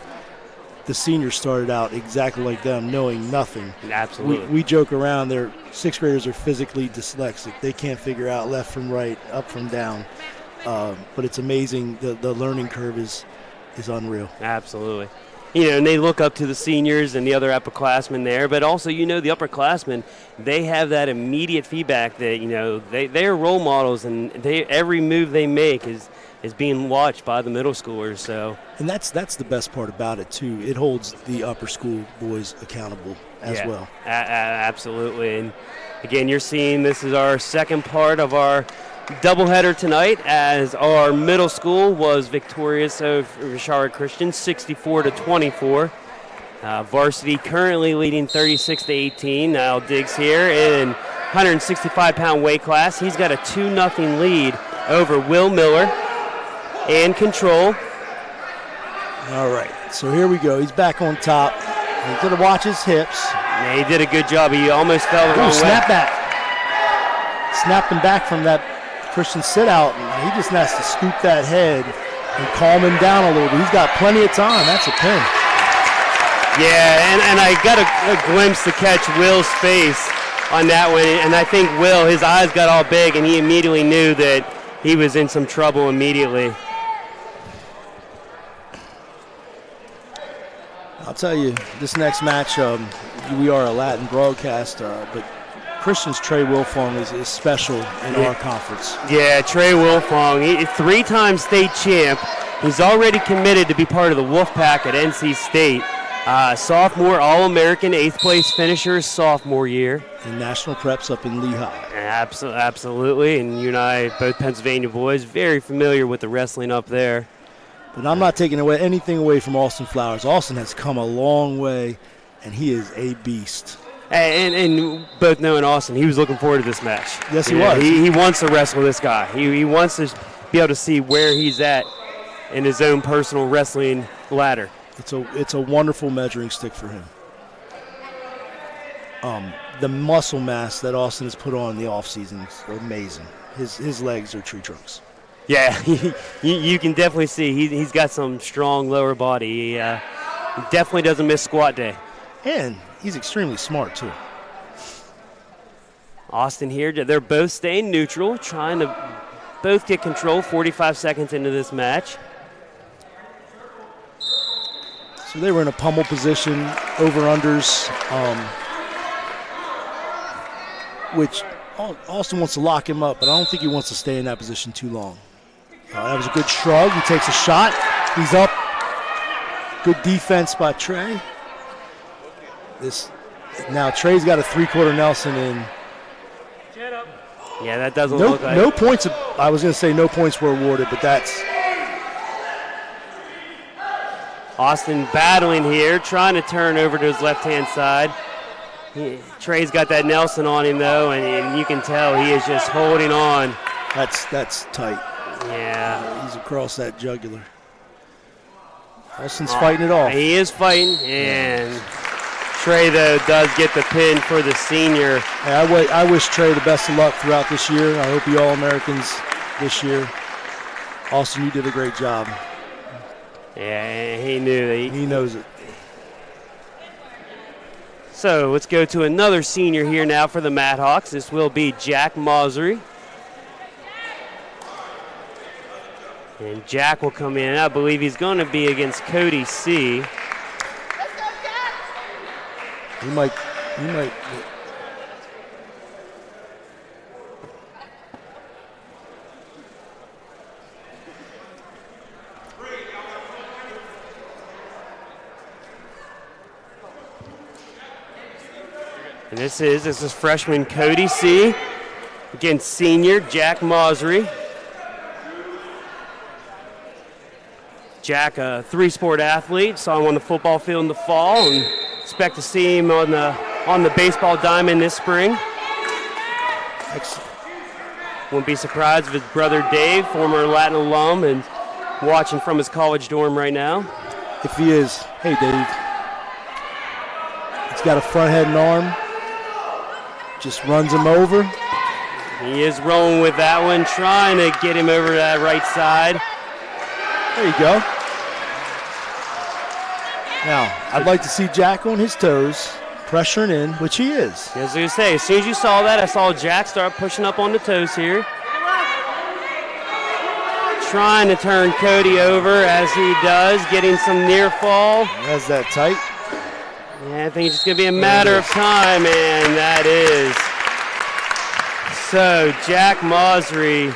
the seniors started out exactly like them, knowing nothing. Absolutely. We joke around, their 6th graders are physically dyslexic. They can't figure out left from right, up from down. But it's amazing. The learning curve is unreal. Absolutely. And they look up to the seniors and the other upperclassmen there, but also, the upperclassmen, they have that immediate feedback that, they are role models, and every move they make is being watched by the middle schoolers. So, and that's the best part about it too. It holds the upper school boys accountable as well. Absolutely. And again, you're seeing this is our second part of our doubleheader tonight, as our middle school was victorious over Charlotte Christian 64-24. Varsity currently leading 36-18. Now Diggs here in 165-pound weight class. He's got a 2-0 lead over Will Miller and control. All right, so here we go. He's back on top. He's going to watch his hips. Yeah, he did a good job. He almost fell the wrong way. Snap back. Snapped him back from that Christian sit out, and he just has to scoop that head and calm him down a little bit. He's got plenty of time. That's a pin. Yeah, and I got a glimpse to catch Will's face on that one, and I think Will, his eyes got all big, and he immediately knew that he was in some trouble immediately. I'll tell you, this next match, we are a Latin broadcast, but Christian's Trey Wilfong is special in our conference. Yeah, Trey Wilfong, 3-time state champ. He's already committed to be part of the Wolfpack at NC State. Sophomore All-American, 8th place finisher sophomore year. And national preps up in Lehigh. Absolutely, and you and I, both Pennsylvania boys, very familiar with the wrestling up there. But I'm not taking anything away from Austin Flowers. Austin has come a long way, and he is a beast. And both knowing Austin, he was looking forward to this match. Yes, he was. He wants to wrestle this guy. He wants to be able to see where he's at in his own personal wrestling ladder. It's a wonderful measuring stick for him. The muscle mass that Austin has put on in the offseason is amazing. His legs are tree trunks. Yeah, you can definitely see he's got some strong lower body. He definitely doesn't miss squat day. And he's extremely smart, too. Austin here, they're both staying neutral, trying to both get control 45 seconds into this match. So they were in a pummel position, over-unders, which Austin wants to lock him up, but I don't think he wants to stay in that position too long. That was a good shrug. He takes a shot. He's up. Good defense by Trey. Now Trey's got a 3/4 Nelson in. Yeah, that doesn't look like no points. I was going to say no points were awarded, but that's Austin battling here, trying to turn over to his left-hand side. Trey's got that Nelson on him though, and you can tell he is just holding on. That's tight. Yeah, he's across that jugular. Austin's fighting it off. He is fighting, and Trey, though, does get the pin for the senior. Hey, I wish Trey the best of luck throughout this year. I hope he All-Americans this year. Austin, you did a great job. Yeah, he knew that. He knows it. So let's go to another senior here now for the Madhawks. This will be Jack Mausery. And Jack will come in. I believe he's going to be against Cody C. He might. And This is freshman Cody C. against senior Jack Mosry. Jack, a three-sport athlete, saw him on the football field in the fall, and expect to see him on the baseball diamond this spring. Excellent. Wouldn't be surprised if his brother Dave, former Latin alum, and watching from his college dorm right now. If he is, hey Dave. He's got a front head and arm. Just runs him over. He is rolling with that one, trying to get him over to that right side. There you go. Now, I'd like to see Jack on his toes, pressuring in, which he is. As I was going to say, as soon as you saw that, I saw Jack start pushing up on the toes here. Trying to turn Cody over as he does, getting some near fall. Has that tight. Yeah, I think it's just going to be a matter of time, and that is. So Jack Mosry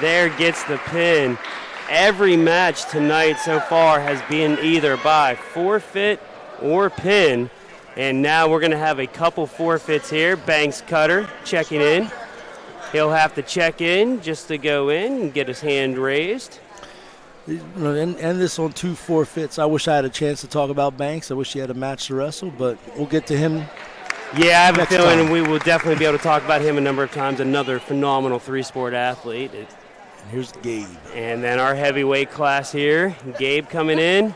there gets the pin. Every match tonight so far has been either by forfeit or pin. And now we're going to have a couple forfeits here. Banks Cutter checking in. He'll have to check in just to go in and get his hand raised. And this on 2 forfeits. I wish I had a chance to talk about Banks. I wish he had a match to wrestle, but we'll get to him. Yeah, I have a feeling time. we will definitely be able to talk about him a number of times. Another phenomenal three-sport athlete. And here's Gabe. And then our heavyweight class here, Gabe coming in,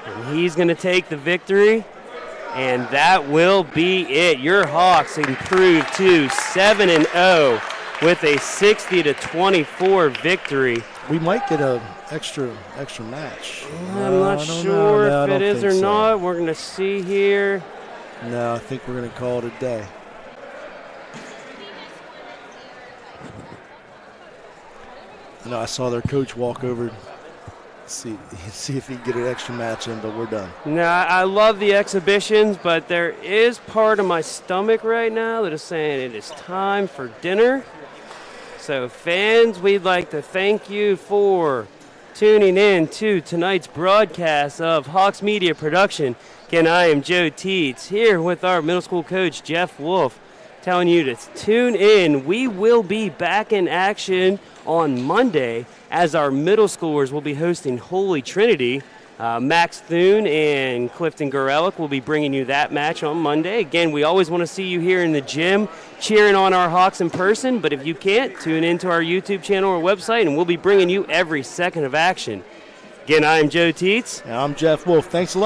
and he's going to take the victory. And that will be it. Your Hawks improve to 7-0 with a 60-24 victory. We might get a extra match. I'm not sure if it is or not. We're going to see here. No, I think we're going to call it a day. No, I saw their coach walk over, see if he can get an extra match in, but we're done. No, I love the exhibitions, but there is part of my stomach right now that is saying it is time for dinner. So fans, we'd like to thank you for tuning in to tonight's broadcast of Hawks Media Production. Again, I am Joe Teets here with our middle school coach, Jeff Wolf, telling you to tune in. We will be back in action on Monday as our middle schoolers will be hosting Holy Trinity. Max Thune and Clifton Gorelick will be bringing you that match on Monday. Again, we always want to see you here in the gym cheering on our Hawks in person, but if you can't, tune into our YouTube channel or website, and we'll be bringing you every second of action. Again, I am Joe Teets. And I'm Jeff Wolf. Thanks a lot.